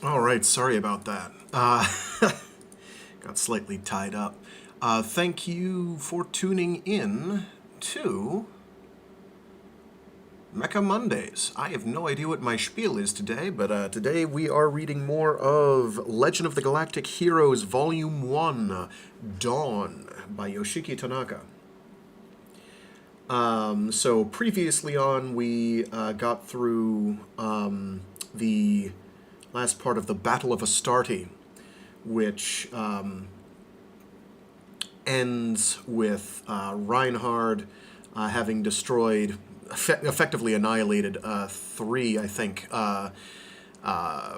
All right, sorry about that. Got slightly tied up. Thank you for tuning in to Mecha Mondays. I have no idea what my spiel is today, but today we are reading more of Legend of the Galactic Heroes Volume 1, Dawn, by Yoshiki Tanaka. So previously on, we got through the last part of the Battle of Astarte, which ends with Reinhard having destroyed, effectively annihilated, three, I think,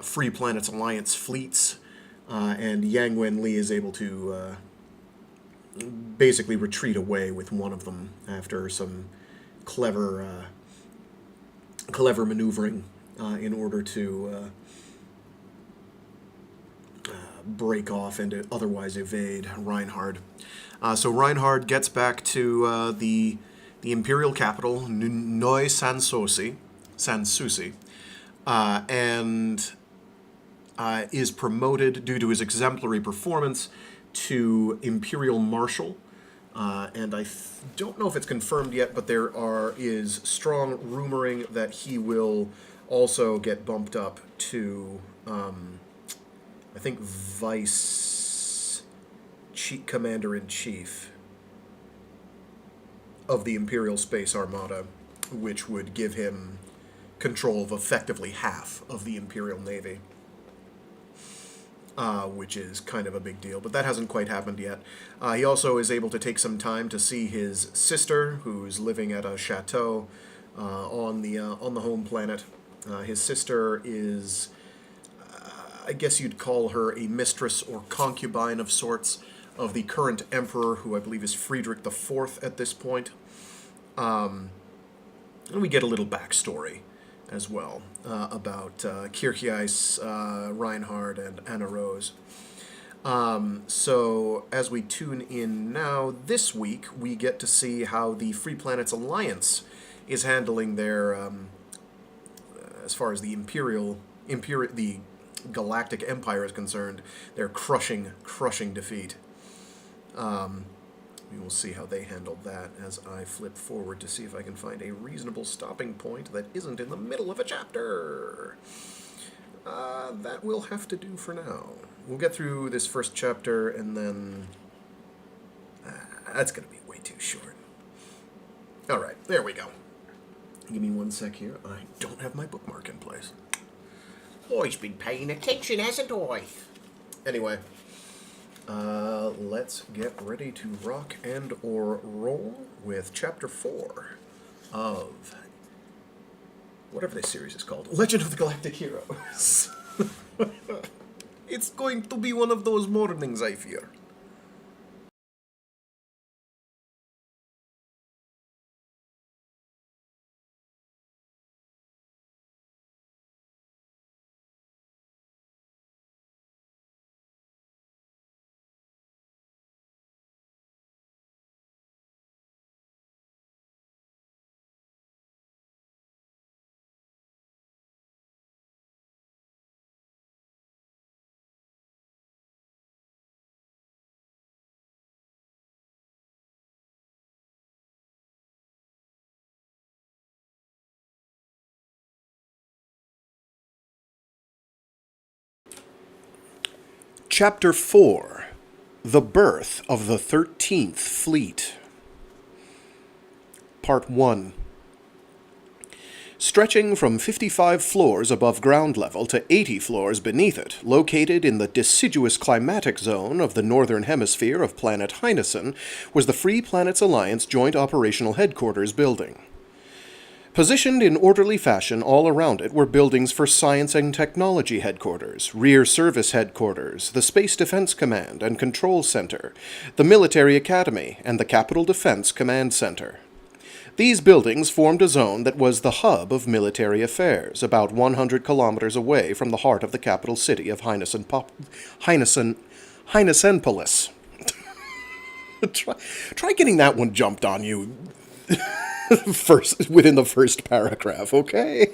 Free Planets Alliance fleets, and Yang Wenli is able to basically retreat away with one of them after some clever maneuvering in order to break off and otherwise evade Reinhard. So Reinhard gets back to the imperial capital, Noi Sansusi, and is promoted due to his exemplary performance to Imperial Marshall. And I don't know if it's confirmed yet, but there is strong rumoring that he will also get bumped up to, I think, Vice Commander-in-Chief of the Imperial Space Armada, which would give him control of effectively half of the Imperial Navy. Which is kind of a big deal, but that hasn't quite happened yet. He also is able to take some time to see his sister, who's living at a chateau on the home planet. His sister is, I guess you'd call her a mistress or concubine of sorts of the current emperor, who I believe is Friedrich IV at this point. And we get a little backstory as well about Kircheis, Reinhard, and Anna Rose. So as we tune in now, this week we get to see how the Free Planets Alliance is handling their, as far as the the Galactic Empire is concerned, their crushing defeat. We will see how they handled that as I flip forward to see if I can find a reasonable stopping point that isn't in the middle of a chapter. That will have to do for now. We'll get through this first chapter, and then that's going to be way too short. All right, there we go. Give me one sec here. I don't have my bookmark in place. I've been paying attention, hasn't I? Anyway, let's get ready to rock and or roll with Chapter 4 of whatever this series is called, Legend of the Galactic Heroes. It's going to be one of those mornings, I fear. Chapter 4, The Birth of the 13th Fleet. Part 1. Stretching from 55 floors above ground level to 80 floors beneath it, located in the deciduous climatic zone of the northern hemisphere of planet Heinessen, was the Free Planets Alliance Joint Operational Headquarters building. Positioned in orderly fashion all around it were buildings for Science and Technology Headquarters, Rear Service Headquarters, the Space Defense Command and Control Center, the Military Academy, and the Capital Defense Command Center. These buildings formed a zone that was the hub of military affairs, about 100 kilometers away from the heart of the capital city of Heinessenpolis. Try getting that one jumped on you. Within the first paragraph, okay?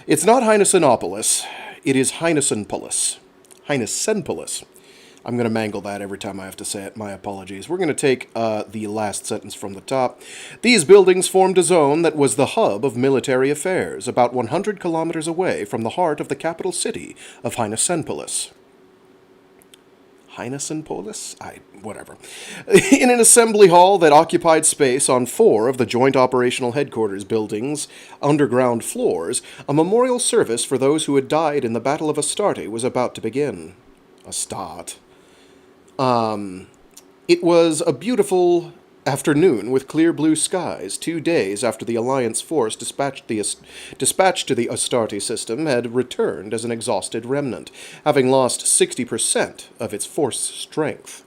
It's not Heinesenopolis. It is Heinesenpolis. Heinesenpolis. I'm going to mangle that every time I have to say it. My apologies. We're going to take the last sentence from the top. These buildings formed a zone that was the hub of military affairs, about 100 kilometers away from the heart of the capital city of Heinesenpolis. Heinesenpolis? Whatever. In an assembly hall that occupied space on 4 of the Joint Operational Headquarters building's underground floors, a memorial service for those who had died in the Battle of Astarte was about to begin. Astarte. It was a beautiful afternoon with clear blue skies, 2 days after the Alliance force dispatched to the Astarte system had returned as an exhausted remnant, having lost 60% of its force strength.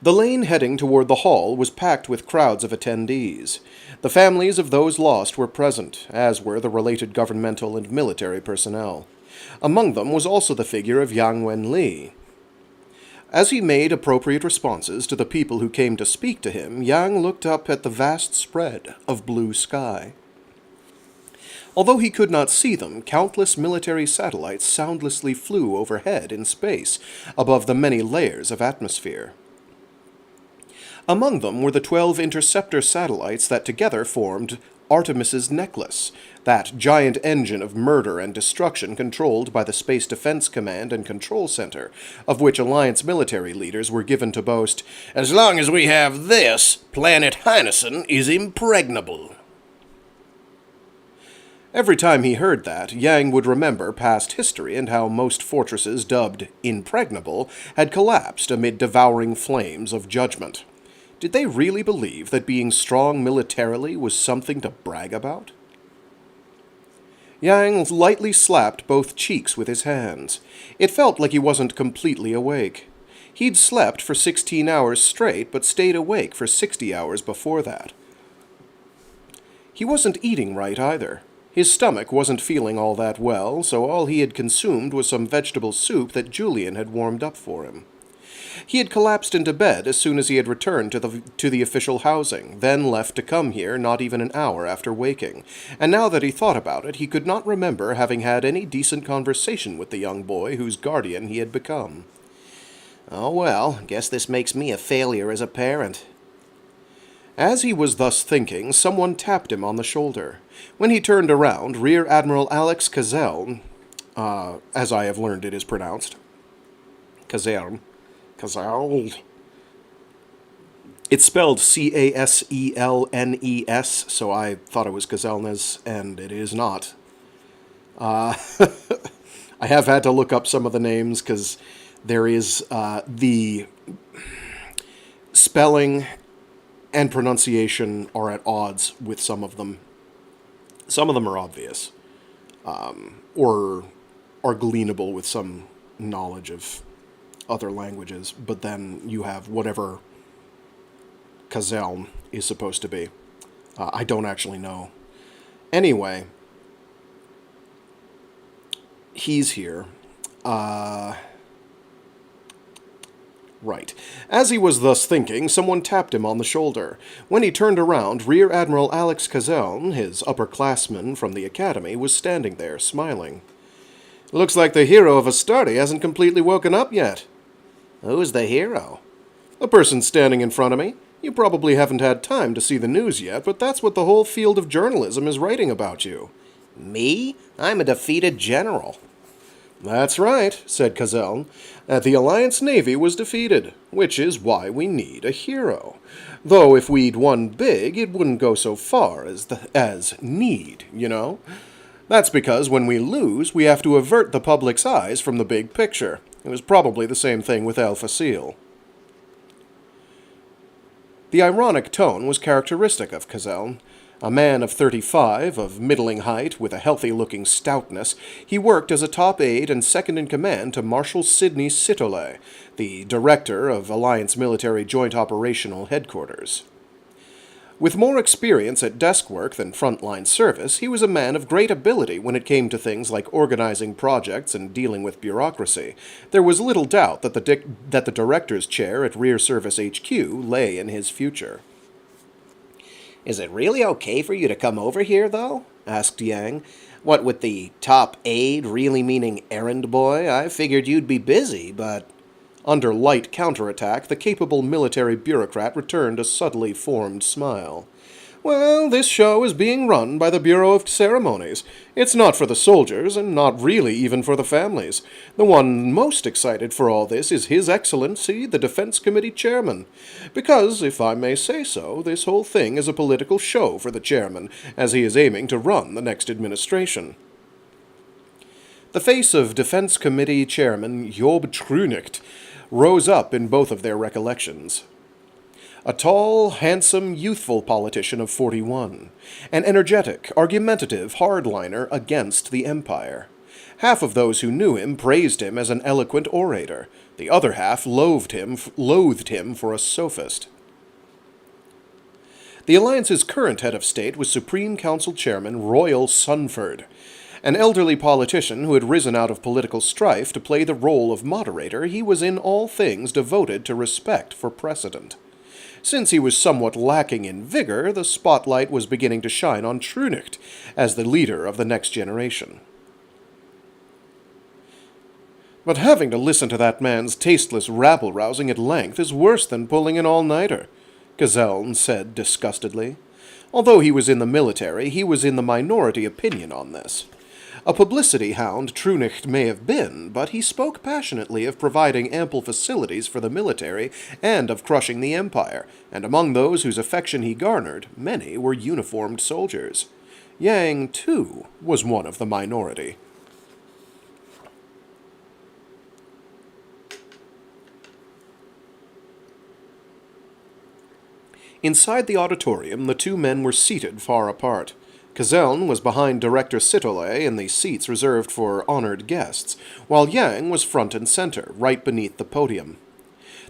The lane heading toward the hall was packed with crowds of attendees. The families of those lost were present, as were the related governmental and military personnel. Among them was also the figure of Yang Wen-li. As he made appropriate responses to the people who came to speak to him, Yang looked up at the vast spread of blue sky. Although he could not see them, countless military satellites soundlessly flew overhead in space, above the many layers of atmosphere. Among them were the 12 interceptor satellites that together formed Artemis's Necklace, that giant engine of murder and destruction controlled by the Space Defense Command and Control Center, of which Alliance military leaders were given to boast, "As long as we have this, planet Heinesen is impregnable." Every time he heard that, Yang would remember past history and how most fortresses dubbed impregnable had collapsed amid devouring flames of judgment. Did they really believe that being strong militarily was something to brag about? Yang lightly slapped both cheeks with his hands. It felt like he wasn't completely awake. He'd slept for 16 hours straight, but stayed awake for 60 hours before that. He wasn't eating right either. His stomach wasn't feeling all that well, so all he had consumed was some vegetable soup that Julian had warmed up for him. He had collapsed into bed as soon as he had returned to the official housing, then left to come here not even an hour after waking, and now that he thought about it, he could not remember having had any decent conversation with the young boy whose guardian he had become. Oh well, guess this makes me a failure as a parent. As he was thus thinking, someone tapped him on the shoulder. When he turned around, Rear Admiral Alex Kazelle, as I have learned it is pronounced, Kazelle. It's spelled Caselnes, so I thought it was Kazelnes, and it is not. I have had to look up some of the names, because there is the spelling and pronunciation are at odds with some of them. Some of them are obvious, or are gleanable with some knowledge of other languages, but then you have whatever Kazeln is supposed to be. I don't actually know. Anyway, he's here. Right. As he was thus thinking, someone tapped him on the shoulder. When he turned around, Rear Admiral Alex Kazeln, his upperclassman from the academy, was standing there, smiling. "Looks like the hero of Astarte hasn't completely woken up yet." "Who's the hero?" "The person standing in front of me. You probably haven't had time to see the news yet, but that's what the whole field of journalism is writing about you." Me? I'm a defeated general. "That's right," said Kazeln. "The Alliance Navy was defeated, which is why we need a hero. Though if we'd won big, it wouldn't go so far as need, you know? That's because when we lose, we have to avert the public's eyes from the big picture. It was probably the same thing with El Facile." The ironic tone was characteristic of Kazeln. A man of 35, of middling height, with a healthy-looking stoutness, he worked as a top aide and second-in-command to Marshal Sidney Sitole, the director of Alliance Military Joint Operational Headquarters. With more experience at desk work than frontline service, he was a man of great ability when it came to things like organizing projects and dealing with bureaucracy. There was little doubt that the director's chair at Rear Service HQ lay in his future. "Is it really okay for you to come over here, though?" asked Yang. What with the top aide really meaning errand boy, I figured you'd be busy, but... Under light counterattack, the capable military bureaucrat returned a subtly formed smile. Well, this show is being run by the Bureau of Ceremonies. It's not for the soldiers, and not really even for the families. The one most excited for all this is His Excellency, the Defense Committee Chairman. Because, if I may say so, this whole thing is a political show for the chairman, as he is aiming to run the next administration. The face of Defense Committee Chairman Job Trunicht rose up in both of their recollections. A tall, handsome, youthful politician of 41. An energetic, argumentative hardliner against the Empire. Half of those who knew him praised him as an eloquent orator. The other half loathed him for a sophist. The Alliance's current head of state was Supreme Council Chairman Royal Sunford, an elderly politician who had risen out of political strife to play the role of moderator. He was in all things devoted to respect for precedent. Since he was somewhat lacking in vigor, the spotlight was beginning to shine on Trunicht as the leader of the next generation. But having to listen to that man's tasteless rabble-rousing at length is worse than pulling an all-nighter, Gazelle said disgustedly. Although he was in the military, he was in the minority opinion on this. A publicity hound Trunicht may have been, but he spoke passionately of providing ample facilities for the military and of crushing the Empire, and among those whose affection he garnered, many were uniformed soldiers. Yang, too, was one of the minority. Inside the auditorium, the two men were seated far apart. Kazeln was behind Director Sitole in the seats reserved for honored guests, while Yang was front and center, right beneath the podium.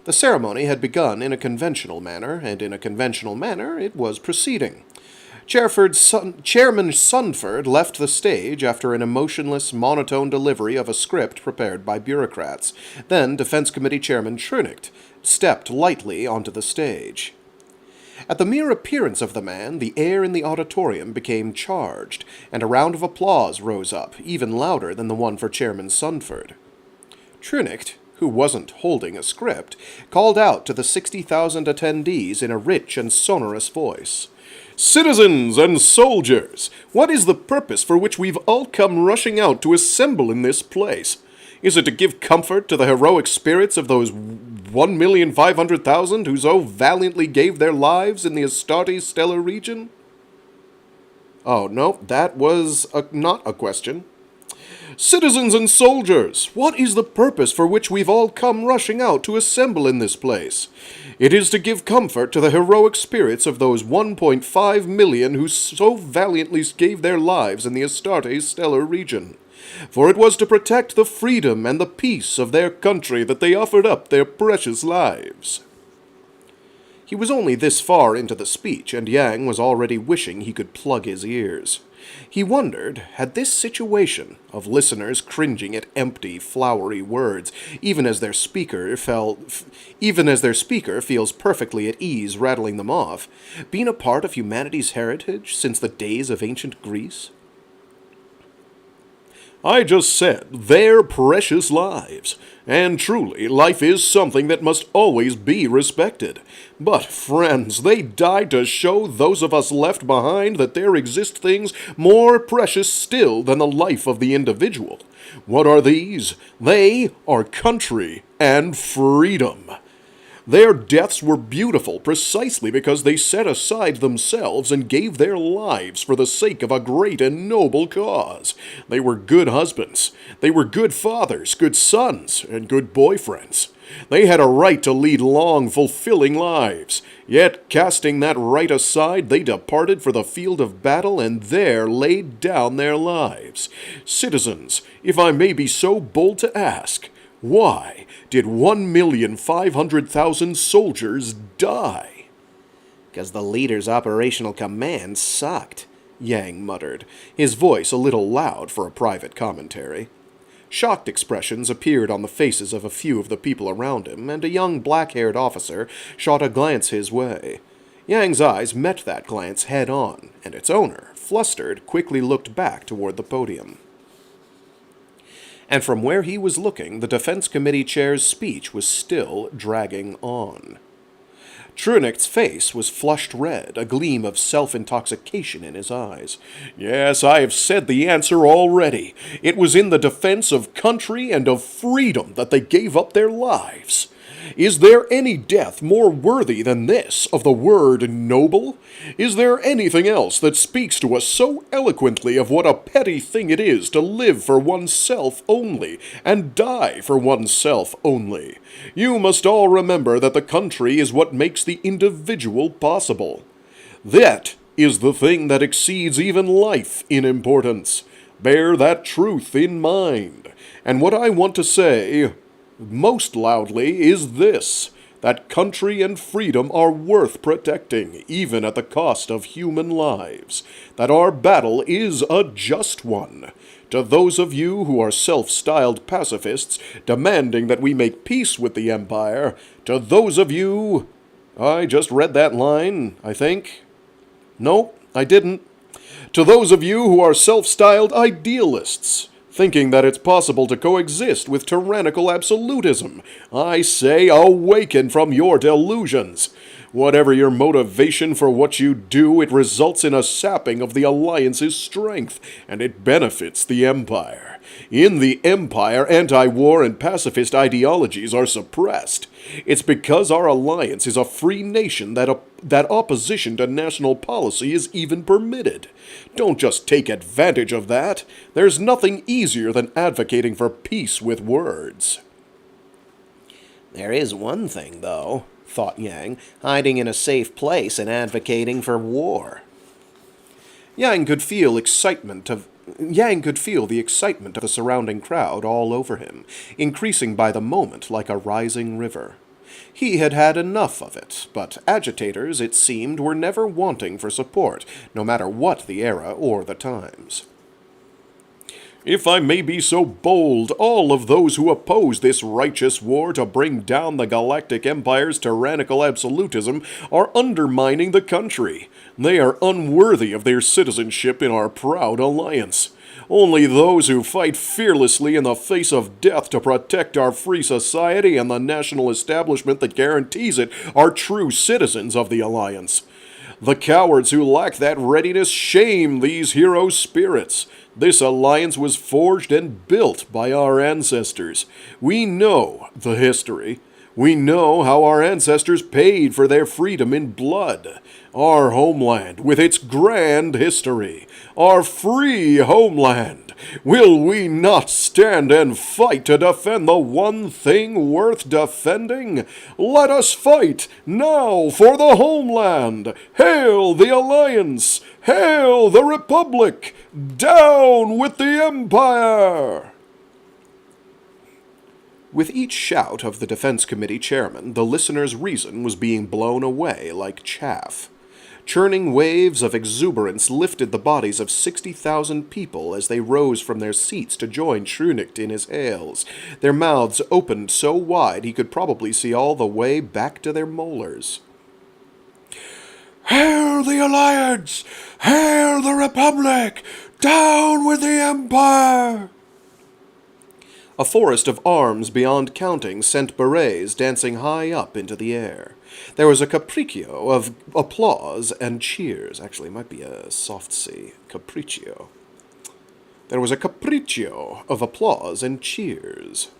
The ceremony had begun in a conventional manner, and in a conventional manner it was proceeding. Chairman Sunford left the stage after an emotionless, monotone delivery of a script prepared by bureaucrats. Then Defense Committee Chairman Trunicht stepped lightly onto the stage. At the mere appearance of the man, the air in the auditorium became charged, and a round of applause rose up, even louder than the one for Chairman Sunford. Trunicht, who wasn't holding a script, called out to the 60,000 attendees in a rich and sonorous voice. "Citizens and soldiers, what is the purpose for which we've all come rushing out to assemble in this place? Is it to give comfort to the heroic spirits of those 1,500,000 who so valiantly gave their lives in the Astarte stellar region?" Oh, no, that was not a question. "Citizens and soldiers, what is the purpose for which we've all come rushing out to assemble in this place? It is to give comfort to the heroic spirits of those 1.5 million who so valiantly gave their lives in the Astarte stellar region. For it was to protect the freedom and the peace of their country that they offered up their precious lives." He was only this far into the speech, and Yang was already wishing he could plug his ears. He wondered, had this situation, of listeners cringing at empty, flowery words, even as their speaker feels perfectly at ease rattling them off, been a part of humanity's heritage since the days of ancient Greece? "I just said, their precious lives. And truly, life is something that must always be respected. But, friends, they died to show those of us left behind that there exist things more precious still than the life of the individual. What are these? They are country and freedom. Their deaths were beautiful precisely because they set aside themselves and gave their lives for the sake of a great and noble cause. They were good husbands. They were good fathers, good sons, and good boyfriends. They had a right to lead long, fulfilling lives. Yet, casting that right aside, they departed for the field of battle and there laid down their lives. Citizens, if I may be so bold to ask, why did 1,500,000 soldiers die?" "'Cause the leader's operational command sucked," Yang muttered, his voice a little loud for a private commentary. Shocked expressions appeared on the faces of a few of the people around him, and a young black-haired officer shot a glance his way. Yang's eyes met that glance head-on, and its owner, flustered, quickly looked back toward the podium. And from where he was looking, the Defense Committee Chair's speech was still dragging on. Trunicht's face was flushed red, a gleam of self-intoxication in his eyes. "Yes, I have said the answer already. It was in the defense of country and of freedom that they gave up their lives. Is there any death more worthy than this of the word noble? Is there anything else that speaks to us so eloquently of what a petty thing it is to live for oneself only, and die for oneself only? You must all remember that the country is what makes the individual possible. That is the thing that exceeds even life in importance. Bear that truth in mind. And what I want to say most loudly is this, that country and freedom are worth protecting, even at the cost of human lives, that our battle is a just one. To those of you who are self-styled pacifists, demanding that we make peace with the Empire, to those of you... I just read that line, I think. No, I didn't. To those of you who are self-styled idealists, thinking that it's possible to coexist with tyrannical absolutism, I say awaken from your delusions. Whatever your motivation for what you do, it results in a sapping of the Alliance's strength, and it benefits the Empire. In the Empire, anti-war and pacifist ideologies are suppressed. It's because our alliance is a free nation that opposition to national policy is even permitted. Don't just take advantage of that. There's nothing easier than advocating for peace with words. There is one thing, though, thought Yang, hiding in a safe place and advocating for war. Yang could feel the excitement of the surrounding crowd all over him, increasing by the moment like a rising river. He had had enough of it, but agitators, it seemed, were never wanting for support, no matter what the era or the times. If I may be so bold, all of those who oppose this righteous war to bring down the Galactic Empire's tyrannical absolutism are undermining the country. They are unworthy of their citizenship in our proud alliance. Only those who fight fearlessly in the face of death to protect our free society and the national establishment that guarantees it are true citizens of the alliance. The cowards who lack that readiness shame these hero spirits. This alliance was forged and built by our ancestors. We know the history. We know how our ancestors paid for their freedom in blood. Our homeland, with its grand history. Our free homeland. Will we not stand and fight to defend the one thing worth defending? Let us fight now for the homeland. Hail the Alliance! Hail the Republic! Down with the Empire! With each shout of the Defense Committee chairman, the listener's reason was being blown away like chaff. Churning waves of exuberance lifted the bodies of 60,000 people as they rose from their seats to join Trunicht in his hails, their mouths opened so wide he could probably see all the way back to their molars. Hail the Alliance! Hail the Republic! Down with the Empire! A forest of arms beyond counting sent berets dancing high up into the air. There was a capriccio of applause and cheers. Actually, it might be a soft C. Capriccio. There was a capriccio of applause and cheers.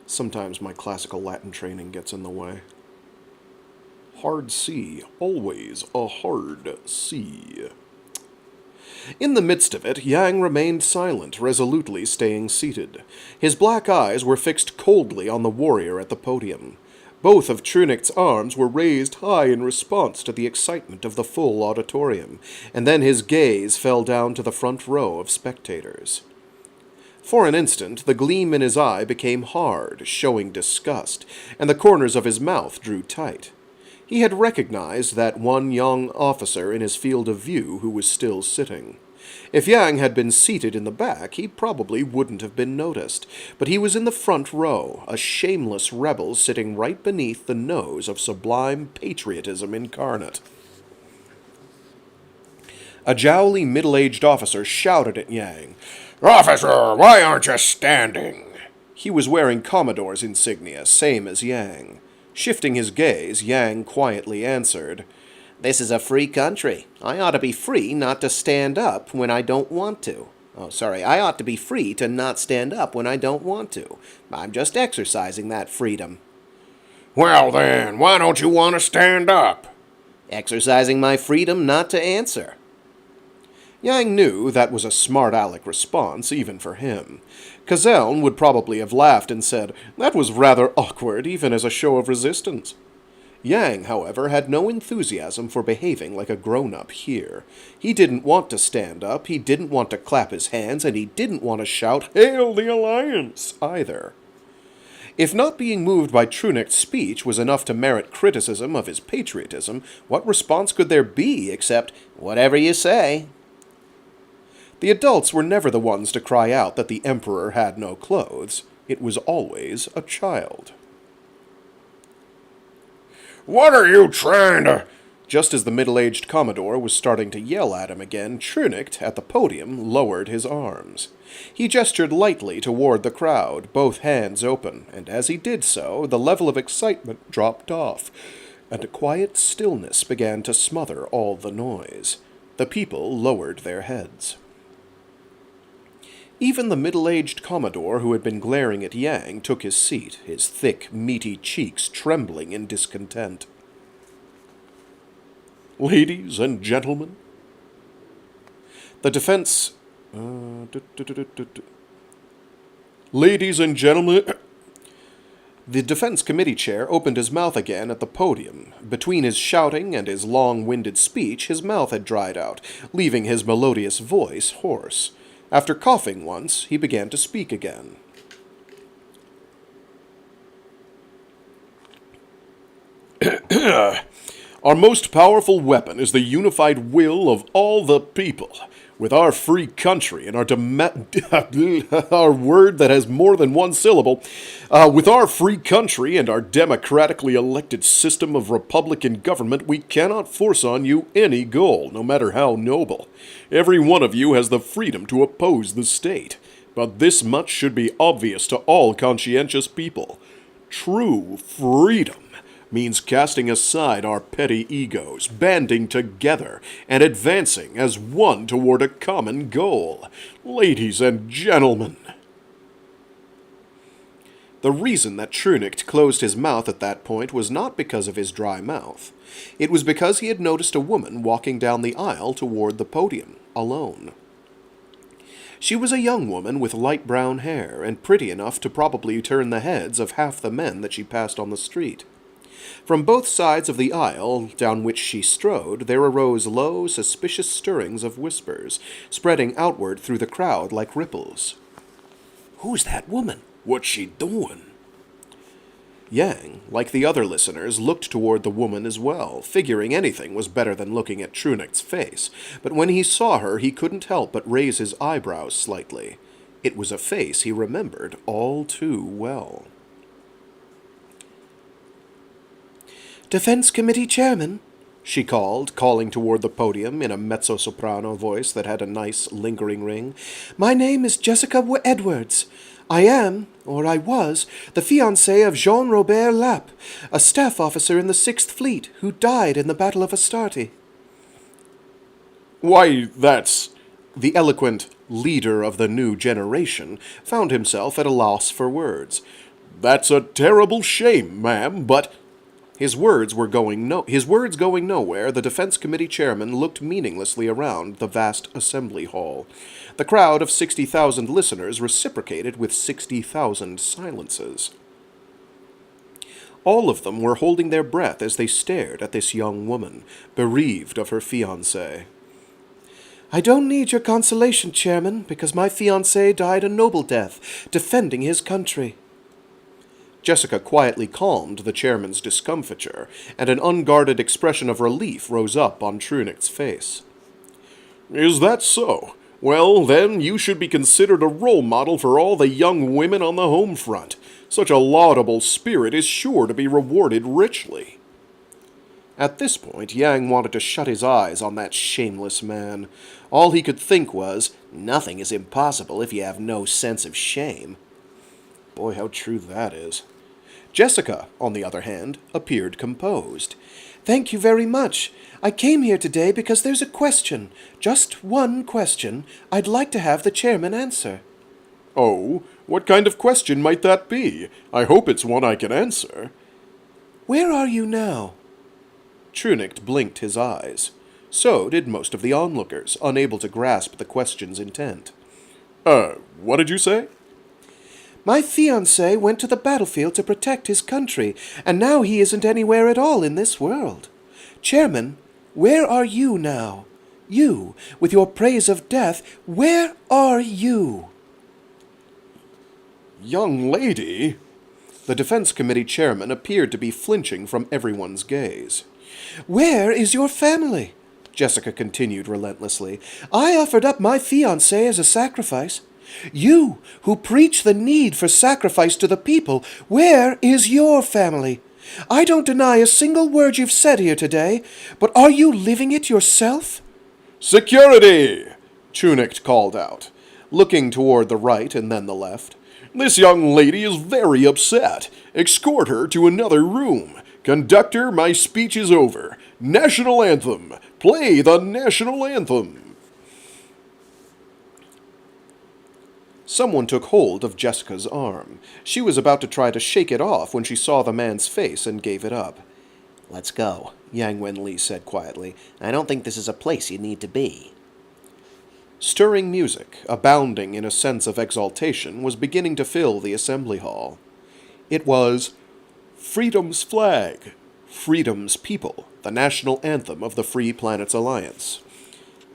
Sometimes my classical Latin training gets in the way. Hard C. Always a hard C. In the midst of it, Yang remained silent, resolutely staying seated. His black eyes were fixed coldly on the warrior at the podium. Both of Trunicht's arms were raised high in response to the excitement of the full auditorium, and then his gaze fell down to the front row of spectators. For an instant, the gleam in his eye became hard, showing disgust, and the corners of his mouth drew tight. He had recognized that one young officer in his field of view who was still sitting. If Yang had been seated in the back, he probably wouldn't have been noticed, but he was in the front row, a shameless rebel sitting right beneath the nose of sublime patriotism incarnate. A jowly middle-aged officer shouted at Yang. "Officer, why aren't you standing?" He was wearing Commodore's insignia, same as Yang. Shifting his gaze, Yang quietly answered, "This is a free country. I ought to be free not to stand up when I don't want to. I ought to be free to not stand up when I don't want to. I'm just exercising that freedom." "Well then, why don't you want to stand up?" "Exercising my freedom not to answer." Yang knew that was a smart-aleck response, even for him. Cazeln would probably have laughed and said, "That was rather awkward, even as a show of resistance." Yang, however, had no enthusiasm for behaving like a grown-up here. He didn't want to stand up, he didn't want to clap his hands, and he didn't want to shout, "Hail the Alliance!" either. If not being moved by Trunicht's speech was enough to merit criticism of his patriotism, what response could there be except, "Whatever you say"? The adults were never the ones to cry out that the Emperor had no clothes. It was always a child. "What are you trying to—" Just as the middle-aged Commodore was starting to yell at him again, Trunicht, at the podium, lowered his arms. He gestured lightly toward the crowd, both hands open, and as he did so, the level of excitement dropped off, and a quiet stillness began to smother all the noise. The people lowered their heads. Even the middle-aged Commodore who had been glaring at Yang took his seat, his thick, meaty cheeks trembling in discontent. "Ladies and gentlemen," the defense... Ladies and gentlemen... The Defense Committee chair opened his mouth again at the podium. Between his shouting and his long-winded speech, his mouth had dried out, leaving his melodious voice hoarse. After coughing once, he began to speak again. "Our most powerful weapon is the unified will of all the people. With our free country and our word that has more than one syllable, with our free country and our democratically elected system of republican government, we cannot force on you any goal, no matter how noble. Every one of you has the freedom to oppose the state. But this much should be obvious to all conscientious people. True freedom means casting aside our petty egos, banding together, and advancing as one toward a common goal. Ladies and gentlemen." The reason that Trunicht closed his mouth at that point was not because of his dry mouth. It was because he had noticed a woman walking down the aisle toward the podium, alone. She was a young woman with light brown hair, and pretty enough to probably turn the heads of half the men that she passed on the street. From both sides of the aisle down which she strode, there arose low, suspicious stirrings of whispers, spreading outward through the crowd like ripples. "Who's that woman? What's she doing?" Yang, like the other listeners, looked toward the woman as well, figuring anything was better than looking at Trunicht's face, but when he saw her he couldn't help but raise his eyebrows slightly. It was a face he remembered all too well. "Defense Committee Chairman," she called, calling toward the podium in a mezzo-soprano voice that had a nice, lingering ring. "My name is Jessica Edwards. I am, or I was, the fiancée of Jean-Robert Lapp, a staff officer in the 6th Fleet who died in the Battle of Astarte." "Why, that's—" The eloquent leader of the new generation found himself at a loss for words. "That's a terrible shame, ma'am, but—" His words going nowhere, the Defense Committee chairman looked meaninglessly around the vast assembly hall. The crowd of 60,000 listeners reciprocated with 60,000 silences. All of them were holding their breath as they stared at this young woman, bereaved of her fiancé. "I don't need your consolation, Chairman, because my fiancé died a noble death, defending his country." Jessica quietly calmed the chairman's discomfiture, and an unguarded expression of relief rose up on Trunicht's face. Is that so? Well, then, you should be considered a role model for all the young women on the home front. Such a laudable spirit is sure to be rewarded richly. At this point, Yang wanted to shut his eyes on that shameless man. All he could think was, Nothing is impossible if you have no sense of shame. boy, how true that is. Jessica, on the other hand, appeared composed. Thank you very much. I came here today because there's a question, just one question, I'd like to have the chairman answer. Oh, what kind of question might that be? I hope it's one I can answer. Where are you now? Trunicht blinked his eyes. So did most of the onlookers, unable to grasp the question's intent. What did you say? My fiancé went to the battlefield to protect his country, and now he isn't anywhere at all in this world. Chairman, where are you now? You, with your praise of death, where are you? Young lady? The Defense Committee chairman appeared to be flinching from everyone's gaze. Where is your family? Jessica continued relentlessly. I offered up my fiancé as a sacrifice. You, who preach the need for sacrifice to the people, where is your family? I don't deny a single word you've said here today, but are you living it yourself? Security! Trunicht called out, looking toward the right and then the left. This young lady is very upset. Escort her to another room. Conductor, my speech is over. National anthem. Play the national anthem. Someone took hold of Jessica's arm. She was about to try to shake it off when she saw the man's face and gave it up. Let's go, Yang Wenli said quietly. I don't think this is a place you need to be. Stirring music, abounding in a sense of exaltation, was beginning to fill the assembly hall. It was Freedom's Flag, Freedom's People, the national anthem of the Free Planets Alliance.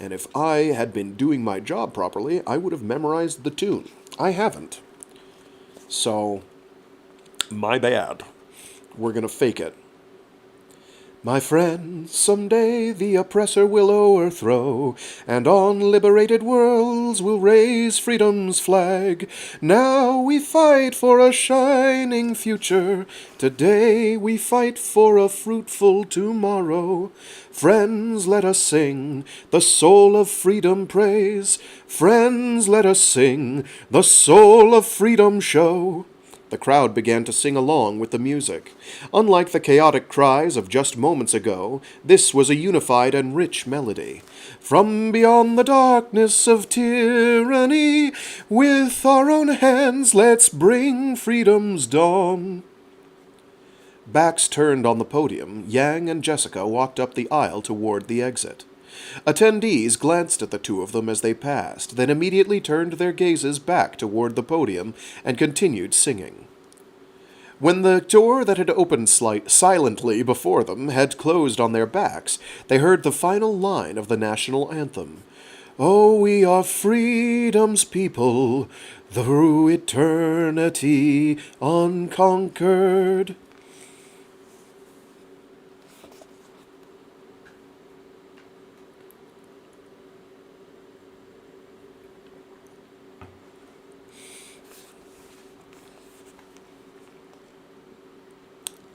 And if I had been doing my job properly, I would have memorized the tune. I haven't. So, my bad. We're gonna fake it. My friends, someday the oppressor will overthrow, and on liberated worlds we'll raise freedom's flag. Now we fight for a shining future. Today we fight for a fruitful tomorrow. Friends, let us sing the soul of freedom praise. Friends, let us sing the soul of freedom show. The crowd began to sing along with the music. Unlike the chaotic cries of just moments ago, this was a unified and rich melody. From beyond the darkness of tyranny, with our own hands let's bring freedom's dawn. Backs turned on the podium, Yang and Jessica walked up the aisle toward the exit. Attendees glanced at the two of them as they passed, then immediately turned their gazes back toward the podium and continued singing. When the door that had opened silently before them had closed on their backs, they heard the final line of the national anthem. Oh, we are freedom's people, through eternity unconquered.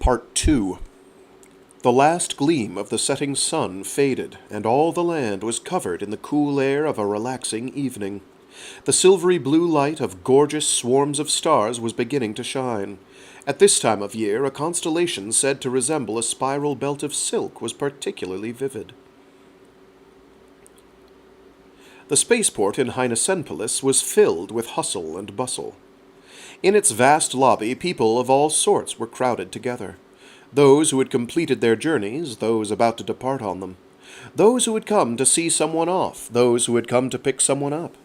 Part 2. The last gleam of the setting sun faded, and all the land was covered in the cool air of a relaxing evening. The silvery blue light of gorgeous swarms of stars was beginning to shine. At this time of year, a constellation said to resemble a spiral belt of silk was particularly vivid. The spaceport in Heinesenpolis was filled with hustle and bustle. In its vast lobby, people of all sorts were crowded together. Those who had completed their journeys, those about to depart on them. Those who had come to see someone off, those who had come to pick someone up.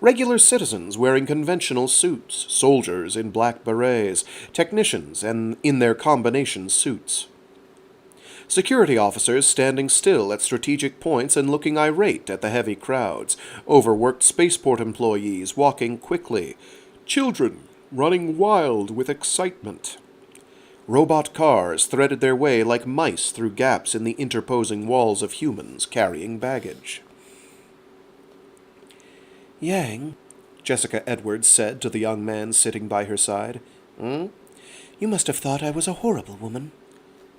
Regular citizens wearing conventional suits, soldiers in black berets, technicians and in their combination suits. Security officers standing still at strategic points and looking irate at the heavy crowds, overworked spaceport employees walking quickly, children running wild with excitement. Robot cars threaded their way like mice through gaps in the interposing walls of humans carrying baggage. Yang, Jessica Edwards said to the young man sitting by her side. Hmm? You must have thought I was a horrible woman.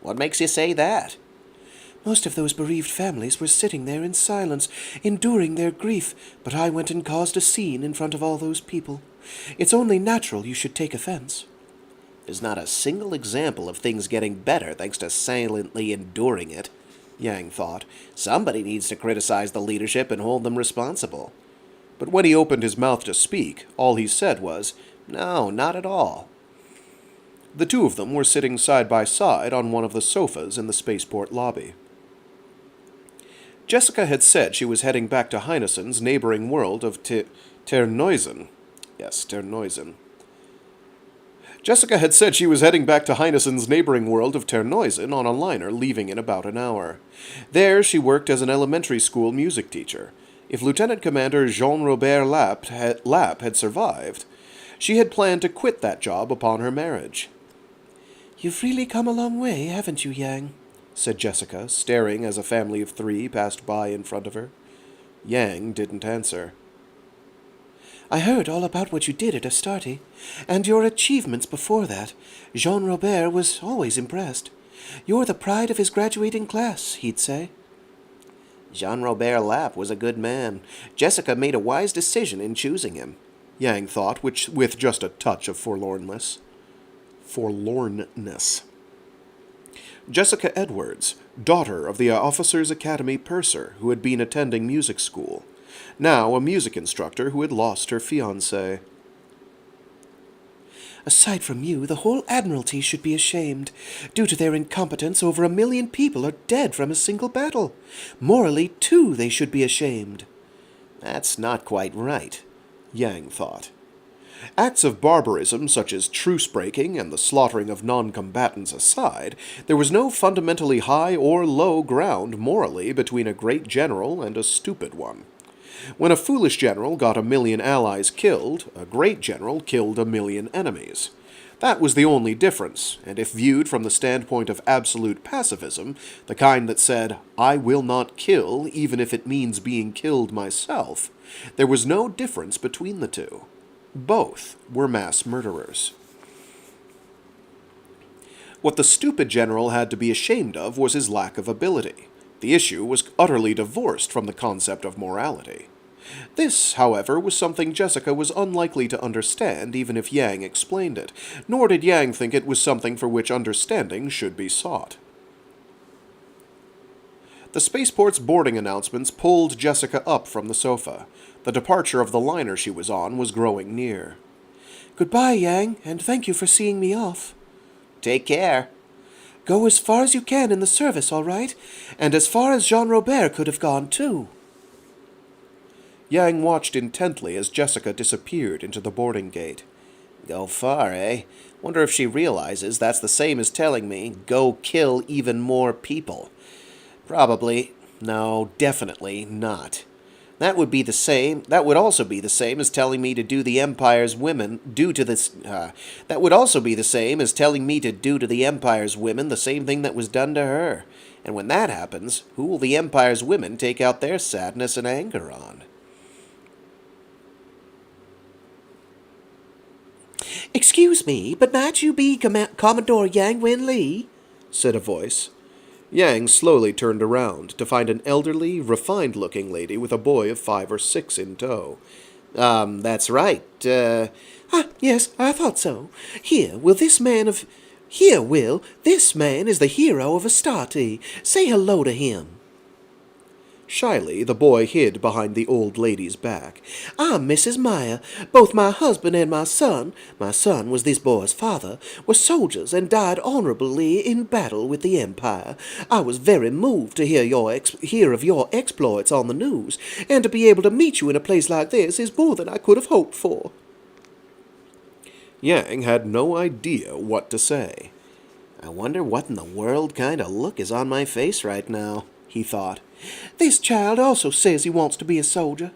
What makes you say that? Most of those bereaved families were sitting there in silence, enduring their grief, but I went and caused a scene in front of all those people. It's only natural you should take offense. There's not a single example of things getting better thanks to silently enduring it, Yang thought. Somebody needs to criticize the leadership and hold them responsible. But when he opened his mouth to speak, all he said was, No, not at all. The two of them were sitting side by side on one of the sofas in the spaceport lobby. Jessica had said she was heading back to Heinesen's neighboring world of Terneuzen. Yes, Terneuzen. Jessica had said she was heading back to Heinesen's neighboring world of Terneuzen on a liner leaving in about an hour. There she worked as an elementary school music teacher. If Lieutenant Commander Jean-Robert Lapp had survived, she had planned to quit that job upon her marriage. You've really come a long way, haven't you, Yang? Said Jessica, staring as a family of 3 passed by in front of her. Yang didn't answer. I heard all about what you did at Astarte, and your achievements before that. Jean-Robert was always impressed. You're the pride of his graduating class, he'd say. Jean-Robert Lapp was a good man. Jessica made a wise decision in choosing him, Yang thought, with just a touch of forlornness. Jessica Edwards, daughter of the Officers' Academy purser who had been attending music school, now a music instructor who had lost her fiancé. Aside from you, the whole Admiralty should be ashamed. Due to their incompetence, over 1 million people are dead from a single battle. Morally, too, they should be ashamed. That's not quite right, Yang thought. Acts of barbarism such as truce-breaking and the slaughtering of non-combatants aside, there was no fundamentally high or low ground morally between a great general and a stupid one. When a foolish general got 1 million allies killed, a great general killed 1 million enemies. That was the only difference, and if viewed from the standpoint of absolute pacifism, the kind that said, I will not kill even if it means being killed myself, there was no difference between the two. Both were mass murderers. What the stupid general had to be ashamed of was his lack of ability. The issue was utterly divorced from the concept of morality. This, however, was something Jessica was unlikely to understand even if Yang explained it, nor did Yang think it was something for which understanding should be sought. The spaceport's boarding announcements pulled Jessica up from the sofa. The departure of the liner she was on was growing near. Goodbye, Yang, and thank you for seeing me off. Take care. Go as far as you can in the service, all right? And as far as Jean-Robert could have gone, too. Yang watched intently as Jessica disappeared into the boarding gate. Go far, eh? Wonder if she realizes that's the same as telling me, go kill even more people. Probably. No, definitely not. That would also be the same as telling me to do the Empire's women that would also be the same as telling me to do to the Empire's women the same thing that was done to her. And when that happens, who will the Empire's women take out their sadness and anger on? Excuse me, but might you be Commodore Yang Wen Li? Said a voice. Yang slowly turned around to find an elderly, refined-looking lady with a boy of 5 or 6 in tow. That's right. Yes, I thought so. This man is the hero of Astarte. Say hello to him. Shyly, the boy hid behind the old lady's back. I'm Mrs. Meyer. Both my husband and my son was this boy's father, were soldiers and died honorably in battle with the Empire. I was very moved to hear of your exploits on the news, and to be able to meet you in a place like this is more than I could have hoped for. Yang had no idea what to say. I wonder what in the world kind of look is on my face right now, he thought. This child also says he wants to be a soldier,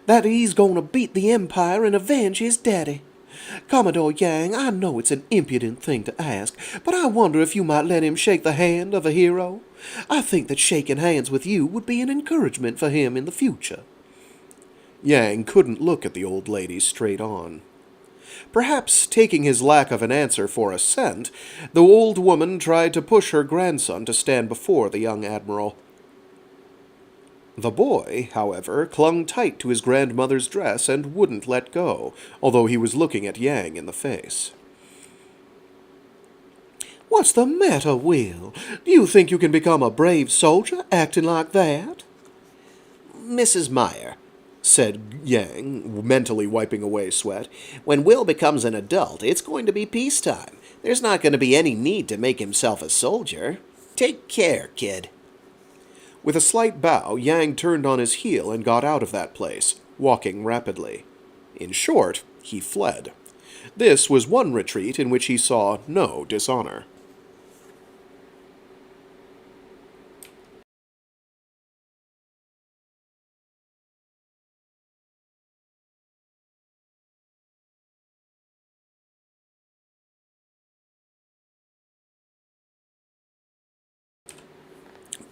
that he's going to beat the Empire and avenge his daddy. Commodore Yang, I know it's an impudent thing to ask, but I wonder if you might let him shake the hand of a hero. I think that shaking hands with you would be an encouragement for him in the future. Yang couldn't look at the old lady straight on. Perhaps taking his lack of an answer for assent, the old woman tried to push her grandson to stand before the young admiral. The boy, however, clung tight to his grandmother's dress and wouldn't let go, although he was looking at Yang in the face. What's the matter, Will? Do you think you can become a brave soldier acting like that? Mrs. Meyer, said Yang, mentally wiping away sweat, when Will becomes an adult, it's going to be peacetime. There's not going to be any need to make himself a soldier. Take care, kid. With a slight bow, Yang turned on his heel and got out of that place, walking rapidly. In short, he fled. This was one retreat in which he saw no dishonor.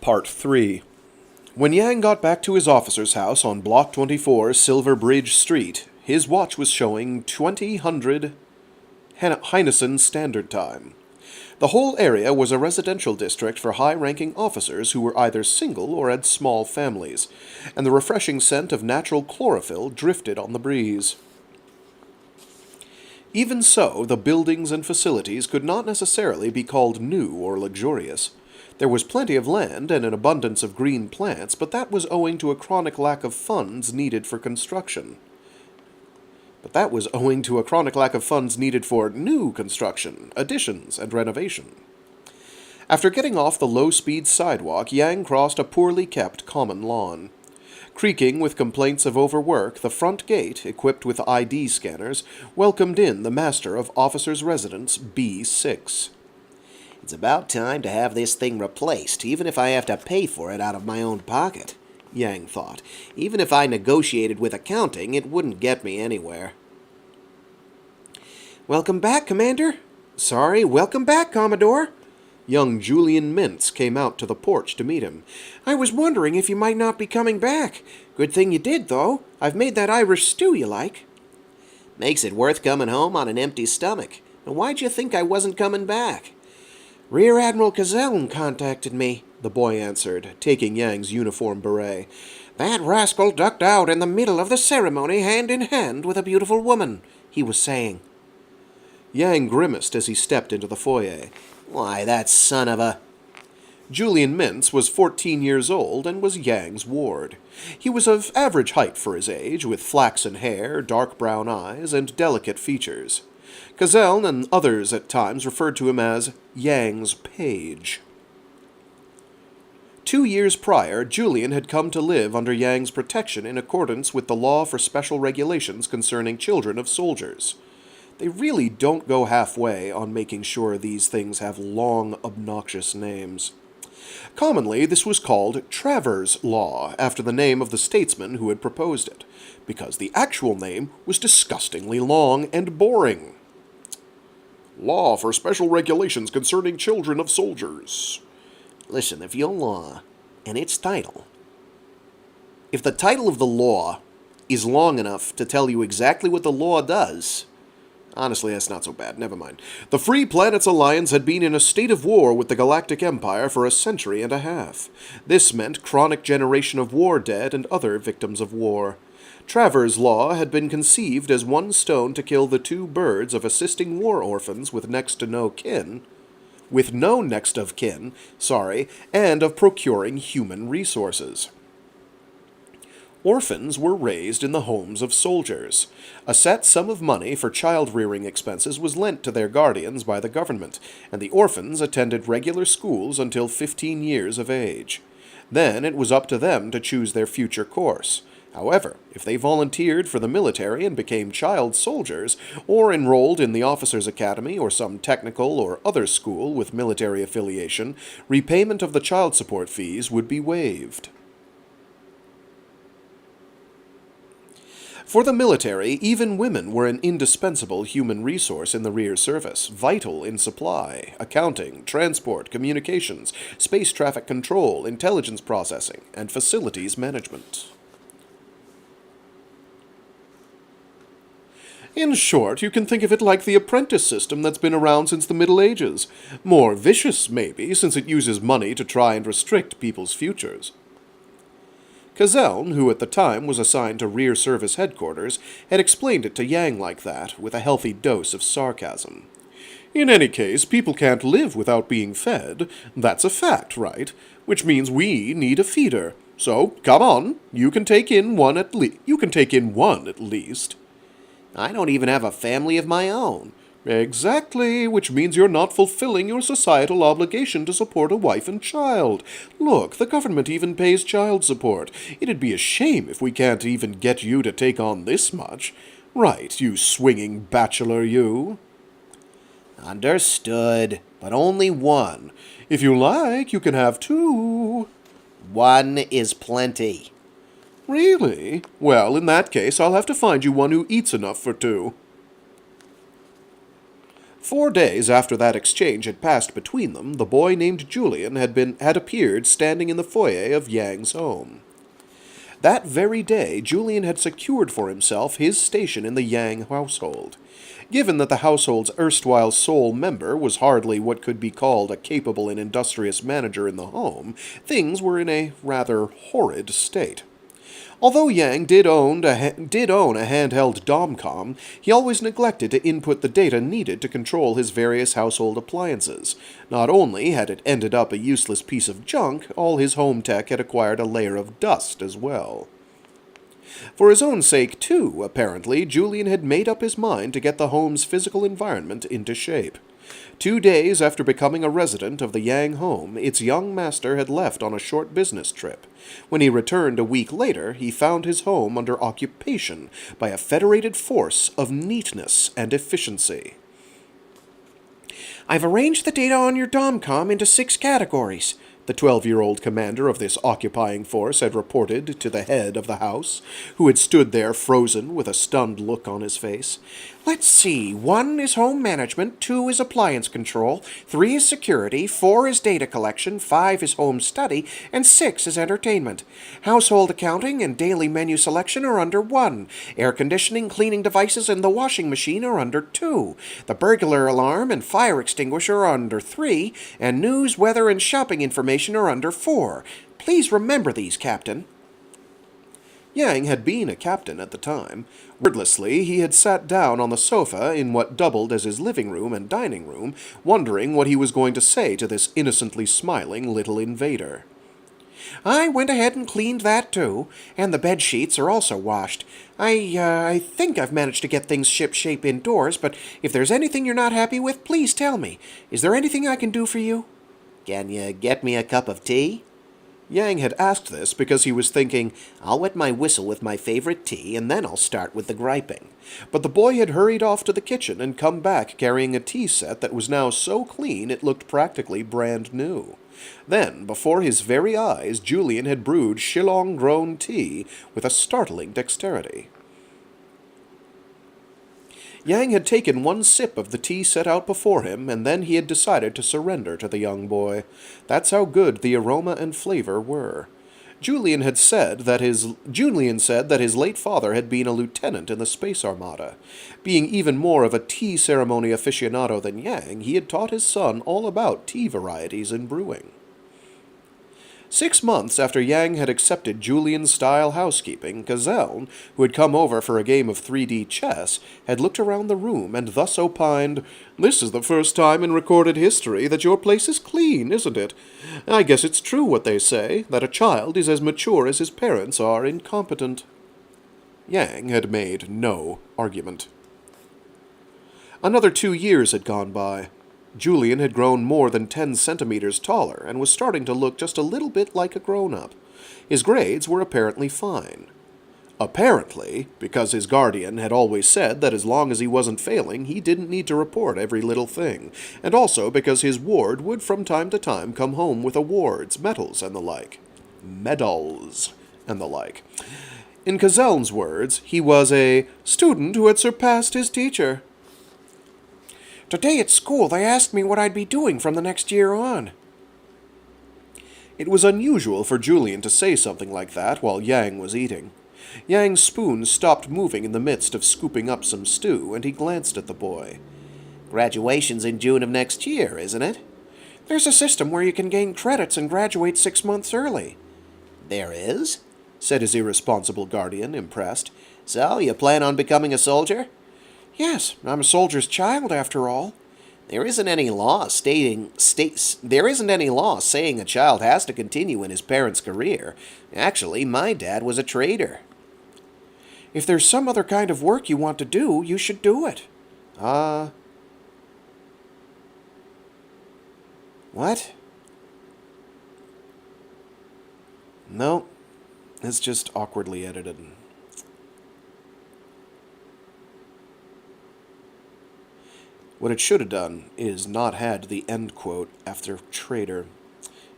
Part 3. When Yang got back to his officer's house on Block 24, Silver Bridge Street, his watch was showing 2000 Heinesen Standard Time. The whole area was a residential district for high-ranking officers who were either single or had small families, and the refreshing scent of natural chlorophyll drifted on the breeze. Even so, the buildings and facilities could not necessarily be called new or luxurious. There was plenty of land and an abundance of green plants, but that was owing to a chronic lack of funds needed for construction. New construction, additions, and renovation. After getting off the low-speed sidewalk, Yang crossed a poorly kept common lawn. Creaking with complaints of overwork, the front gate, equipped with ID scanners, welcomed in the master of Officers' Residence B6. It's about time to have this thing replaced, even if I have to pay for it out of my own pocket, Yang thought. Even if I negotiated with accounting, it wouldn't get me anywhere. Welcome back, Commander. Welcome back, Commodore. Young Julian Mintz came out to the porch to meet him. I was wondering if you might not be coming back. Good thing you did, though. I've made that Irish stew you like. Makes it worth coming home on an empty stomach. And why'd you think I wasn't coming back? Rear Admiral Cazellin contacted me, the boy answered, taking Yang's uniform beret. That rascal ducked out in the middle of the ceremony hand in hand with a beautiful woman, he was saying. Yang grimaced as he stepped into the foyer. Why, that son of a... Julian Mintz was 14 years old and was Yang's ward. He was of average height for his age, with flaxen hair, dark brown eyes, and delicate features. Cazellin and others at times referred to him as Yang's page. 2 years prior, Julian had come to live under Yang's protection in accordance with the law for special regulations concerning children of soldiers. They really don't go halfway on making sure these things have long, obnoxious names. Commonly, this was called Travers' Law, after the name of the statesman who had proposed it, because the actual name was disgustingly long and boring. Law for Special Regulations Concerning Children of Soldiers. Listen, if your law and its title... If the title of the law is long enough to tell you exactly what the law does... Honestly, that's not so bad. Never mind. The Free Planets Alliance had been in a state of war with the Galactic Empire for a century and a half. This meant chronic generation of war dead and other victims of war. Travers' Law had been conceived as one stone to kill the two birds of assisting war orphans with no next of kin, and of procuring human resources. Orphans were raised in the homes of soldiers. A set sum of money for child-rearing expenses was lent to their guardians by the government, and the orphans attended regular schools until 15 years of age. Then it was up to them to choose their future course. However, if they volunteered for the military and became child soldiers, or enrolled in the Officers' Academy or some technical or other school with military affiliation, repayment of the child support fees would be waived. For the military, even women were an indispensable human resource in the rear service, vital in supply, accounting, transport, communications, space traffic control, intelligence processing, and facilities management. In short, you can think of it like the apprentice system that's been around since the Middle Ages. More vicious, maybe, since it uses money to try and restrict people's futures. Kazeln, who at the time was assigned to Rear Service Headquarters, had explained it to Yang like that, with a healthy dose of sarcasm. In any case, people can't live without being fed. That's a fact, right? Which means we need a feeder. So, come on, you can take in one at least. I don't even have a family of my own. Exactly, which means you're not fulfilling your societal obligation to support a wife and child. Look, the government even pays child support. It'd be a shame if we can't even get you to take on this much. Right, you swinging bachelor, you. Understood, but only one. If you like, you can have two. One is plenty. Really? Well, in that case, I'll have to find you one who eats enough for two. 4 days after that exchange had passed between them, the boy named Julian had appeared standing in the foyer of Yang's home. That very day, Julian had secured for himself his station in the Yang household. Given that the household's erstwhile sole member was hardly what could be called a capable and industrious manager in the home, things were in a rather horrid state. Although Yang did own a handheld domcom, he always neglected to input the data needed to control his various household appliances. Not only had it ended up a useless piece of junk, all his home tech had acquired a layer of dust as well. For his own sake, too, apparently, Julian had made up his mind to get the home's physical environment into shape. 2 days after becoming a resident of the Yang home, its young master had left on a short business trip. When he returned a week later, he found his home under occupation by a federated force of neatness and efficiency. I've arranged the data on your domcom into 6 categories, the 12-year-old commander of this occupying force had reported to the head of the house, who had stood there frozen with a stunned look on his face. Let's see, 1 is home management, 2 is appliance control, 3 is security, 4 is data collection, 5 is home study, and 6 is entertainment. Household accounting and daily menu selection are under 1. Air conditioning, cleaning devices, and the washing machine are under 2. The burglar alarm and fire extinguisher are under 3, and news, weather, and shopping information are under 4. Please remember these, Captain. Yang had been a captain at the time. Wordlessly, he had sat down on the sofa in what doubled as his living room and dining room, wondering what he was going to say to this innocently smiling little invader. I went ahead and cleaned that too, and the bed sheets are also washed. I think I've managed to get things ship-shape indoors, but if there's anything you're not happy with, please tell me. Is there anything I can do for you? Can you get me a cup of tea? Yang had asked this because he was thinking, I'll wet my whistle with my favorite tea, and then I'll start with the griping. But the boy had hurried off to the kitchen and come back carrying a tea set that was now so clean it looked practically brand new. Then, before his very eyes, Julian had brewed Shillong-grown tea with a startling dexterity. Yang had taken 1 sip of the tea set out before him, and then he had decided to surrender to the young boy. That's how good the aroma and flavor were. Julian said that his late father had been a lieutenant in the Space Armada. Being even more of a tea ceremony aficionado than Yang, he had taught his son all about tea varieties and brewing. 6 months after Yang had accepted Julian-style housekeeping, Gazelle, who had come over for a game of 3D chess, had looked around the room and thus opined, "This is the first time in recorded history that your place is clean, isn't it? I guess it's true what they say, that a child is as mature as his parents are incompetent." Yang had made no argument. Another 2 years had gone by. Julian had grown more than 10 centimeters taller and was starting to look just a little bit like a grown-up. His grades were apparently fine. Apparently, because his guardian had always said that as long as he wasn't failing, he didn't need to report every little thing, and also because his ward would from time to time come home with awards, medals, and the like. In Cazelle's words, he was a student who had surpassed his teacher. Today at school they asked me what I'd be doing from the next year on. It was unusual for Julian to say something like that while Yang was eating. Yang's spoon stopped moving in the midst of scooping up some stew, and he glanced at the boy. Graduation's in June of next year, isn't it? There's a system where you can gain credits and graduate 6 months early. There is? Said his irresponsible guardian, impressed. So, you plan on becoming a soldier? Yes, I'm a soldier's child after all. There isn't any law saying a child has to continue in his parents' career. Actually, my dad was a trader. If there's some other kind of work you want to do, you should do it. What? No, it's just awkwardly edited. What it should have done is not had the end quote after trader.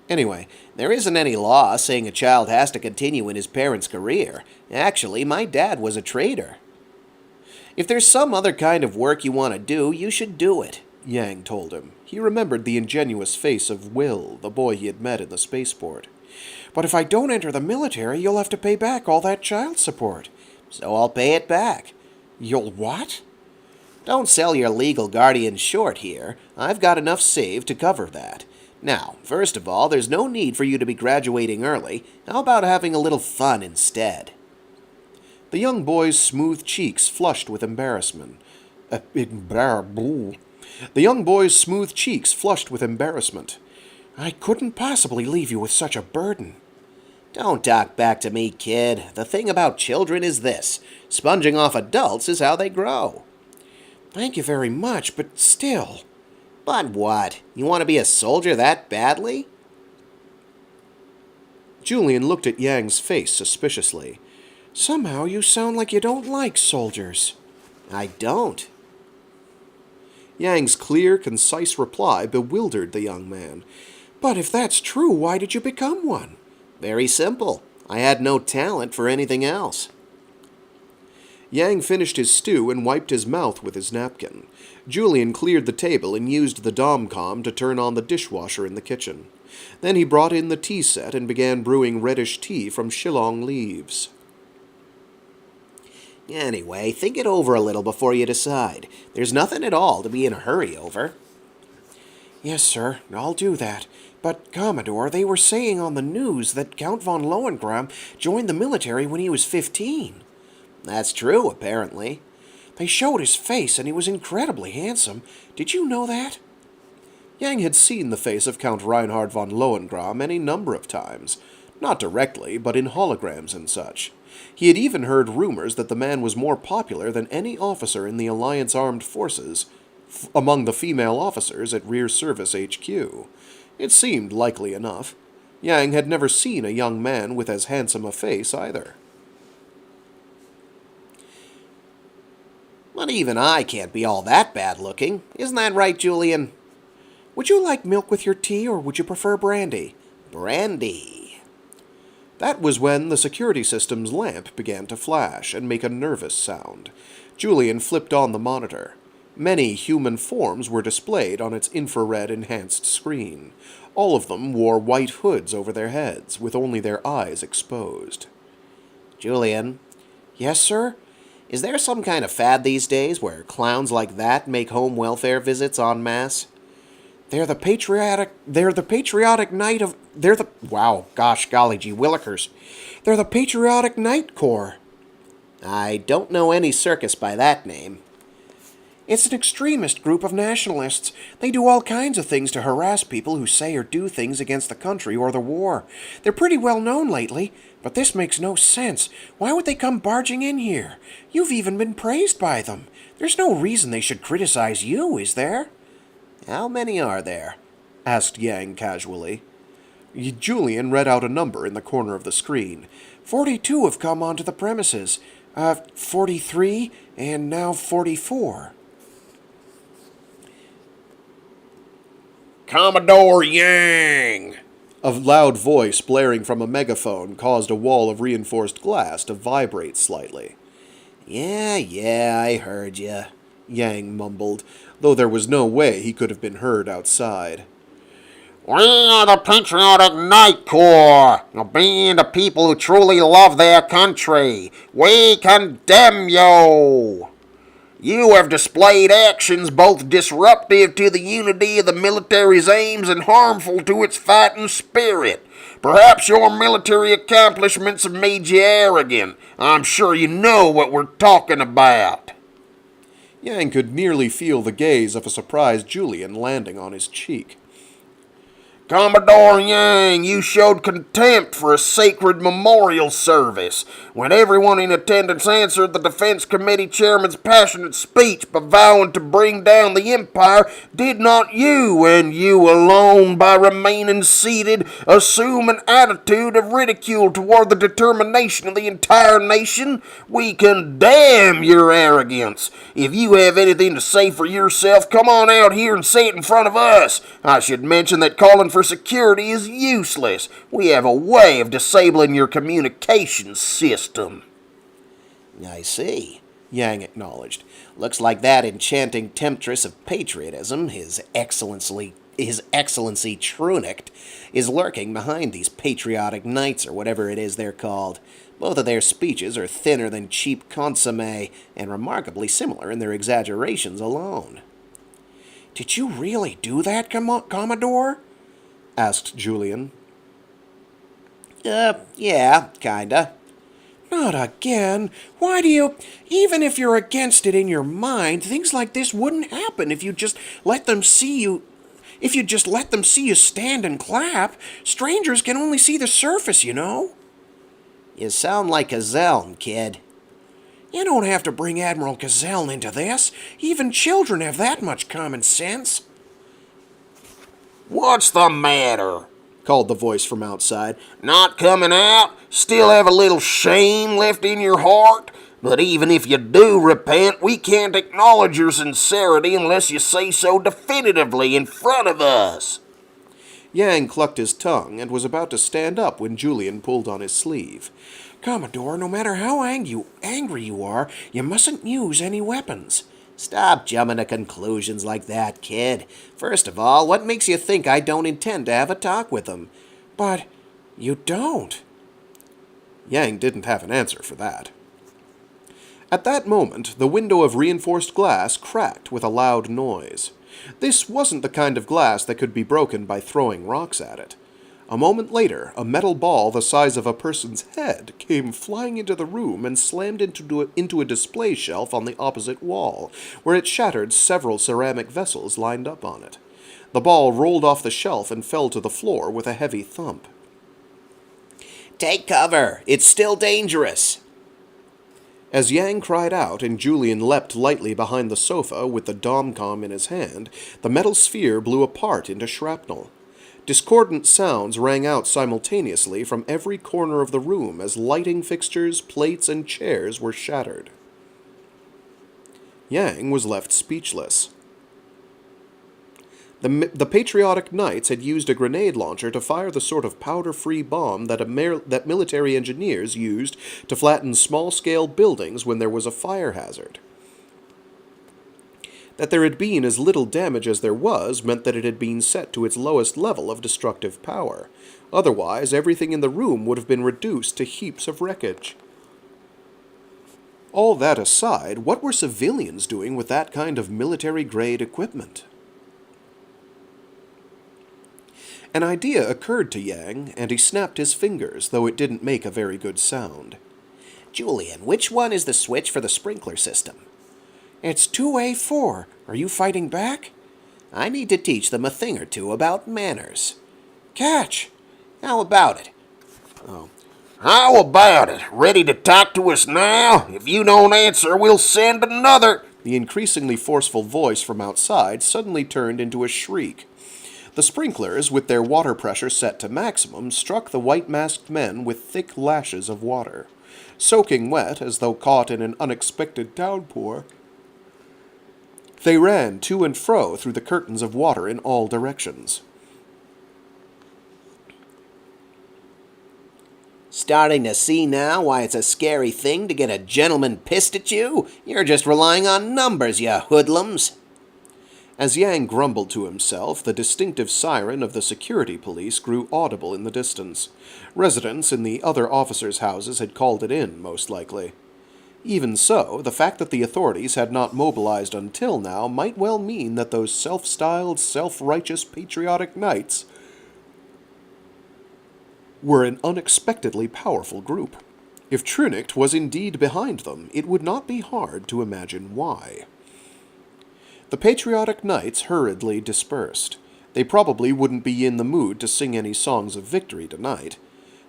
Anyway, there isn't any law saying a child has to continue in his parents' career. Actually, my dad was a trader. If there's some other kind of work you want to do, you should do it, Yang told him. He remembered the ingenuous face of Will, the boy he had met in the spaceport. But if I don't enter the military, you'll have to pay back all that child support. So I'll pay it back. You'll what? Don't sell your legal guardian short here. I've got enough saved to cover that. Now, first of all, there's no need for you to be graduating early. How about having a little fun instead? The young boy's smooth cheeks flushed with embarrassment. The young boy's smooth cheeks flushed with embarrassment. I couldn't possibly leave you with such a burden. Don't talk back to me, kid. The thing about children is this. Sponging off adults is how they grow. Thank you very much, but still. But what? You want to be a soldier that badly? Julian looked at Yang's face suspiciously. Somehow you sound like you don't like soldiers. I don't. Yang's clear, concise reply bewildered the young man. But if that's true, why did you become one? Very simple. I had no talent for anything else. Yang finished his stew and wiped his mouth with his napkin. Julian cleared the table and used the dom-com to turn on the dishwasher in the kitchen. Then he brought in the tea set and began brewing reddish tea from shillong leaves. Anyway, think it over a little before you decide. There's nothing at all to be in a hurry over. Yes, sir, I'll do that. But, Commodore, they were saying on the news that Count von Lohengramm joined the military when he was 15. That's true, apparently. They showed his face, and he was incredibly handsome. Did you know that? Yang had seen the face of Count Reinhard von Lohengramm any number of times. Not directly, but in holograms and such. He had even heard rumors that the man was more popular than any officer in the Alliance Armed Forces among the female officers at Rear Service HQ. It seemed likely enough. Yang had never seen a young man with as handsome a face either. But even I can't be all that bad-looking. Isn't that right, Julian? Would you like milk with your tea, or would you prefer brandy? Brandy. That was when the security system's lamp began to flash and make a nervous sound. Julian flipped on the monitor. Many human forms were displayed on its infrared-enhanced screen. All of them wore white hoods over their heads, with only their eyes exposed. Julian? Yes, sir? Is there some kind of fad these days where clowns like that make home welfare visits en masse? They're the patriotic night of... golly gee willikers. They're the Patriotic Night Corps. I don't know any circus by that name. It's an extremist group of nationalists. They do all kinds of things to harass people who say or do things against the country or the war. They're pretty well known lately, but this makes no sense. Why would they come barging in here? You've even been praised by them. There's no reason they should criticize you, is there? How many are there? Asked Yang casually. Julian read out a number in the corner of the screen. 42 have come onto the premises. 43, and now 44. Commodore Yang! A loud voice blaring from a megaphone caused a wall of reinforced glass to vibrate slightly. Yeah, I heard you, Yang mumbled, though there was no way he could have been heard outside. We are the Patriotic Night Corps, a band of people who truly love their country. We condemn you. You have displayed actions both disruptive to the unity of the military's aims and harmful to its fighting spirit. Perhaps your military accomplishments have made you arrogant. I'm sure you know what we're talking about. Yang could nearly feel the gaze of a surprised Julian landing on his cheek. Commodore Yang, you showed contempt for a sacred memorial service. When everyone in attendance answered the Defense Committee Chairman's passionate speech by vowing to bring down the Empire, did not you, and you alone, by remaining seated, assume an attitude of ridicule toward the determination of the entire nation? We condemn your arrogance. If you have anything to say for yourself, come on out here and say it in front of us. I should mention that calling for security is useless. We have a way of disabling your communications system. I see, Yang acknowledged. Looks like that enchanting temptress of patriotism, His Excellency Trunicht, is lurking behind these patriotic knights or whatever it is they're called. Both of their speeches are thinner than cheap consommé and remarkably similar in their exaggerations alone. Did you really do that, Commodore? Asked Julian. Yeah, kinda. Not again. Why do you... Even if you're against it in your mind, things like this wouldn't happen if you just let them see you... If you just let them see you stand and clap. Strangers can only see the surface, you know. You sound like a Zeln, kid. You don't have to bring Admiral Gazelle into this. Even children have that much common sense. What's the matter? Called the voice from outside. Not coming out? Still have a little shame left in your heart? But even if you do repent, we can't acknowledge your sincerity unless you say so definitively in front of us. Yang clucked his tongue and was about to stand up when Julian pulled on his sleeve. Commodore, no matter how angry you are, you mustn't use any weapons. Stop jumping to conclusions like that, kid. First of all, what makes you think I don't intend to have a talk with them? But you don't. Yang didn't have an answer for that. At that moment, the window of reinforced glass cracked with a loud noise. This wasn't the kind of glass that could be broken by throwing rocks at it. A moment later, a metal ball the size of a person's head came flying into the room and slammed into a display shelf on the opposite wall, where it shattered several ceramic vessels lined up on it. The ball rolled off the shelf and fell to the floor with a heavy thump. Take cover! It's still dangerous! As Yang cried out and Julian leapt lightly behind the sofa with the Domcom in his hand, the metal sphere blew apart into shrapnel. Discordant sounds rang out simultaneously from every corner of the room as lighting fixtures, plates, and chairs were shattered. Yang was left speechless. The patriotic knights had used a grenade launcher to fire the sort of powder-free bomb that military engineers used to flatten small-scale buildings when there was a fire hazard. That there had been as little damage as there was meant that it had been set to its lowest level of destructive power. Otherwise, everything in the room would have been reduced to heaps of wreckage. All that aside, what were civilians doing with that kind of military-grade equipment? An idea occurred to Yang, and he snapped his fingers, though it didn't make a very good sound. Julian, which one is the switch for the sprinkler system? It's 2A4. Are you fighting back? I need to teach them a thing or two about manners. Catch! How about it? How about it? Ready to talk to us now? If you don't answer, we'll send another. The increasingly forceful voice from outside suddenly turned into a shriek. The sprinklers, with their water pressure set to maximum, struck the white-masked men with thick lashes of water. Soaking wet, as though caught in an unexpected downpour, they ran to and fro through the curtains of water in all directions. Starting to see now why it's a scary thing to get a gentleman pissed at you? You're just relying on numbers, you hoodlums. As Yang grumbled to himself, the distinctive siren of the security police grew audible in the distance. Residents in the other officers' houses had called it in, most likely. Even so, the fact that the authorities had not mobilized until now might well mean that those self-styled, self-righteous patriotic knights were an unexpectedly powerful group. If Trunicht was indeed behind them, it would not be hard to imagine why. The patriotic knights hurriedly dispersed. They probably wouldn't be in the mood to sing any songs of victory tonight.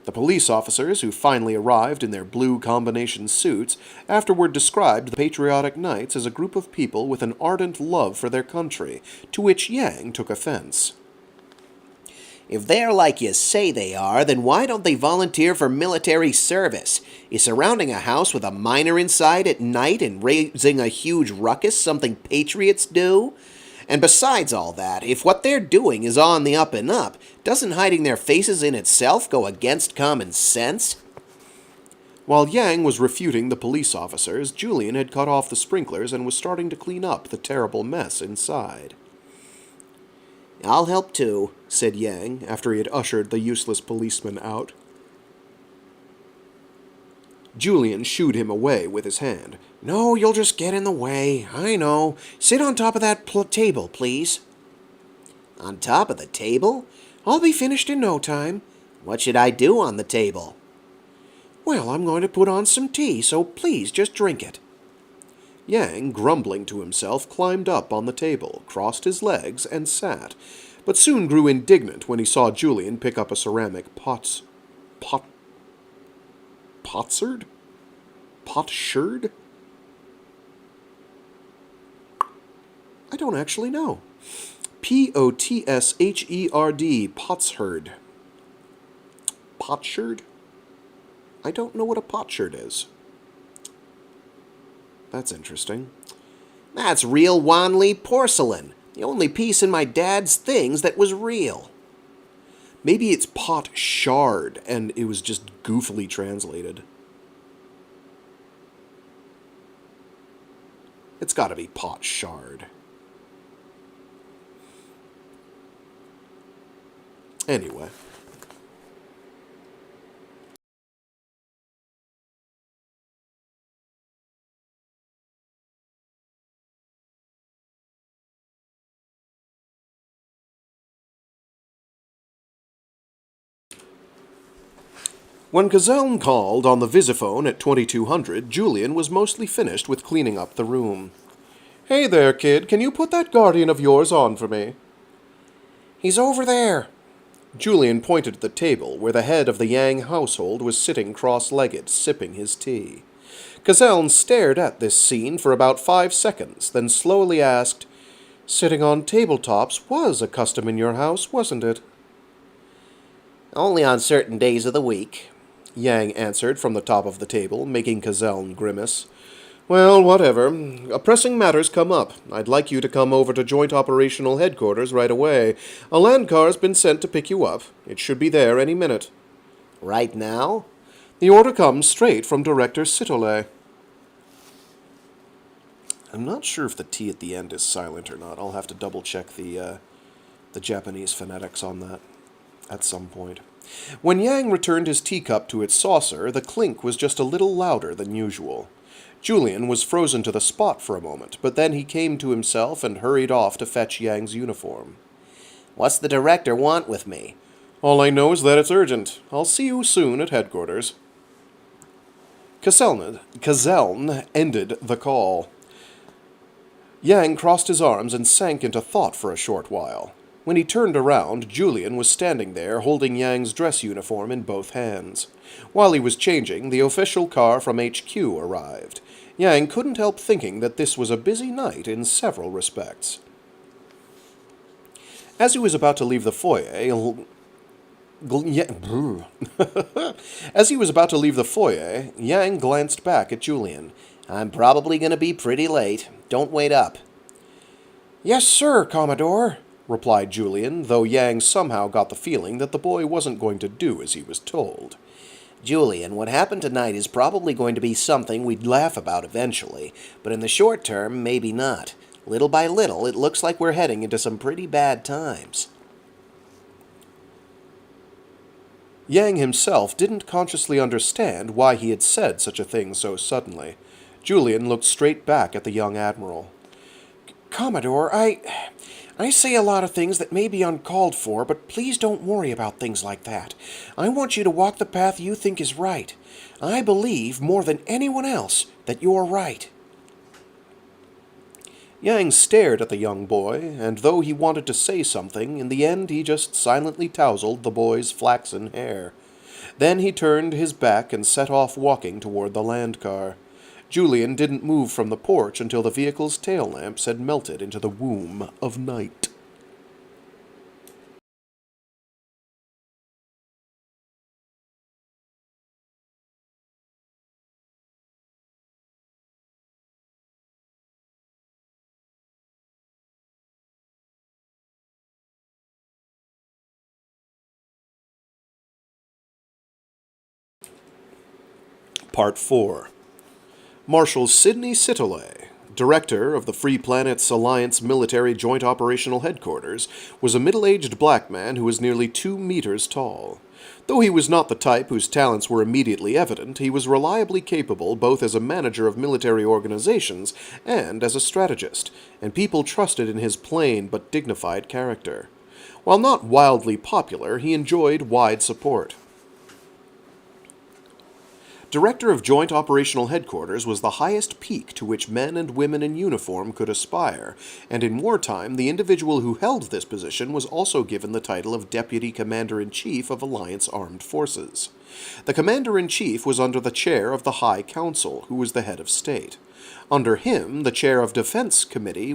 The police officers who finally arrived in their blue combination suits afterward described the patriotic knights as a group of people with an ardent love for their country, to which Yang took offense. If they're like you say they are, then why don't they volunteer for military service? Is surrounding a house with a miner inside at night and raising a huge ruckus something patriots do? And besides all that, if what they're doing is on the up and up, doesn't hiding their faces in itself go against common sense? While Yang was refuting the police officers, Julian had cut off the sprinklers and was starting to clean up the terrible mess inside. I'll help too, said Yang, after he had ushered the useless policeman out. Julian shooed him away with his hand. No, you'll just get in the way. I know. Sit on top of that table, please. On top of the table? I'll be finished in no time. What should I do on the table? Well, I'm going to put on some tea, so please just drink it. Yang, grumbling to himself, climbed up on the table, crossed his legs, and sat, but soon grew indignant when he saw Julian pick up a ceramic potsherd? I don't actually know. Potsherd. Potsherd. Potsherd? I don't know what a potsherd is. That's interesting. That's real Wanli porcelain. The only piece in my dad's things that was real. Maybe it's pot shard, and it was just goofily translated. It's gotta be pot shard. Anyway. When Cazeln called on the visiphone at 2200, Julian was mostly finished with cleaning up the room. "Hey there, kid, can you put that guardian of yours on for me?" "He's over there." Julian pointed to the table where the head of the Yang household was sitting cross-legged, sipping his tea. Cazeln stared at this scene for about 5 seconds, then slowly asked, "Sitting on tabletops was a custom in your house, wasn't it?" "Only on certain days of the week," Yang answered from the top of the table, making Cazeln grimace. "Well, whatever. Pressing matters come up. I'd like you to come over to Joint Operational Headquarters right away. A land car's been sent to pick you up. It should be there any minute." "Right now?" "The order comes straight from Director Sitole." I'm not sure if the T at the end is silent or not. I'll have to double-check the Japanese phonetics on that at some point. When Yang returned his teacup to its saucer, the clink was just a little louder than usual. Julian was frozen to the spot for a moment, but then he came to himself and hurried off to fetch Yang's uniform. "What's the director want with me?" "All I know is that it's urgent. I'll see you soon at headquarters." Cazeln ended the call. Yang crossed his arms and sank into thought for a short while. When he turned around, Julian was standing there holding Yang's dress uniform in both hands. While he was changing, the official car from HQ arrived. Yang couldn't help thinking that this was a busy night in several respects. As he was about to leave the foyer, Yang glanced back at Julian. "I'm probably going to be pretty late. Don't wait up." "Yes, sir, Commodore," replied Julian, though Yang somehow got the feeling that the boy wasn't going to do as he was told. "Julian, what happened tonight is probably going to be something we'd laugh about eventually, but in the short term, maybe not. Little by little, it looks like we're heading into some pretty bad times. Yang himself didn't consciously understand why he had said such a thing so suddenly. Julian looked straight back at the young admiral. Commodore, I say a lot of things that may be uncalled for, but please don't worry about things like that. I want you to walk the path you think is right. I believe, more than anyone else, that you're right. Yang stared at the young boy, and though he wanted to say something, in the end he just silently tousled the boy's flaxen hair. Then he turned his back and set off walking toward the land car. Julian didn't move from the porch until the vehicle's tail lamps had melted into the womb of night. Part 4. Marshal Sidney Sitolay, director of the Free Planets Alliance Military Joint Operational Headquarters, was a middle-aged black man who was nearly 2 meters tall. Though he was not the type whose talents were immediately evident, he was reliably capable both as a manager of military organizations and as a strategist, and people trusted in his plain but dignified character. While not wildly popular, he enjoyed wide support. Director of Joint Operational Headquarters was the highest peak to which men and women in uniform could aspire, and in wartime the individual who held this position was also given the title of Deputy Commander-in-Chief of Alliance Armed Forces. The Commander-in-Chief was under the chair of the High Council, who was the head of state. Under him, the chair of the Defense Committee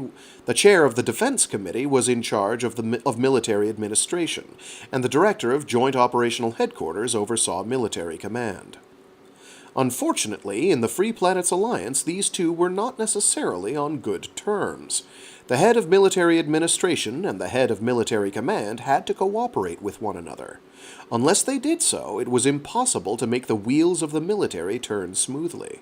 was in charge of military administration, and the director of Joint Operational Headquarters oversaw military command. Unfortunately, in the Free Planets Alliance, these two were not necessarily on good terms. The head of military administration and the head of military command had to cooperate with one another. Unless they did so, it was impossible to make the wheels of the military turn smoothly.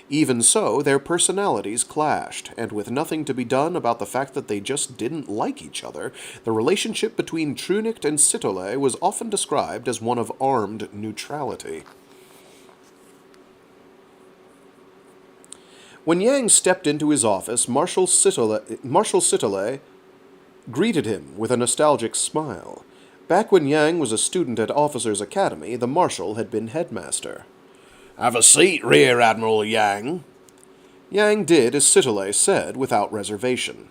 Even so, their personalities clashed, and with nothing to be done about the fact that they just didn't like each other, the relationship between Trunicht and Sitolay was often described as one of armed neutrality. When Yang stepped into his office, Marshal Sitolay greeted him with a nostalgic smile. Back when Yang was a student at Officers' Academy, the Marshal had been headmaster. "Have a seat, Rear Admiral Yang." Yang did as Sitolay said, without reservation.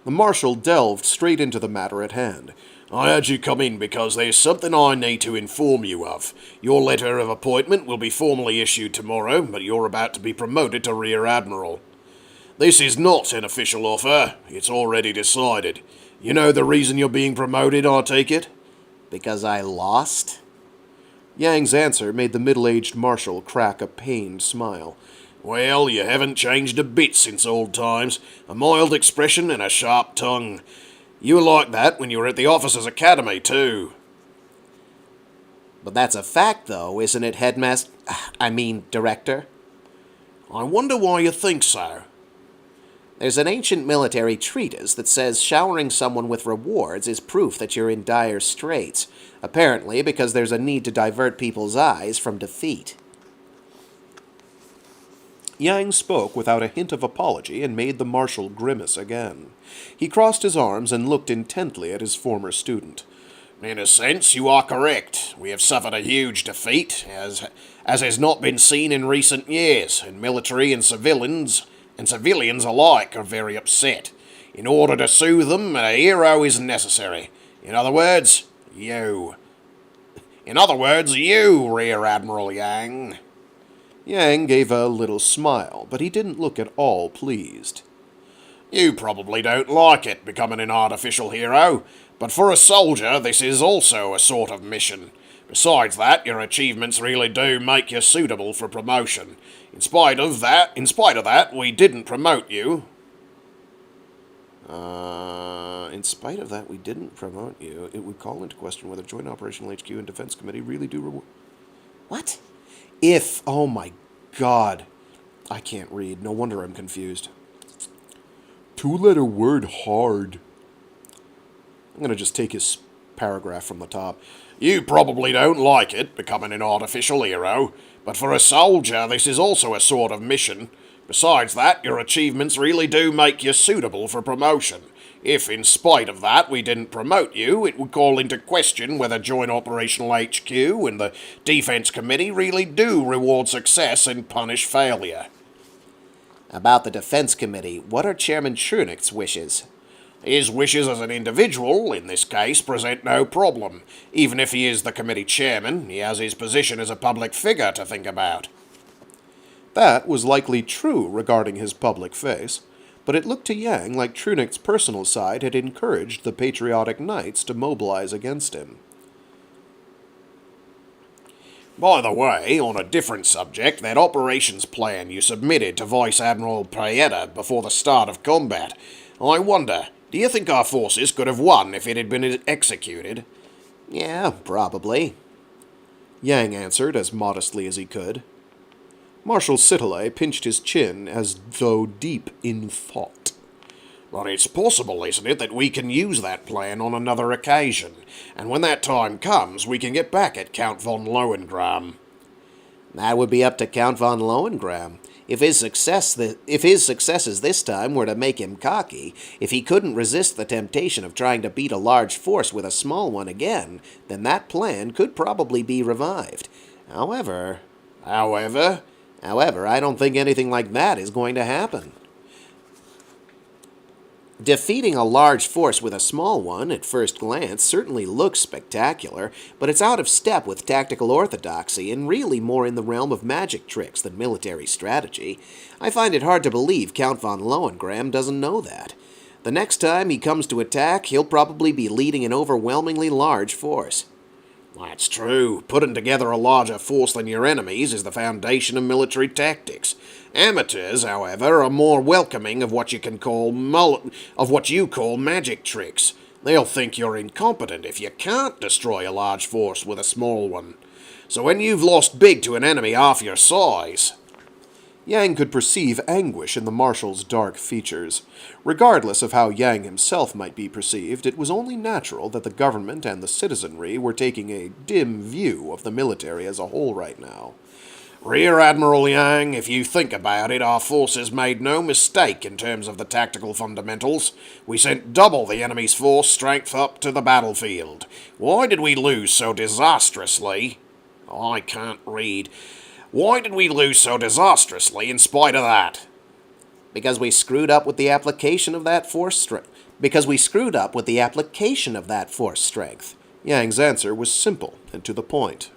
The Marshal delved straight into the matter at hand. "I had you come in because there's something I need to inform you of. Your letter of appointment will be formally issued tomorrow, but you're about to be promoted to Rear Admiral. This is not an official offer. It's already decided. You know the reason you're being promoted, I take it?" Because I lost? Yang's answer made the middle-aged Marshal crack a pained smile. "Well, you haven't changed a bit since old times. A mild expression and a sharp tongue. You were like that when you were at the Officers' Academy, too." But that's a fact, though, isn't it, Director? "I wonder why you think so." There's an ancient military treatise that says showering someone with rewards is proof that you're in dire straits, apparently because there's a need to divert people's eyes from defeat. Yang spoke without a hint of apology and made the Marshal grimace again. He crossed his arms and looked intently at his former student. "In a sense, you are correct. We have suffered a huge defeat, as has not been seen in recent years, and military and civilians alike are very upset. In order to soothe them, a hero is necessary. In other words, you, Rear Admiral Yang." Yang gave a little smile, but he didn't look at all pleased. "You probably don't like it, becoming an artificial hero, but for a soldier this is also a sort of mission. Besides that, your achievements really do make you suitable for promotion. In spite of that, we didn't promote you." In spite of that, we didn't promote you. It would call into question whether Joint Operational HQ and Defense Committee really do reward... What? Oh my God. I can't read. No wonder I'm confused. two-letter word hard. I'm going to just take his paragraph from the top. You probably don't like it, becoming an artificial hero, but for a soldier this is also a sort of mission. Besides that, your achievements really do make you suitable for promotion. If, in spite of that, we didn't promote you, it would call into question whether Joint Operational HQ and the Defense Committee really do reward success and punish failure. About the Defense Committee, what are Chairman Churnick's wishes? His wishes as an individual, in this case, present no problem. Even if he is the committee chairman, he has his position as a public figure to think about. That was likely true regarding his public face, but it looked to Yang like Trunick's personal side had encouraged the patriotic knights to mobilize against him. By the way, on a different subject, that operations plan you submitted to Vice Admiral Prayetta before the start of combat, I wonder, do you think our forces could have won if it had been executed? Yeah, probably. Yang answered as modestly as he could. Marshal Sitolay pinched his chin as though deep in thought. But it's possible, isn't it, that we can use that plan on another occasion, and when that time comes, we can get back at Count von Lohengramm. That would be up to Count von Lohengramm. If his successes this time were to make him cocky, if he couldn't resist the temptation of trying to beat a large force with a small one again, then that plan could probably be revived. However, I don't think anything like that is going to happen. Defeating a large force with a small one, at first glance, certainly looks spectacular, but it's out of step with tactical orthodoxy and really more in the realm of magic tricks than military strategy. I find it hard to believe Count von Lohengramm doesn't know that. The next time he comes to attack, he'll probably be leading an overwhelmingly large force. That's true. Putting together a larger force than your enemies is the foundation of military tactics. Amateurs, however, are more welcoming of what you call magic tricks. They'll think you're incompetent if you can't destroy a large force with a small one. So when you've lost big to an enemy half your size... Yang could perceive anguish in the Marshal's dark features. Regardless of how Yang himself might be perceived, it was only natural that the government and the citizenry were taking a dim view of the military as a whole right now. Rear Admiral Yang, if you think about it, our forces made no mistake in terms of the tactical fundamentals. We sent double the enemy's force strength up to the battlefield. Why did we lose so disastrously? I can't read. Why did we lose so disastrously in spite of that? Because we screwed up with the application of that force strength. Yang's answer was simple and to the point.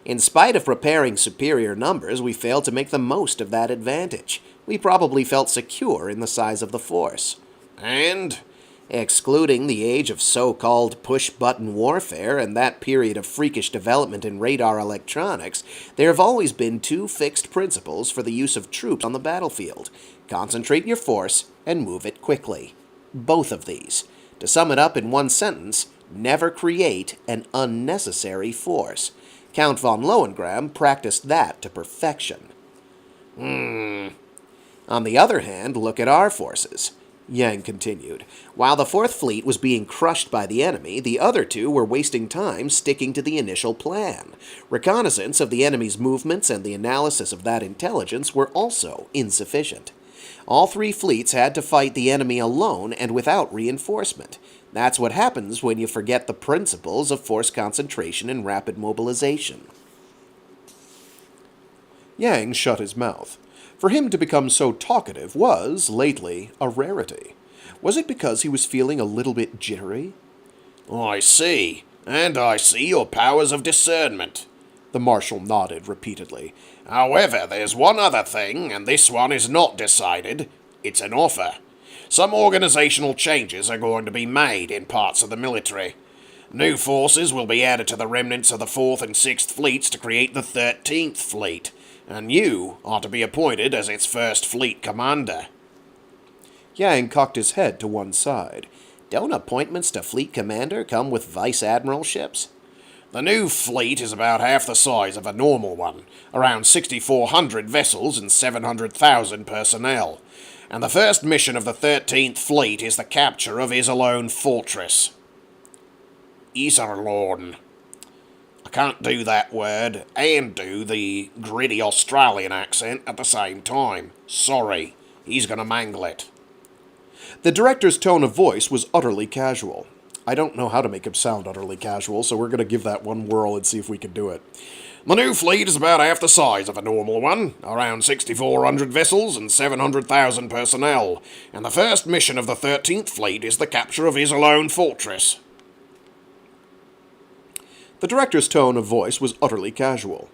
In spite of preparing superior numbers, we failed to make the most of that advantage. We probably felt secure in the size of the force. And? Excluding the age of so-called push-button warfare and that period of freakish development in radar electronics, there have always been two fixed principles for the use of troops on the battlefield. Concentrate your force and move it quickly. Both of these. To sum it up in one sentence, never create an unnecessary force. Count von Lohengramm practiced that to perfection. On the other hand, look at our forces. Yang continued. While the 4th Fleet was being crushed by the enemy, the other two were wasting time sticking to the initial plan. Reconnaissance of the enemy's movements and the analysis of that intelligence were also insufficient. All 3 fleets had to fight the enemy alone and without reinforcement. That's what happens when you forget the principles of force concentration and rapid mobilization. Yang shut his mouth. For him to become so talkative was, lately, a rarity. Was it because he was feeling a little bit jittery? I see. And I see your powers of discernment. The Marshal nodded repeatedly. However, there's one other thing, and this one is not decided. It's an offer. Some organizational changes are going to be made in parts of the military. New forces will be added to the remnants of the 4th and 6th Fleets to create the 13th Fleet. And you are to be appointed as its 1st Fleet commander. Yang cocked his head to one side. Don't appointments to fleet commander come with vice admiralships? The new fleet is about half the size of a normal one, around 6,400 vessels and 700,000 personnel. And the first mission of the 13th Fleet is the capture of Iserlohn Fortress. Iserlohn. I can't do that word and do the gritty Australian accent at the same time. Sorry, he's gonna mangle it. The director's tone of voice was utterly casual. I don't know how to make him sound utterly casual, so we're going to give that one whirl and see if we can do it. The new fleet is about half the size of a normal one, around 6,400 vessels and 700,000 personnel, and the first mission of the 13th Fleet is the capture of Iserlohn Fortress. The director's tone of voice was utterly casual.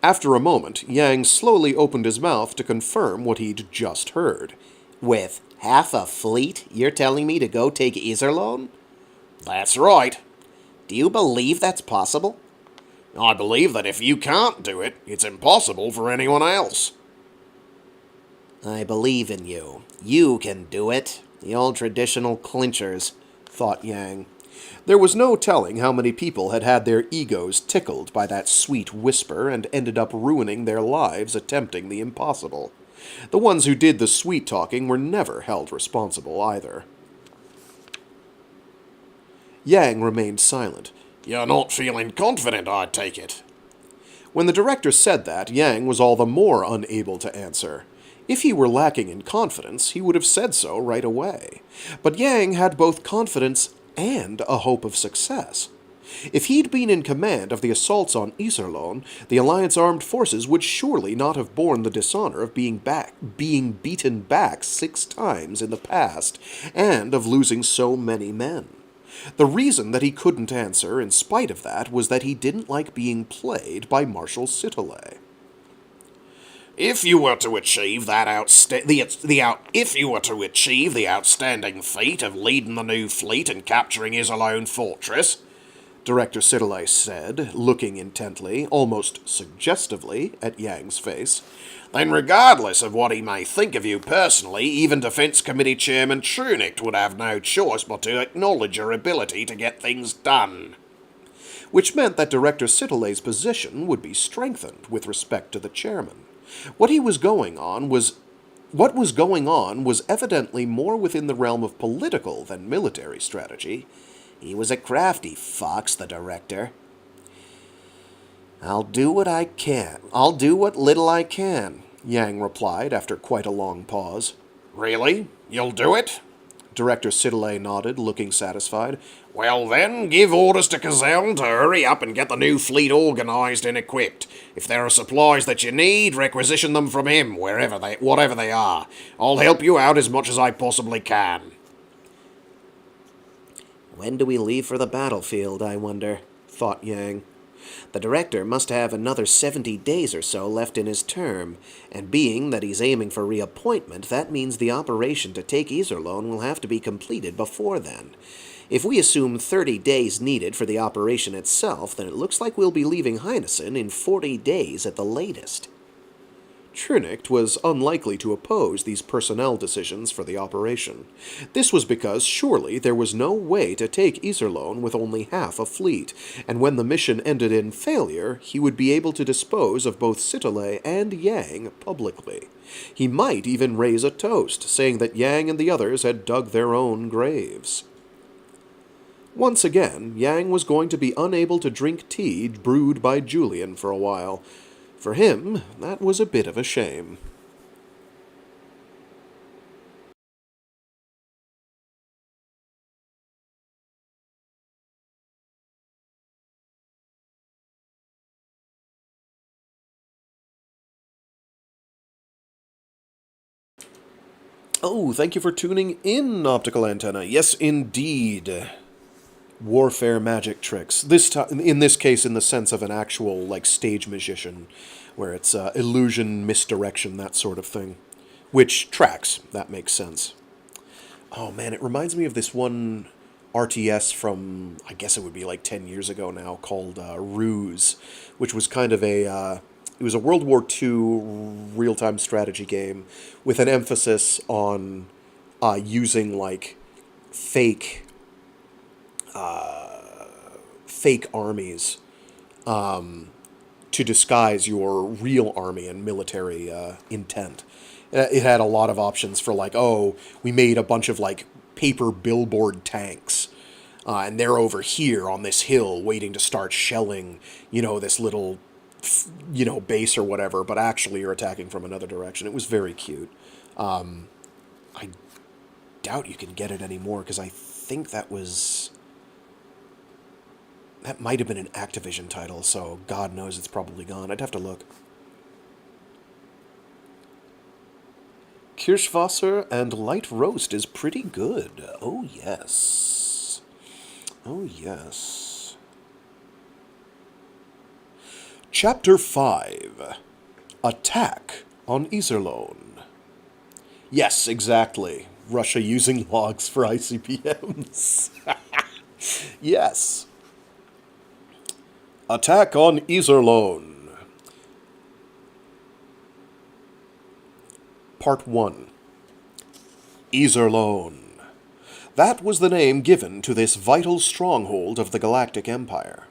After a moment, Yang slowly opened his mouth to confirm what he'd just heard. With half a fleet, you're telling me to go take Iserlohn? That's right. Do you believe that's possible? I believe that if you can't do it, it's impossible for anyone else. I believe in you. You can do it. The old traditional clinchers, thought Yang. There was no telling how many people had had their egos tickled by that sweet whisper and ended up ruining their lives attempting the impossible. The ones who did the sweet talking were never held responsible either. Yang remained silent. You're not feeling confident, I take it. When the director said that, Yang was all the more unable to answer. If he were lacking in confidence, he would have said so right away. But Yang had both confidence and a hope of success. If he'd been in command of the assaults on Iserlohn, the Alliance armed forces would surely not have borne the dishonor of being beaten back 6 times in the past, and of losing so many men. The reason that he couldn't answer, in spite of that, was that he didn't like being played by Marshal Sitole. If you were to achieve the outstanding feat of leading the new fleet and capturing Iserlohn Fortress, Director Sitole said, looking intently, almost suggestively, at Yang's face, then regardless of what he may think of you personally, even Defense Committee Chairman Trunicht would have no choice but to acknowledge your ability to get things done. Which meant that Director Sitole's position would be strengthened with respect to the chairman. What was going on was evidently more within the realm of political than military strategy. He was a crafty fox, the director. I'll do what I can. I'll do what little I can, Yang replied after quite a long pause. Really? You'll do it? Director Sitole nodded, looking satisfied. Well then, give orders to Cazelle to hurry up and get the new fleet organized and equipped. If there are supplies that you need, requisition them from him, whatever they are. I'll help you out as much as I possibly can. When do we leave for the battlefield, I wonder, thought Yang. The director must have another 70 days or so left in his term, and being that he's aiming for reappointment, that means the operation to take Iserlohn will have to be completed before then. If we assume 30 days needed for the operation itself, then it looks like we'll be leaving Heinessen in 40 days at the latest. Trunicht was unlikely to oppose these personnel decisions for the operation. This was because surely there was no way to take Iserlohn with only half a fleet, and when the mission ended in failure, he would be able to dispose of both Sitole and Yang publicly. He might even raise a toast, saying that Yang and the others had dug their own graves. Once again, Yang was going to be unable to drink tea brewed by Julian for a while. For him, that was a bit of a shame. Oh, thank you for tuning in, Optical Antenna. Yes, indeed. Warfare magic tricks. This time, in this case, in the sense of an actual, like, stage magician, where it's illusion, misdirection, that sort of thing. Which tracks. That makes sense. Oh, man, it reminds me of this one RTS from, I guess it would be like 10 years ago now, called Ruse, which was kind of a... it was a World War II real-time strategy game with an emphasis on using, like, fake armies to disguise your real army and military intent. It had a lot of options for like, oh, we made a bunch of like paper billboard tanks. And they're over here on this hill waiting to start shelling, this little, base or whatever, but actually you're attacking from another direction. It was very cute. I doubt you can get it anymore because I think that might have been an Activision title, so God knows it's probably gone. I'd have to look. Kirschwasser and light roast is pretty good. Oh, yes. Oh, yes. Chapter 5. Attack on Iserlohn. Yes, exactly. Russia using logs for ICBMs. Yes. Attack on Iserlohn. Part 1. Iserlohn. That was the name given to this vital stronghold of the Galactic Empire.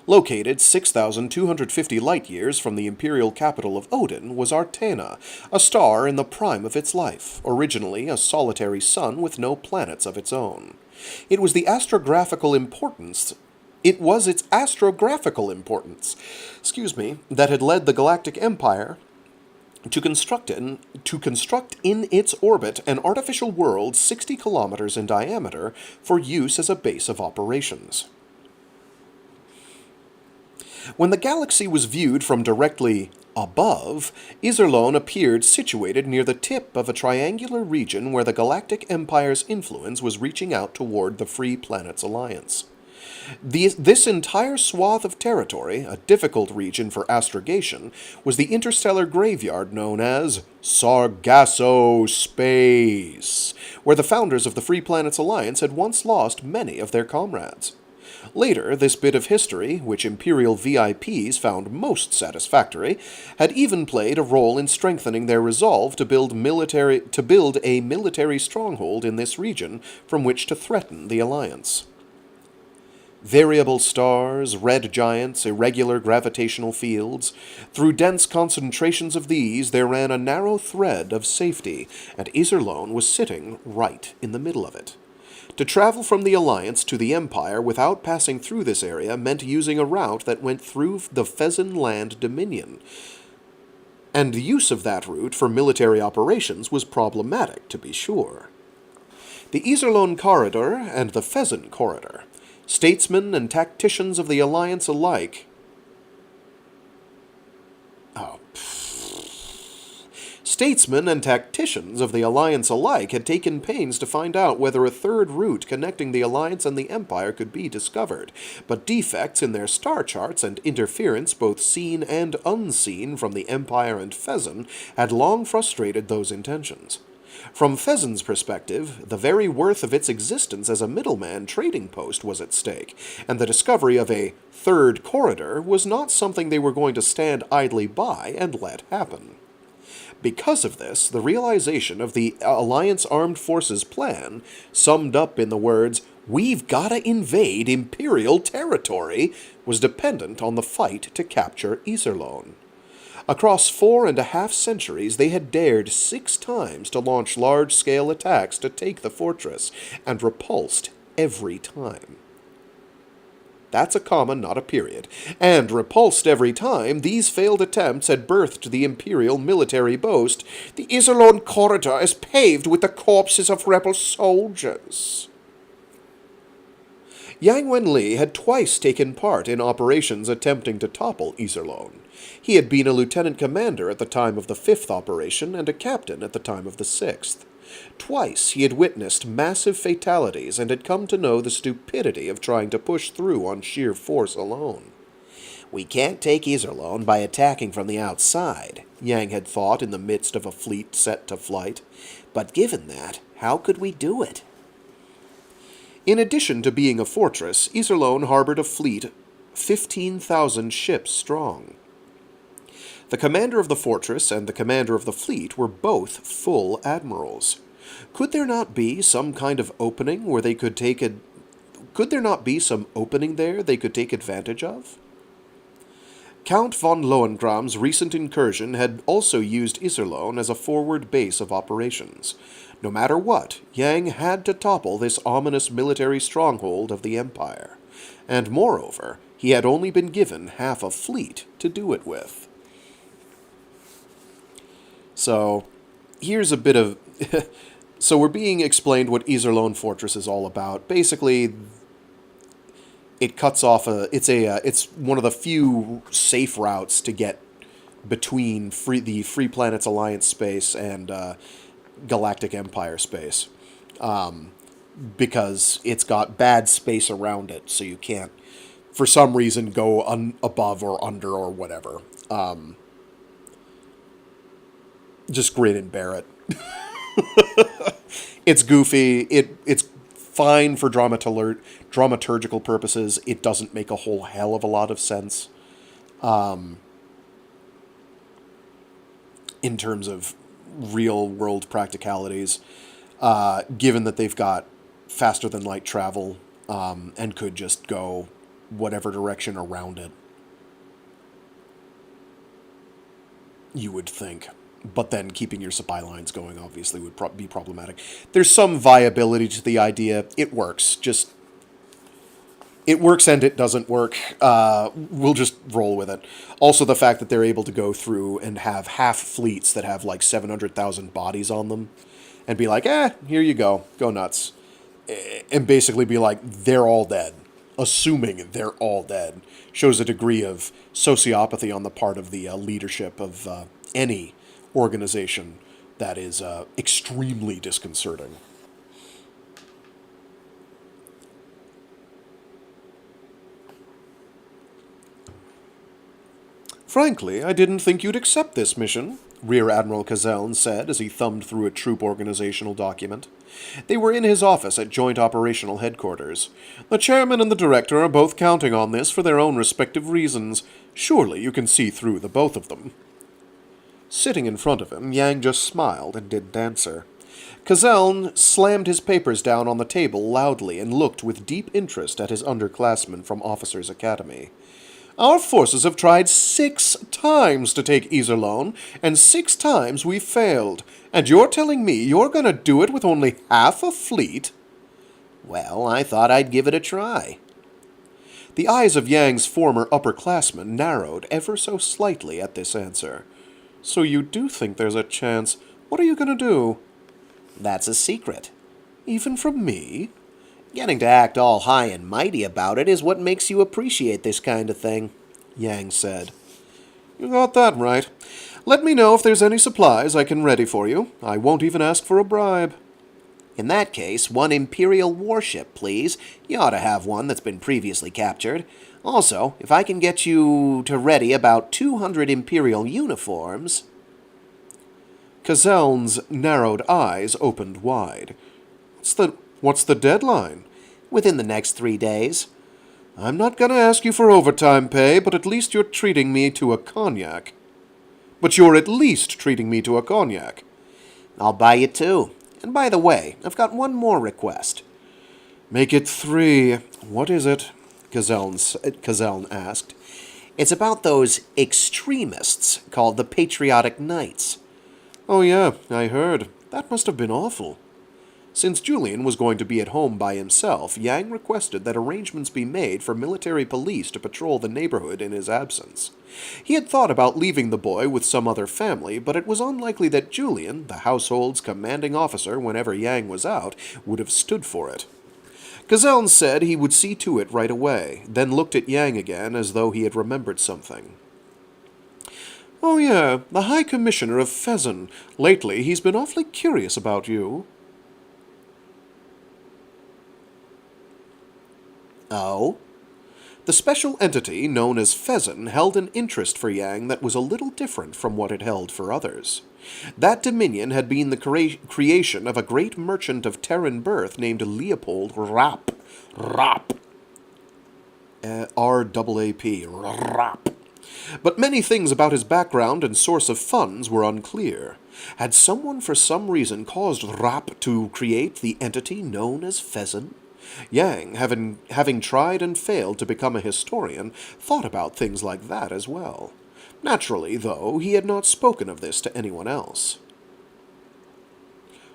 Located 6,250 light-years from the imperial capital of Odin was Artena, a star in the prime of its life, originally a solitary sun with no planets of its own. It was its astrographical importance, that had led the Galactic Empire to construct in its orbit an artificial world 60 kilometers in diameter for use as a base of operations. When the galaxy was viewed from directly above, Iserlohn appeared situated near the tip of a triangular region where the Galactic Empire's influence was reaching out toward the Free Planets Alliance. This entire swath of territory, a difficult region for astrogation, was the interstellar graveyard known as Sargasso Space, where the founders of the Free Planets Alliance had once lost many of their comrades. Later, this bit of history, which Imperial VIPs found most satisfactory, had even played a role in strengthening their resolve to build a military stronghold in this region from which to threaten the Alliance. Variable stars, red giants, irregular gravitational fields. Through dense concentrations of these, there ran a narrow thread of safety, and Iserlohn was sitting right in the middle of it. To travel from the Alliance to the Empire without passing through this area meant using a route that went through the Fezzen Land Dominion, and the use of that route for military operations was problematic, to be sure. The Iserlohn Corridor and the Fezzen Corridor. Statesmen and tacticians of the Alliance alike. Statesmen and tacticians of the Alliance alike had taken pains to find out whether a third route connecting the Alliance and the Empire could be discovered, but defects in their star charts and interference, both seen and unseen from the Empire and Fezzen, had long frustrated those intentions. From Fezzen's perspective, the very worth of its existence as a middleman trading post was at stake, and the discovery of a third corridor was not something they were going to stand idly by and let happen. Because of this, the realization of the Alliance Armed Forces plan, summed up in the words, "We've gotta invade Imperial territory," was dependent on the fight to capture Iserlohn. Across 4.5 centuries, they had dared 6 times to launch large-scale attacks to take the fortress, and repulsed every time. That's a comma, not a period. And repulsed every time, these failed attempts had birthed the Imperial military boast, "The Iserlohn corridor is paved with the corpses of rebel soldiers." Yang Wenli had twice taken part in operations attempting to topple Iserlohn. He had been a lieutenant commander at the time of the 5th operation and a captain at the time of the 6th. Twice he had witnessed massive fatalities and had come to know the stupidity of trying to push through on sheer force alone. "We can't take Iserlohn by attacking from the outside," Yang had thought in the midst of a fleet set to flight. "But given that, how could we do it?" In addition to being a fortress, Iserlohn harbored a fleet 15,000 ships strong. The commander of the fortress and the commander of the fleet were both full admirals. Could there not be some kind of opening where they could take Could there not be some opening there they could take advantage of? Count von Lohengramm's recent incursion had also used Iserlohn as a forward base of operations. No matter what, Yang had to topple this ominous military stronghold of the Empire. And moreover, he had only been given half a fleet to do it with. So, here's a bit of... So we're being explained what Iserlohn Fortress is all about. Basically, it cuts off it's one of the few safe routes to get between the Free Planets Alliance space and Galactic Empire space. Because it's got bad space around it, so you can't, for some reason, go above or under or whatever. Just grin and bear it. It's goofy. It's fine for dramaturgical purposes. It doesn't make a whole hell of a lot of sense. In terms of real-world practicalities. Given that they've got faster-than-light travel and could just go whatever direction around it. You would think. But then keeping your supply lines going, obviously, would be problematic. There's some viability to the idea. It works. It works and it doesn't work. We'll just roll with it. Also, the fact that they're able to go through and have half fleets that have like 700,000 bodies on them and be like, here you go. Go nuts. And basically be like, they're all dead. Assuming they're all dead. Shows a degree of sociopathy on the part of the leadership of any organization that is extremely disconcerting. Frankly, I didn't think you'd accept this mission, Rear Admiral Kazeln said as he thumbed through a troop organizational document. They were in his office at Joint Operational Headquarters. The chairman and the director are both counting on this for their own respective reasons. Surely you can see through the both of them. Sitting in front of him, Yang just smiled and didn't answer. Kazeln slammed his papers down on the table loudly and looked with deep interest at his underclassmen from Officers' Academy. Our forces have tried 6 times to take Iserlohn, and 6 times we've failed. And you're telling me you're going to do it with only half a fleet? Well, I thought I'd give it a try. The eyes of Yang's former upperclassmen narrowed ever so slightly at this answer. So you do think there's a chance. What are you going to do? That's a secret. Even from me? Getting to act all high and mighty about it is what makes you appreciate this kind of thing, Yang said. You got that right. Let me know if there's any supplies I can ready for you. I won't even ask for a bribe. In that case, 1 Imperial warship, please. You ought to have one that's been previously captured. Also, if I can get you to ready about 200 Imperial uniforms... Kazeln's narrowed eyes opened wide. What's the deadline? Within the next 3 days. I'm not going to ask you for overtime pay, but at least you're treating me to a cognac. But you're at least treating me to a cognac. I'll buy you 2. And by the way, I've got one more request. Make it 3. What is it? Kazeln asked. It's about those extremists called the Patriotic Knights. Oh yeah, I heard. That must have been awful. Since Julian was going to be at home by himself, Yang requested that arrangements be made for military police to patrol the neighborhood in his absence. He had thought about leaving the boy with some other family, but it was unlikely that Julian, the household's commanding officer whenever Yang was out, would have stood for it. Kazeln said he would see to it right away, then looked at Yang again as though he had remembered something. Oh yeah, the High Commissioner of Fezzen. Lately he's been awfully curious about you. Oh? The special entity known as Fezzen held an interest for Yang that was a little different from what it held for others. That dominion had been the creation of a great merchant of Terran birth named Leopold Rapp. R-A-A-P. Rapp. But many things about his background and source of funds were unclear. Had someone for some reason caused Rapp to create the entity known as Fezzen? Yang, having tried and failed to become a historian, thought about things like that as well. Naturally, though, he had not spoken of this to anyone else.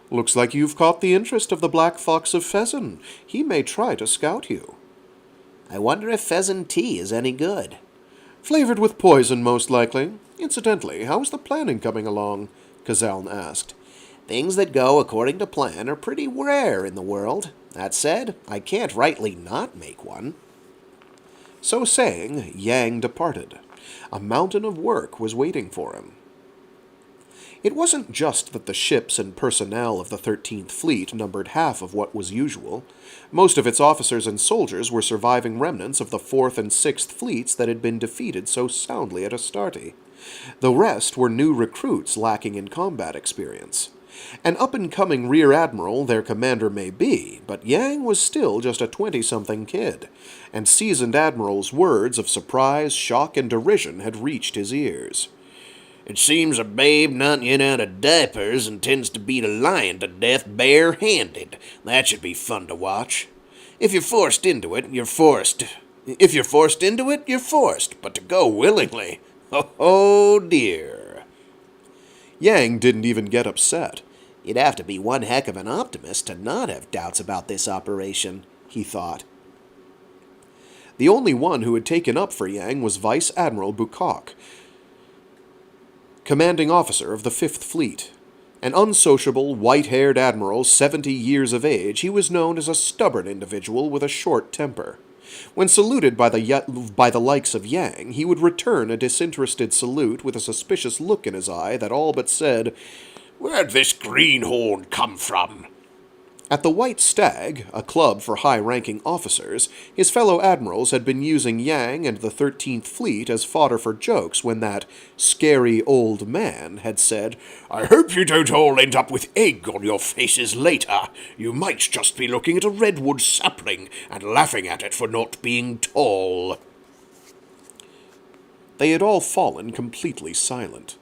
Looks like you've caught the interest of the Black Fox of Fezzen. He may try to scout you. I wonder if pheasant tea is any good. Flavored with poison, most likely. Incidentally, how is the planning coming along? Kazaln asked. Things that go according to plan are pretty rare in the world. That said, I can't rightly not make one. So saying, Yang departed. A mountain of work was waiting for him. It wasn't just that the ships and personnel of the 13th Fleet numbered half of what was usual. Most of its officers and soldiers were surviving remnants of the 4th and 6th Fleets that had been defeated so soundly at Astarte. The rest were new recruits lacking in combat experience. An up-and-coming rear admiral their commander may be, but Yang was still just a 20-something kid, and seasoned admirals' words of surprise, shock, and derision had reached his ears. It seems a babe not yet out of diapers intends to beat a lion to death bare-handed. That should be fun to watch. If you're forced into it, you're forced. If you're forced into it, you're forced. But to go willingly, oh dear. Yang didn't even get upset. You'd have to be one heck of an optimist to not have doubts about this operation, he thought. The only one who had taken up for Yang was Vice Admiral Bukak, commanding officer of the 5th Fleet. An unsociable, white-haired admiral 70 years of age, he was known as a stubborn individual with a short temper. When saluted by the likes of Yang, he would return a disinterested salute with a suspicious look in his eye that all but said, "Where'd this greenhorn come from?" At the White Stag, a club for high-ranking officers, his fellow admirals had been using Yang and the 13th Fleet as fodder for jokes when that scary old man had said, "I hope you don't all end up with egg on your faces later. You might just be looking at a redwood sapling and laughing at it for not being tall." They had all fallen completely silent.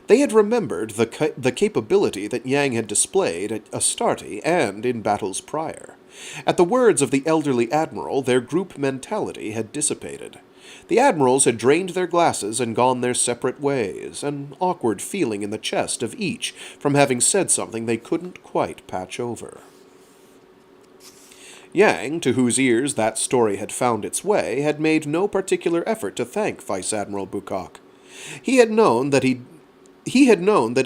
They had remembered the capability that Yang had displayed at Astarte and in battles prior. At the words of the elderly admiral, their group mentality had dissipated. The admirals had drained their glasses and gone their separate ways, an awkward feeling in the chest of each from having said something they couldn't quite patch over. Yang, to whose ears that story had found its way, had made no particular effort to thank Vice Admiral Bukak. He had known that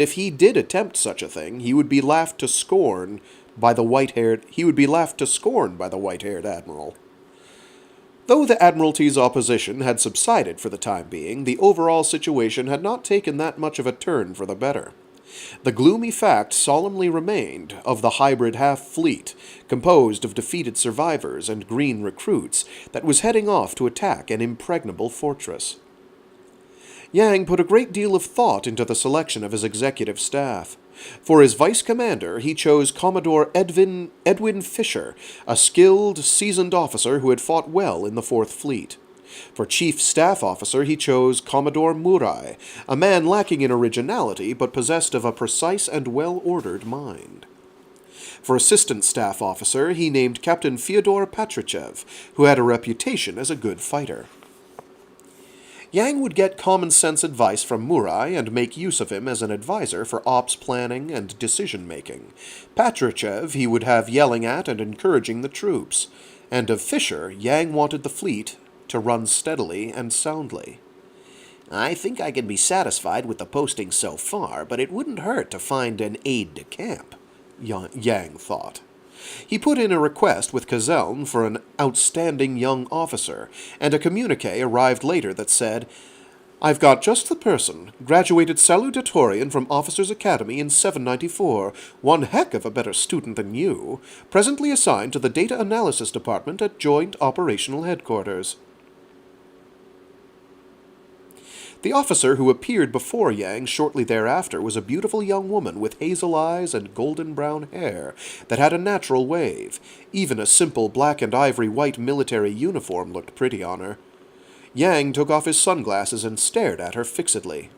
if he did attempt such a thing, he would be laughed to scorn by the white-haired admiral. Though the Admiralty's opposition had subsided for the time being, the overall situation had not taken that much of a turn for the better. The gloomy fact solemnly remained of the hybrid half-fleet, composed of defeated survivors and green recruits, that was heading off to attack an impregnable fortress. Yang put a great deal of thought into the selection of his executive staff. For his vice commander, he chose Commodore Edwin Fisher, a skilled, seasoned officer who had fought well in the 4th Fleet. For chief staff officer, he chose Commodore Murai, a man lacking in originality but possessed of a precise and well-ordered mind. For assistant staff officer, he named Captain Fyodor Patrichev, who had a reputation as a good fighter. Yang would get common-sense advice from Murai and make use of him as an advisor for ops planning and decision-making. Patrichev he would have yelling at and encouraging the troops. And of Fisher, Yang wanted the fleet to run steadily and soundly. I think I can be satisfied with the posting so far, but it wouldn't hurt to find an aide-de-camp, Yang thought. He put in a request with Kazaln for an outstanding young officer, and a communique arrived later that said, "I've got just the person, graduated salutatorian from Officers' Academy in 794, one heck of a better student than you, presently assigned to the Data Analysis Department at Joint Operational Headquarters." The officer who appeared before Yang shortly thereafter was a beautiful young woman with hazel eyes and golden-brown hair that had a natural wave. Even a simple black and ivory white military uniform looked pretty on her. Yang took off his sunglasses and stared at her fixedly.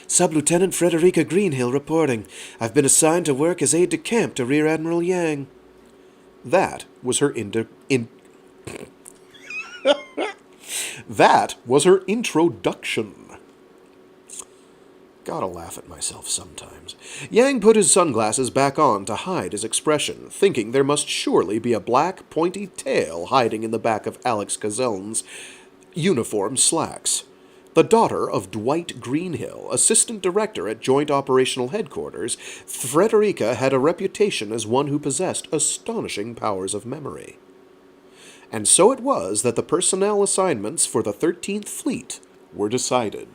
Sub-Lieutenant Frederica Greenhill reporting. I've been assigned to work as aide-de-camp to Rear Admiral Yang. That was her That was her introduction. Gotta laugh at myself sometimes. Yang put his sunglasses back on to hide his expression, thinking there must surely be a black, pointy tail hiding in the back of Alex Cazelle's uniform slacks. The daughter of Dwight Greenhill, assistant director at Joint Operational Headquarters, Frederica had a reputation as one who possessed astonishing powers of memory. And so it was that the personnel assignments for the 13th Fleet were decided.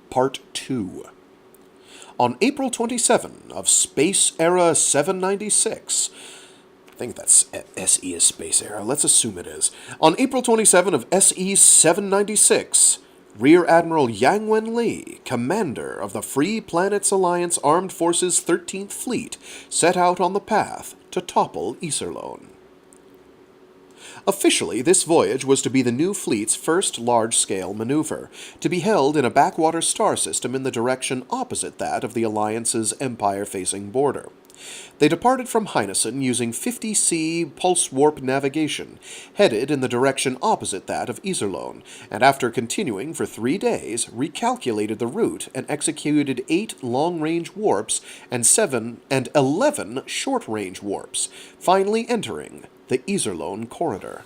Part 2. On April 27 of Space Era 796, I think that's SE is Space Era, let's assume it is. On April 27 of SE 796, Rear Admiral Yang Wen-li, commander of the Free Planets Alliance Armed Forces 13th Fleet, set out on the path to topple Iserlohn. Officially, this voyage was to be the new fleet's first large-scale maneuver, to be held in a backwater star system in the direction opposite that of the Alliance's Empire-facing border. They departed from Heinessen using 50C pulse warp navigation, headed in the direction opposite that of Iserlohn, and after continuing for 3 days, recalculated the route and executed 8 long-range warps and 11 short-range warps, finally entering the Iserlohn corridor.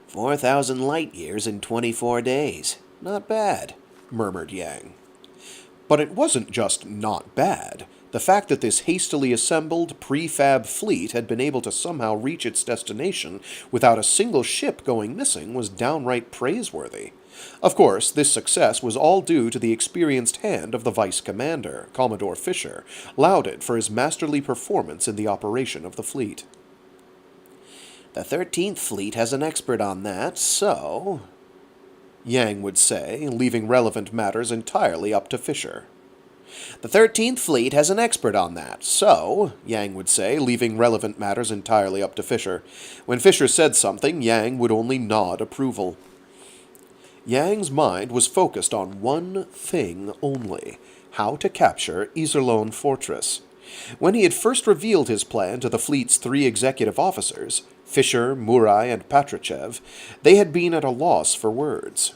4,000 light-years in 24 days. Not bad, murmured Yang. But it wasn't just not bad. The fact that this hastily assembled prefab fleet had been able to somehow reach its destination without a single ship going missing was downright praiseworthy. Of course, this success was all due to the experienced hand of the vice commander, Commodore Fisher, lauded for his masterly performance in the operation of the fleet. The 13th Fleet has an expert on that, so... Yang would say, leaving relevant matters entirely up to Fisher. The 13th Fleet has an expert on that, so... Yang would say, leaving relevant matters entirely up to Fisher. When Fisher said something, Yang would only nod approval. Yang's mind was focused on one thing only: how to capture Iserlohn Fortress. When he had first revealed his plan to the fleet's 3 executive officers, Fisher, Murai, and Patrushev, they had been at a loss for words.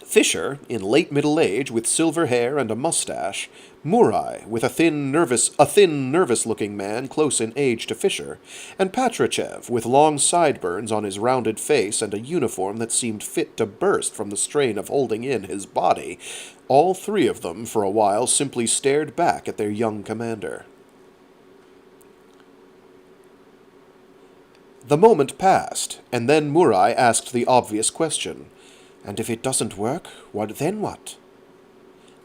Fisher, in late middle age with silver hair and a mustache, Murai, with a thin, nervous-looking man close in age to Fisher, and Patrushev, with long sideburns on his rounded face and a uniform that seemed fit to burst from the strain of holding in his body, all 3 of them, for a while, simply stared back at their young commander. The moment passed, and then Murai asked the obvious question. And if it doesn't work, then what?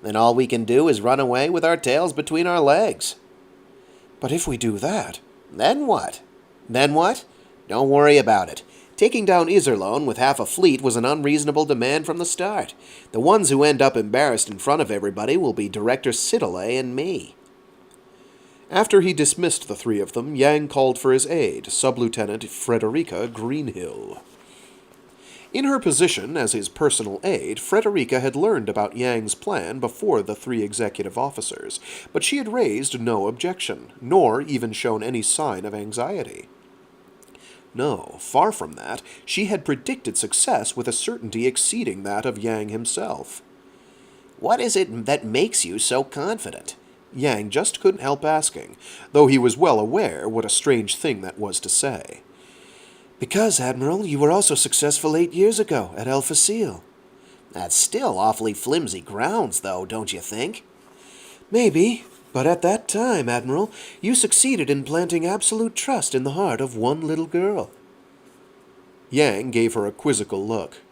Then all we can do is run away with our tails between our legs. But if we do that... Then what? Then what? Don't worry about it. Taking down Iserlohn with half a fleet was an unreasonable demand from the start. The ones who end up embarrassed in front of everybody will be Director Siddeley and me. After he dismissed the 3 of them, Yang called for his aide, Sub-Lieutenant Frederica Greenhill. In her position as his personal aide, Frederica had learned about Yang's plan before the 3 executive officers, but she had raised no objection, nor even shown any sign of anxiety. No, far from that, she had predicted success with a certainty exceeding that of Yang himself. What is it that makes you so confident? Yang just couldn't help asking, though he was well aware what a strange thing that was to say. Because, Admiral, you were also successful 8 years ago at El Facile. That's still awfully flimsy grounds, though, don't you think? Maybe, but at that time, Admiral, you succeeded in planting absolute trust in the heart of one little girl. Yang gave her a quizzical look.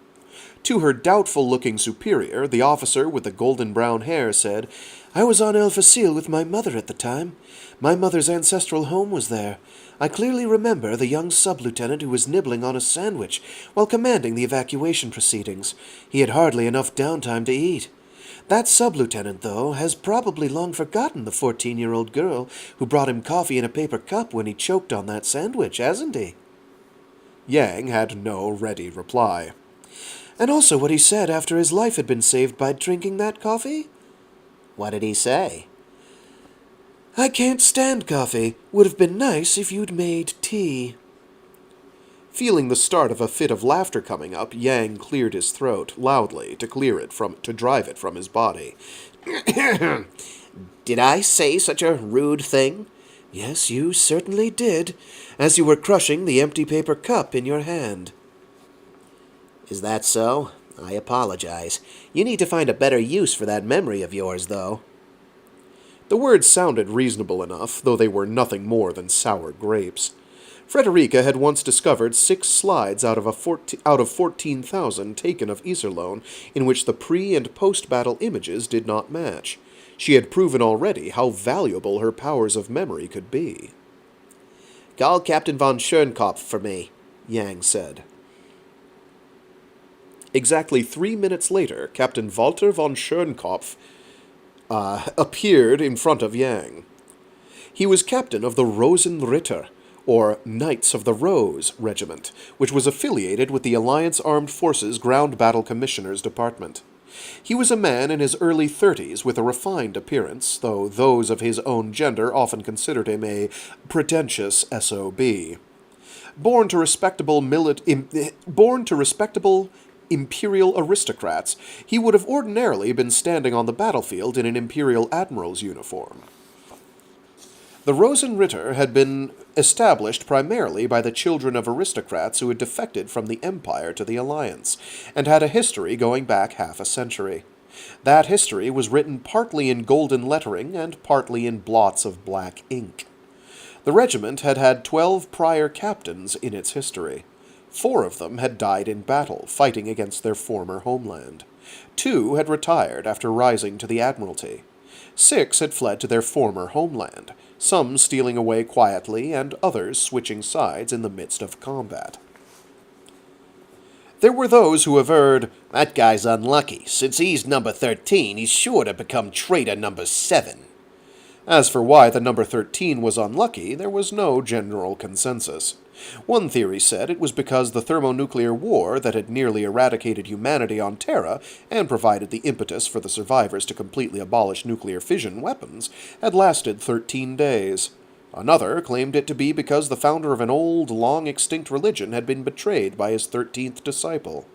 To her doubtful-looking superior, the officer with the golden-brown hair said, I was on El Facile with my mother at the time. My mother's ancestral home was there. I clearly remember the young sub-lieutenant who was nibbling on a sandwich while commanding the evacuation proceedings. He had hardly enough downtime to eat. That sub-lieutenant, though, has probably long forgotten the 14-year-old girl who brought him coffee in a paper cup when he choked on that sandwich, hasn't he? Yang had no ready reply. And also what he said after his life had been saved by drinking that coffee? What did he say? I can't stand coffee. Would have been nice if you'd made tea. Feeling the start of a fit of laughter coming up, Yang cleared his throat loudly to drive it from his body. Did I say such a rude thing? Yes, you certainly did, as you were crushing the empty paper cup in your hand. Is that so? I apologize. You need to find a better use for that memory of yours, though. The words sounded reasonable enough, though they were nothing more than sour grapes. Frederica had once discovered 6 slides out of 14,000 taken of Iserlohn in which the pre- and post-battle images did not match. She had proven already how valuable her powers of memory could be. Call Captain von Schoenkopf for me, Yang said. Exactly 3 minutes later, Captain Walter von Schoenkopf appeared in front of Yang. He was captain of the Rosenritter, or Knights of the Rose Regiment, which was affiliated with the Alliance Armed Forces Ground Battle Commissioners Department. He was a man in his early 30s with a refined appearance, though those of his own gender often considered him a pretentious SOB. Born to respectable Imperial aristocrats, he would have ordinarily been standing on the battlefield in an Imperial Admiral's uniform. The Rosenritter had been established primarily by the children of aristocrats who had defected from the Empire to the Alliance, and had a history going back half a century. That history was written partly in golden lettering and partly in blots of black ink. The regiment had had 12 prior captains in its history. 4 of them had died in battle, fighting against their former homeland. 2 had retired after rising to the Admiralty. 6 had fled to their former homeland, some stealing away quietly and others switching sides in the midst of combat. There were those who averred, "That guy's unlucky. Since he's number 13, he's sure to become traitor number 7. As for why the number 13 was unlucky, there was no general consensus. One theory said it was because the thermonuclear war that had nearly eradicated humanity on Terra and provided the impetus for the survivors to completely abolish nuclear fission weapons had lasted 13 days. Another claimed it to be because the founder of an old, long-extinct religion had been betrayed by his 13th disciple.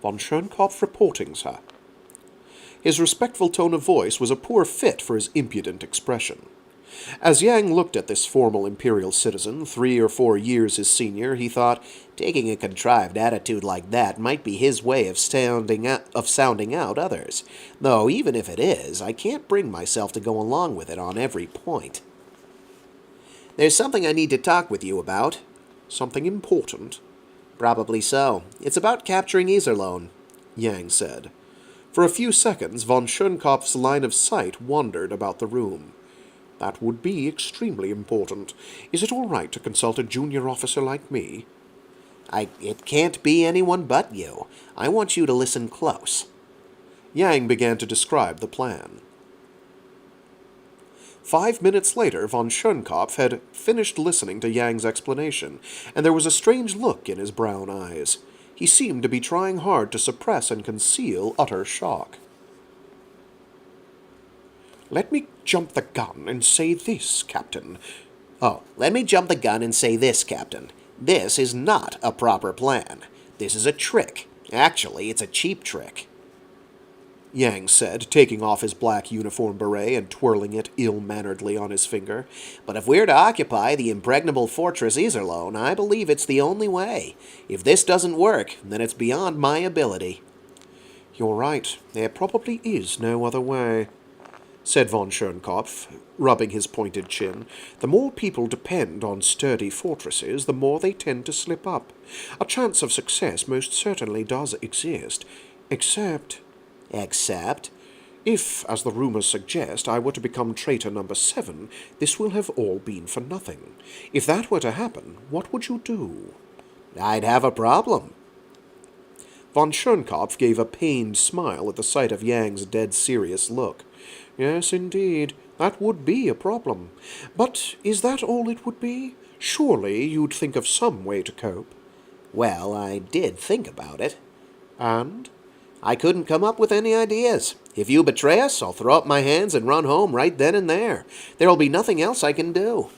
Von Schoenkopf reporting, sir. His respectful tone of voice was a poor fit for his impudent expression. As Yang looked at this formal Imperial citizen, 3 or 4 years his senior, he thought, Taking a contrived attitude like that might be his way of sounding out others. Though, even if it is, I can't bring myself to go along with it on every point. There's something I need to talk with you about. Something important? Probably so. It's about capturing Iserlohn, Yang said. For a few seconds, von Schoenkopf's line of sight wandered about the room. That would be extremely important. Is it all right to consult a junior officer like me? It can't be anyone but you. I want you to listen close. Yang began to describe the plan. 5 minutes later, von Schoenkopf had finished listening to Yang's explanation, and there was a strange look in his brown eyes. He seemed to be trying hard to suppress and conceal utter shock. Let me jump the gun and say this, Captain. Let me jump the gun and say this, Captain. This is not a proper plan. This is a trick. Actually, it's a cheap trick. Yang said, taking off his black uniform beret and twirling it ill-manneredly on his finger. But if we're to occupy the impregnable fortress Iserlohn, I believe it's the only way. If this doesn't work, then it's beyond my ability. You're right. There probably is no other way, said von Schoenkopf, rubbing his pointed chin. The more people depend on sturdy fortresses, the more they tend to slip up. A chance of success most certainly does exist, except... If, as the rumors suggest, I were to become traitor number 7, this will have all been for nothing. If that were to happen, what would you do? I'd have a problem. Von Schoenkopf gave a pained smile at the sight of Yang's dead serious look. Yes, indeed, that would be a problem. But is that all it would be? Surely you'd think of some way to cope. Well, I did think about it. And? I couldn't come up with any ideas. If you betray us, I'll throw up my hands and run home right then and there. There'll be nothing else I can do.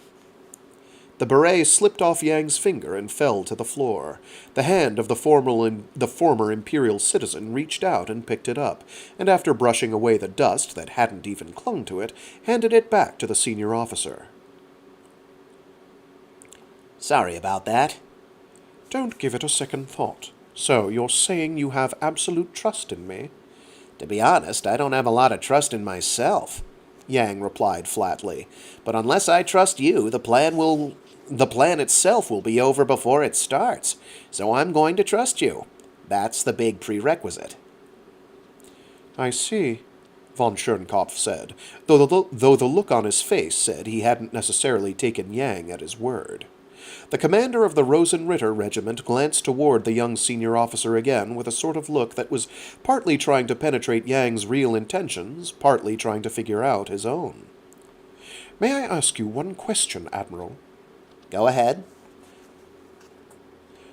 The beret slipped off Yang's finger and fell to the floor. The hand of the former Imperial citizen reached out and picked it up, and after brushing away the dust that hadn't even clung to it, handed it back to the senior officer. Sorry about that. Don't give it a second thought. So, you're saying you have absolute trust in me? To be honest, I don't have a lot of trust in myself, Yang replied flatly. But unless I trust you, the plan itself will be over before it starts. So I'm going to trust you. That's the big prerequisite. I see, von Schoenkopf said, though the look on his face said he hadn't necessarily taken Yang at his word. The commander of the Rosenritter regiment glanced toward the young senior officer again with a sort of look that was partly trying to penetrate Yang's real intentions, partly trying to figure out his own. May I ask you one question, Admiral? Go ahead.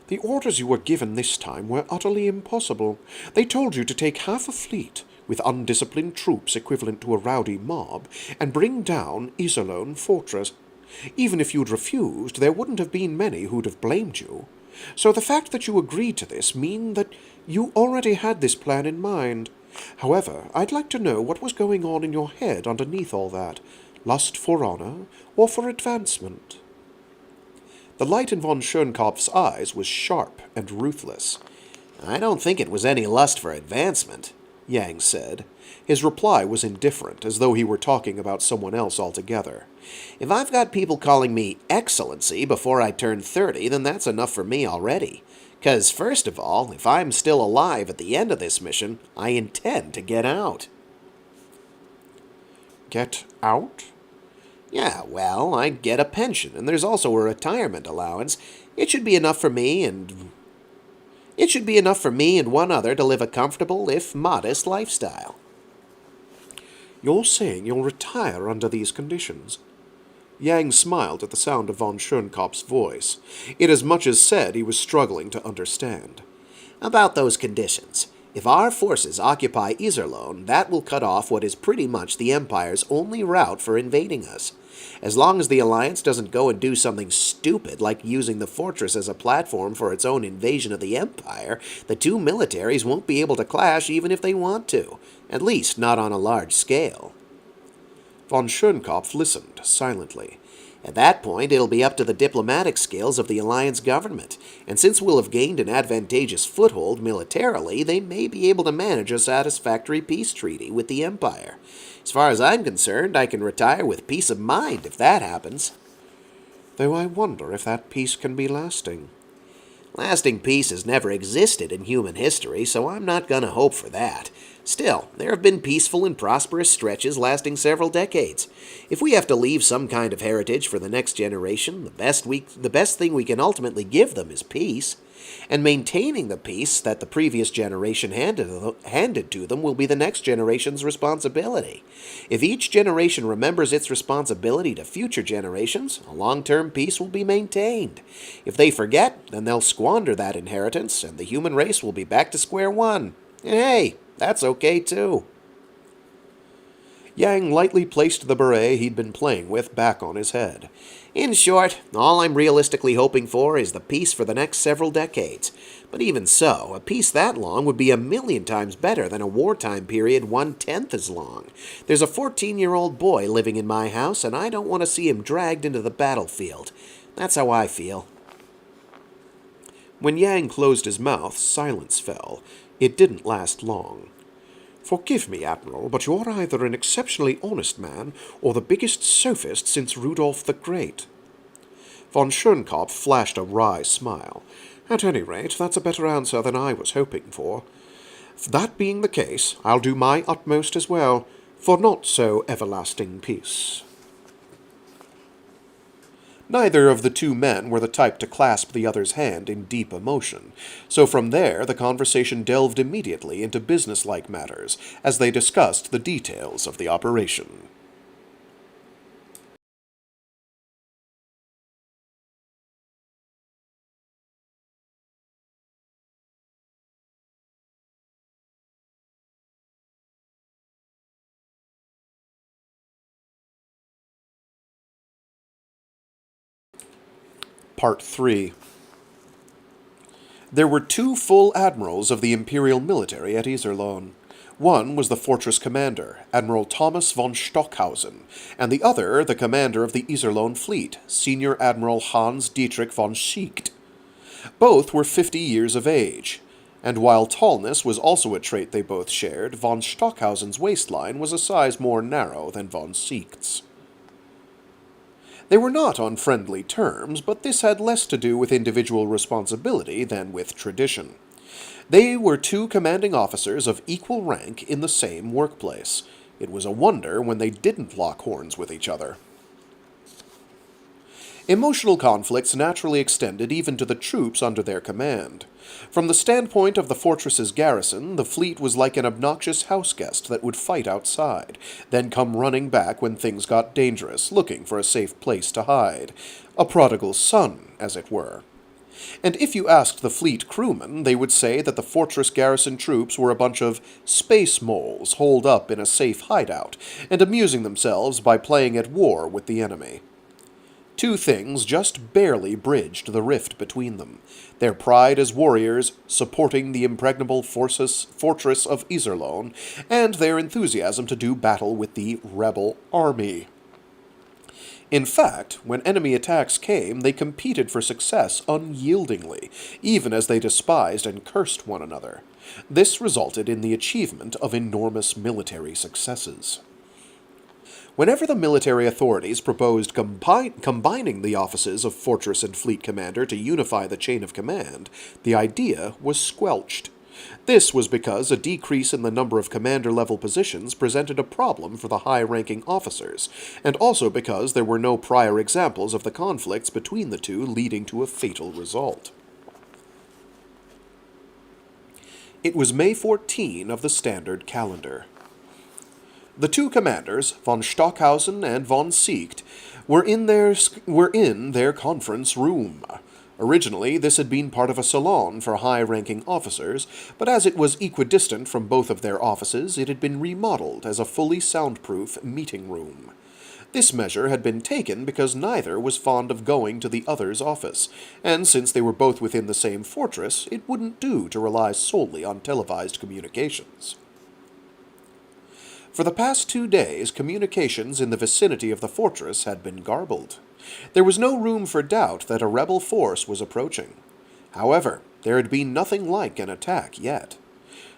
The orders you were given this time were utterly impossible. They told you to take half a fleet, with undisciplined troops equivalent to a rowdy mob, and bring down Iserlohn Fortress. Even if you'd refused, there wouldn't have been many who'd have blamed you. So the fact that you agreed to this means that you already had this plan in mind. However, I'd like to know what was going on in your head underneath all that. Lust for honor, or for advancement? The light in von Schoenkopf's eyes was sharp and ruthless. I don't think it was any lust for advancement, Yang said. His reply was indifferent, as though he were talking about someone else altogether. If I've got people calling me Excellency before I turn 30, then that's enough for me already. 'Cause first of all, if I'm still alive at the end of this mission, I intend to get out. Get out? Yeah, well, I get a pension, and there's also a retirement allowance. It should be enough for me and one other to live a comfortable, if modest, lifestyle. You're saying you'll retire under these conditions? Yang smiled at the sound of von Schoenkopf's voice. It as much as said he was struggling to understand. About those conditions. If our forces occupy Iserlohn, that will cut off what is pretty much the Empire's only route for invading us. As long as the Alliance doesn't go and do something stupid like using the fortress as a platform for its own invasion of the Empire, the two militaries won't be able to clash even if they want to, at least not on a large scale. Von Schoenkopf listened silently. At that point, it'll be up to the diplomatic skills of the Alliance government, and since we'll have gained an advantageous foothold militarily, they may be able to manage a satisfactory peace treaty with the Empire. As far as I'm concerned, I can retire with peace of mind if that happens. Though I wonder if that peace can be lasting. Lasting peace has never existed in human history, so I'm not going to hope for that. Still, there have been peaceful and prosperous stretches lasting several decades. If we have to leave some kind of heritage for the next generation, the best thing we can ultimately give them is peace. And maintaining the peace that the previous generation handed to them will be the next generation's responsibility. If each generation remembers its responsibility to future generations, a long-term peace will be maintained. If they forget, then they'll squander that inheritance, and the human race will be back to square one. And hey, that's okay too. Yang lightly placed the beret he'd been playing with back on his head. In short, all I'm realistically hoping for is the peace for the next several decades. But even so, a peace that long would be 1,000,000 times better than a wartime period 1/10 as long. There's a 14-year-old boy living in my house, and I don't want to see him dragged into the battlefield. That's how I feel. When Yang closed his mouth, silence fell. It didn't last long. Forgive me, Admiral, but you're either an exceptionally honest man or the biggest sophist since Rudolph the Great. Von Schoenkopf flashed a wry smile. At any rate, that's a better answer than I was hoping for. That being the case, I'll do my utmost as well, for not so everlasting peace. Neither of the two men were the type to clasp the other's hand in deep emotion, so from there the conversation delved immediately into businesslike matters as they discussed the details of the operation. Part 3. There were 2 full admirals of the Imperial military at Iserlohn. One was the fortress commander, Admiral Thomas von Stockhausen, and the other the commander of the Iserlohn fleet, Senior Admiral Hans Dietrich von Schicht. Both were 50 years of age, and while tallness was also a trait they both shared, von Stockhausen's waistline was a size more narrow than von Schicht's. They were not on friendly terms, but this had less to do with individual responsibility than with tradition. They were 2 commanding officers of equal rank in the same workplace. It was a wonder when they didn't lock horns with each other. Emotional conflicts naturally extended even to the troops under their command. From the standpoint of the fortress's garrison, the fleet was like an obnoxious houseguest that would fight outside, then come running back when things got dangerous, looking for a safe place to hide. A prodigal son, as it were. And if you asked the fleet crewmen, they would say that the fortress garrison troops were a bunch of space moles holed up in a safe hideout, and amusing themselves by playing at war with the enemy. 2 things just barely bridged the rift between them: their pride as warriors, supporting the impregnable fortress of Iserlohn, and their enthusiasm to do battle with the rebel army. In fact, when enemy attacks came, they competed for success unyieldingly, even as they despised and cursed one another. This resulted in the achievement of enormous military successes. Whenever the military authorities proposed combining the offices of fortress and fleet commander to unify the chain of command, the idea was squelched. This was because a decrease in the number of commander-level positions presented a problem for the high-ranking officers, and also because there were no prior examples of the conflicts between the 2 leading to a fatal result. It was May 14 of the standard calendar. The 2 commanders, von Stockhausen and von Schicht, were in their conference room. Originally, this had been part of a salon for high-ranking officers, but as it was equidistant from both of their offices, it had been remodeled as a fully soundproof meeting room. This measure had been taken because neither was fond of going to the other's office, and since they were both within the same fortress, it wouldn't do to rely solely on televised communications. For the past 2 days, communications in the vicinity of the fortress had been garbled. There was no room for doubt that a rebel force was approaching. However, there had been nothing like an attack yet.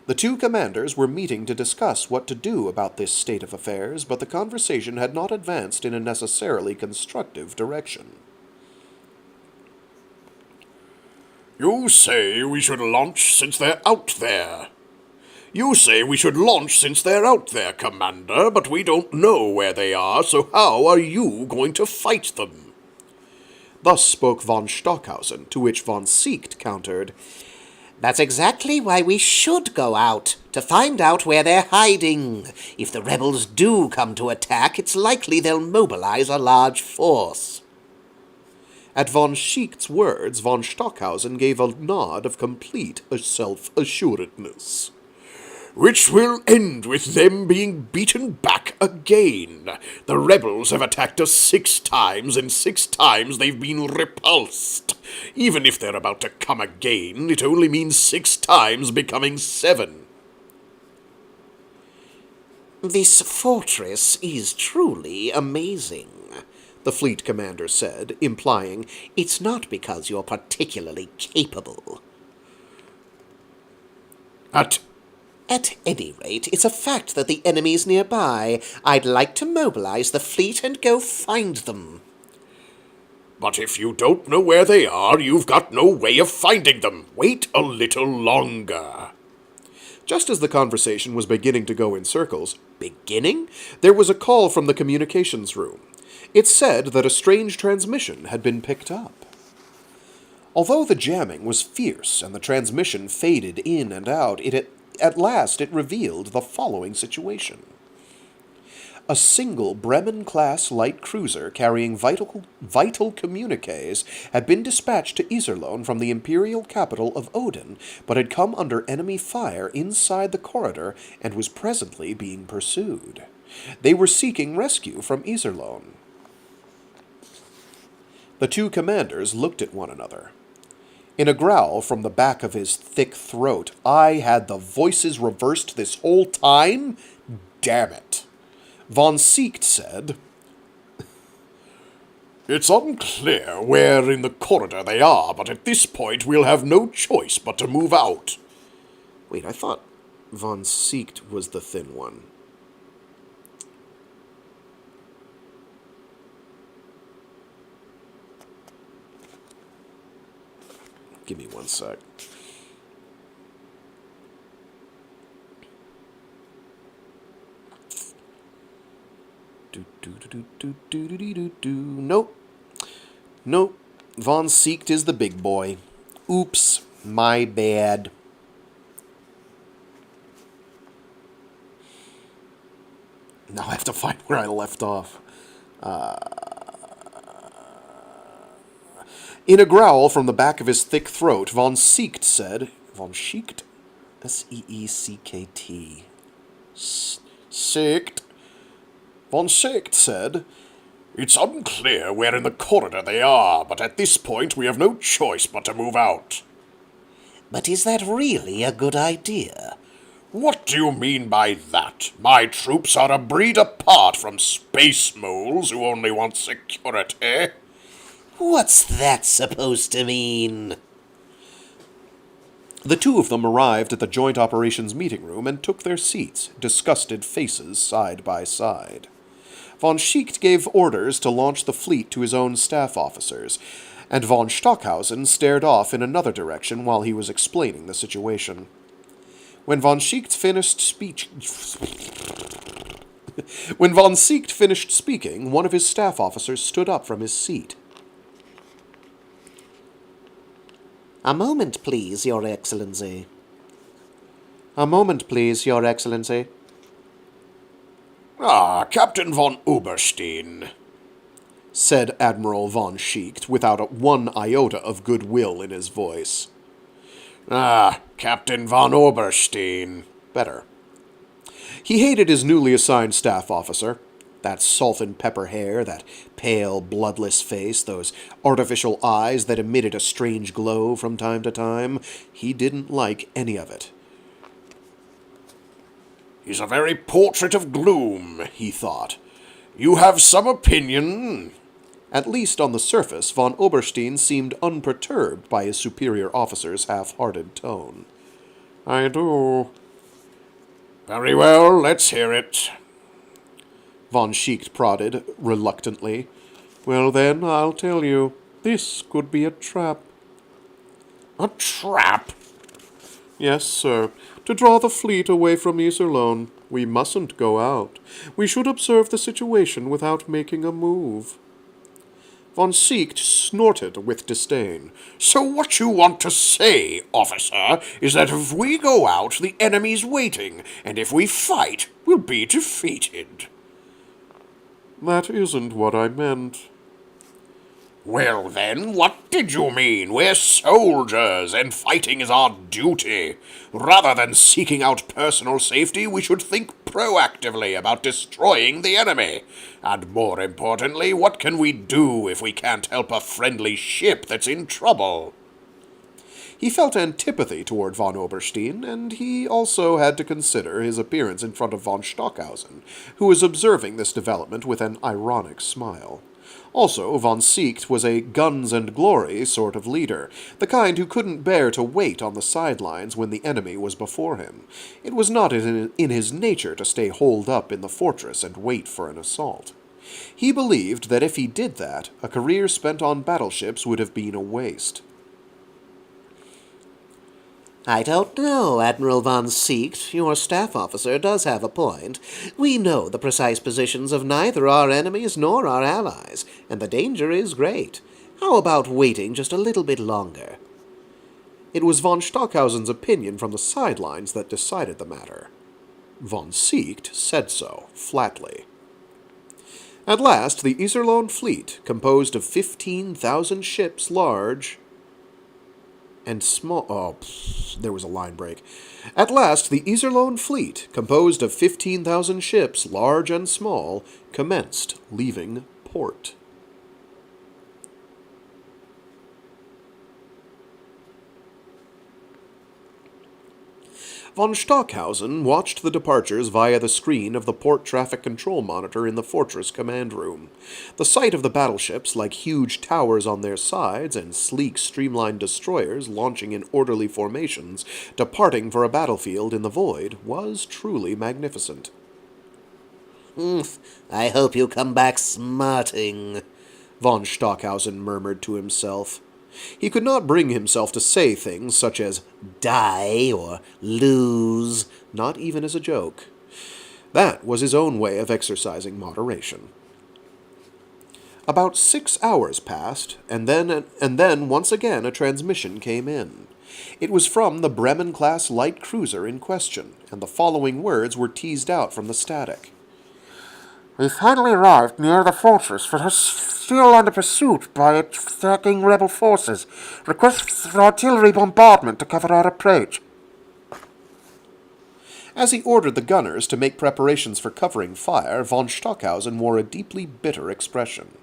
The 2 commanders were meeting to discuss what to do about this state of affairs, but the conversation had not advanced in a necessarily constructive direction. You say we should launch since they're out there. You say we should launch since they're out there, Commander, but we don't know where they are, so how are you going to fight them? Thus spoke von Stockhausen, to which von Schicht countered, That's exactly why we should go out, to find out where they're hiding. If the rebels do come to attack, it's likely they'll mobilize a large force. At von Schicht's words, von Stockhausen gave a nod of complete self-assuredness. Which will end with them being beaten back again. The rebels have attacked us 6 times, and 6 times they've been repulsed. Even if they're about to come again, it only means 6 times becoming 7. This fortress is truly amazing, the fleet commander said, implying it's not because you're particularly capable. At any rate, it's a fact that the enemy's nearby. I'd like to mobilize the fleet and go find them. But if you don't know where they are, you've got no way of finding them. Wait a little longer. Just as the conversation was beginning to go in circles, there was a call from the communications room. It said that a strange transmission had been picked up. Although the jamming was fierce and the transmission faded in and out, at last it revealed the following situation. A single Bremen-class light cruiser carrying vital communiques had been dispatched to Iserlohn from the imperial capital of Odin, but had come under enemy fire inside the corridor and was presently being pursued. They were seeking rescue from Iserlohn. The two commanders looked at one another. In a growl from the back of his thick throat, I had the voices reversed this whole time? Damn it. Von Siecht said, It's unclear where in the corridor they are, but at this point we'll have no choice but to move out. Wait, I thought Von Siecht was the thin one. Give me one sec. Nope. Nope. Von Siecht is the big boy. Oops. My bad. Now I have to find where I left off. In a growl from the back of his thick throat, Von Siecht said... Von Siecht? S-E-E-C-K-T. Siecht? Von Siecht said, It's unclear where in the corridor they are, but at this point we have no choice but to move out. But is that really a good idea? What do you mean by that? My troops are a breed apart from space moles who only want security. What's that supposed to mean? The two of them arrived at the Joint Operations meeting room and took their seats, disgusted faces side by side. Von Siecht gave orders to launch the fleet to his own staff officers, and von Stockhausen stared off in another direction while he was explaining the situation. When von Siecht finished speaking, one of his staff officers stood up from his seat. A moment, please, Your Excellency. A moment, please, Your Excellency. Ah, Captain von Oberstein, said Admiral von Siecht without one iota of goodwill in his voice. Ah, Captain von Oberstein. Better. He hated his newly assigned staff officer. That salt and pepper hair, that pale, bloodless face, those artificial eyes that emitted a strange glow from time to time. He didn't like any of it. He's a very portrait of gloom, he thought. You have some opinion? At least on the surface, von Oberstein seemed unperturbed by his superior officer's half-hearted tone. I do. Very well, let's hear it. Von Siecht prodded, reluctantly. Well then, I'll tell you. This could be a trap. A trap? Yes, sir. To draw the fleet away from Iserlohn. We mustn't go out. We should observe the situation without making a move. Von Siecht snorted with disdain. So what you want to say, officer, is that if we go out, the enemy's waiting, and if we fight, we'll be defeated. That isn't what I meant. Well then, what did you mean? We're soldiers, and fighting is our duty. Rather than seeking out personal safety, we should think proactively about destroying the enemy. And more importantly, what can we do if we can't help a friendly ship that's in trouble? He felt antipathy toward von Oberstein, and he also had to consider his appearance in front of von Stockhausen, who was observing this development with an ironic smile. Also, von Siecht was a guns-and-glory sort of leader, the kind who couldn't bear to wait on the sidelines when the enemy was before him. It was not in his nature to stay holed up in the fortress and wait for an assault. He believed that if he did that, a career spent on battleships would have been a waste. I don't know, Admiral von Siecht. Your staff officer does have a point. We know the precise positions of neither our enemies nor our allies, and the danger is great. How about waiting just a little bit longer? It was von Stockhausen's opinion from the sidelines that decided the matter. Von Siecht said so, flatly. At last, the Iserlohn fleet, composed of 15,000 ships large and small... there was a line break. At last, the Iserlohn fleet, composed of 15,000 ships, large and small, commenced leaving port. Von Stockhausen watched the departures via the screen of the port traffic control monitor in the fortress command room. The sight of the battleships, like huge towers on their sides, and sleek, streamlined destroyers launching in orderly formations, departing for a battlefield in the void, was truly magnificent. I hope you come back smarting, von Stockhausen murmured to himself. He could not bring himself to say things such as die or lose, not even as a joke. That was his own way of exercising moderation. About 6 hours passed, and then once again a transmission came in. It was from the Bremen-class light cruiser in question, and the following words were teased out from the static. We finally arrived near the fortress, but are still under pursuit by attacking rebel forces. Request for artillery bombardment to cover our approach. As he ordered the gunners to make preparations for covering fire, von Stockhausen wore a deeply bitter expression.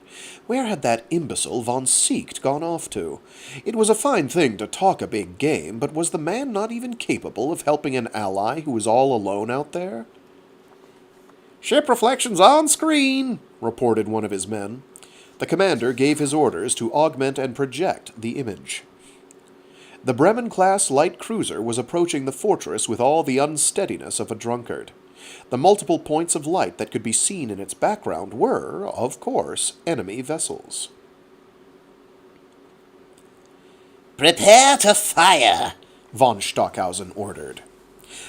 Where had that imbecile von Seekt gone off to? It was a fine thing to talk a big game, but was the man not even capable of helping an ally who was all alone out there? "Ship reflections on screen," reported one of his men. The commander gave his orders to augment and project the image. The Bremen-class light cruiser was approaching the fortress with all the unsteadiness of a drunkard. The multiple points of light that could be seen in its background were, of course, enemy vessels. Prepare to fire, von Stockhausen ordered.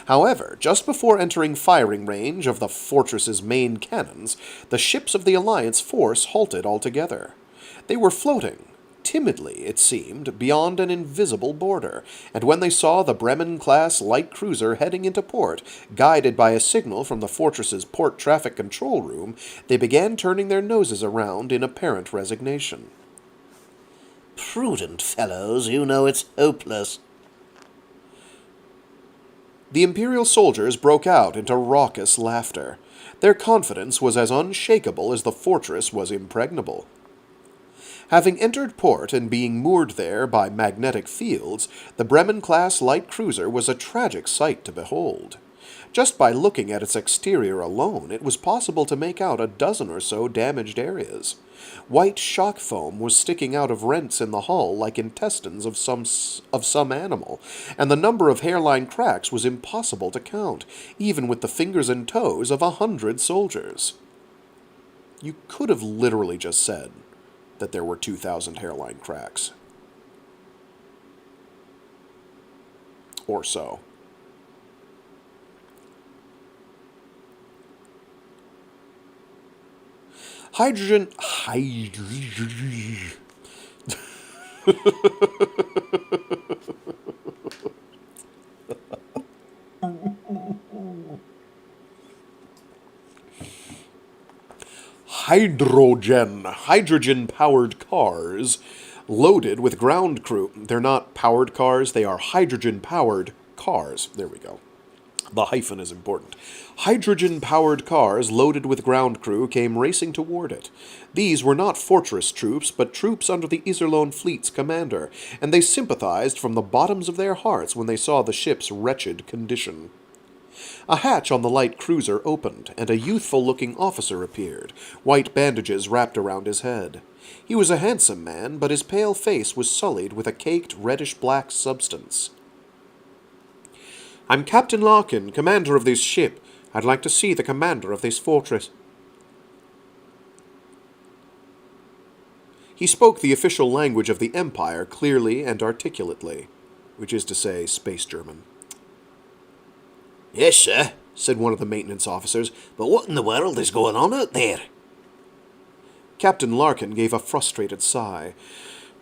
However, just before entering firing range of the fortress's main cannons, the ships of the Alliance force halted altogether. They were floating, timidly, it seemed, beyond an invisible border, and when they saw the Bremen-class light cruiser heading into port, guided by a signal from the fortress's port traffic control room, they began turning their noses around in apparent resignation. Prudent fellows, you know it's hopeless. The Imperial soldiers broke out into raucous laughter. Their confidence was as unshakable as the fortress was impregnable. Having entered port and being moored there by magnetic fields, the Bremen-class light cruiser was a tragic sight to behold. Just by looking at its exterior alone, it was possible to make out a dozen or so damaged areas. White shock foam was sticking out of rents in the hull like intestines of some animal, and the number of hairline cracks was impossible to count, even with the fingers and toes of 100 soldiers. You could have literally just said that there were 2,000 hairline cracks. Or so. Hydrogen. Hydrogen-powered cars loaded with ground crew. They're not powered cars, they are hydrogen-powered cars. There we go. The hyphen is important. Hydrogen-powered cars loaded with ground crew came racing toward it. These were not fortress troops, but troops under the Iserlohn fleet's commander, and they sympathized from the bottoms of their hearts when they saw the ship's wretched condition. A hatch on the light cruiser opened, and a youthful-looking officer appeared, white bandages wrapped around his head. He was a handsome man, but his pale face was sullied with a caked reddish-black substance. "I'm Captain Larkin, commander of this ship. I'd like to see the commander of this fortress." He spoke the official language of the Empire clearly and articulately, which is to say, Space German. "Yes, sir," said one of the maintenance officers, "but what in the world is going on out there?" Captain Larkin gave a frustrated sigh.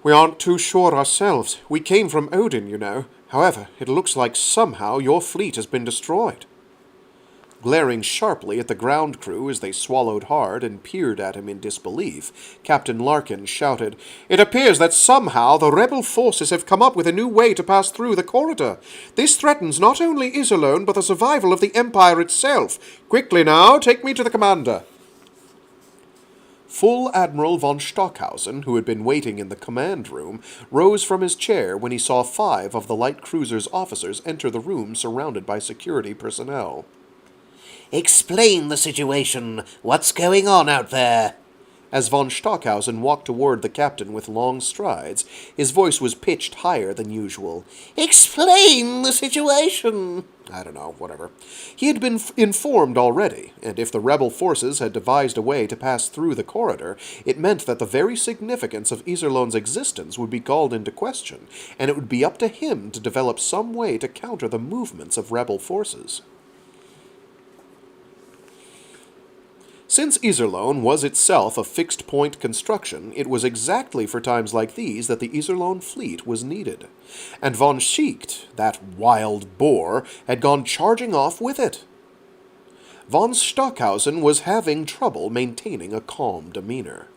"We aren't too sure ourselves. We came from Odin, you know. However, it looks like somehow your fleet has been destroyed." Glaring sharply at the ground crew as they swallowed hard and peered at him in disbelief, Captain Larkin shouted, "It appears that somehow the rebel forces have come up with a new way to pass through the corridor. This threatens not only Iserlohn, but the survival of the Empire itself. Quickly now, take me to the commander." Full Admiral von Stockhausen, who had been waiting in the command room, rose from his chair when he saw 5 of the light cruiser's officers enter the room surrounded by security personnel. Explain the situation. What's going on out there? As von Stockhausen walked toward the captain with long strides, his voice was pitched higher than usual. Explain the situation. I don't know, whatever. He had been informed already, and if the rebel forces had devised a way to pass through the corridor, it meant that the very significance of Iserlohn's existence would be called into question, and it would be up to him to develop some way to counter the movements of rebel forces. Since Iserlohn was itself a fixed-point construction, it was exactly for times like these that the Iserlohn fleet was needed. And von Schicht, that wild boar, had gone charging off with it. Von Stockhausen was having trouble maintaining a calm demeanor.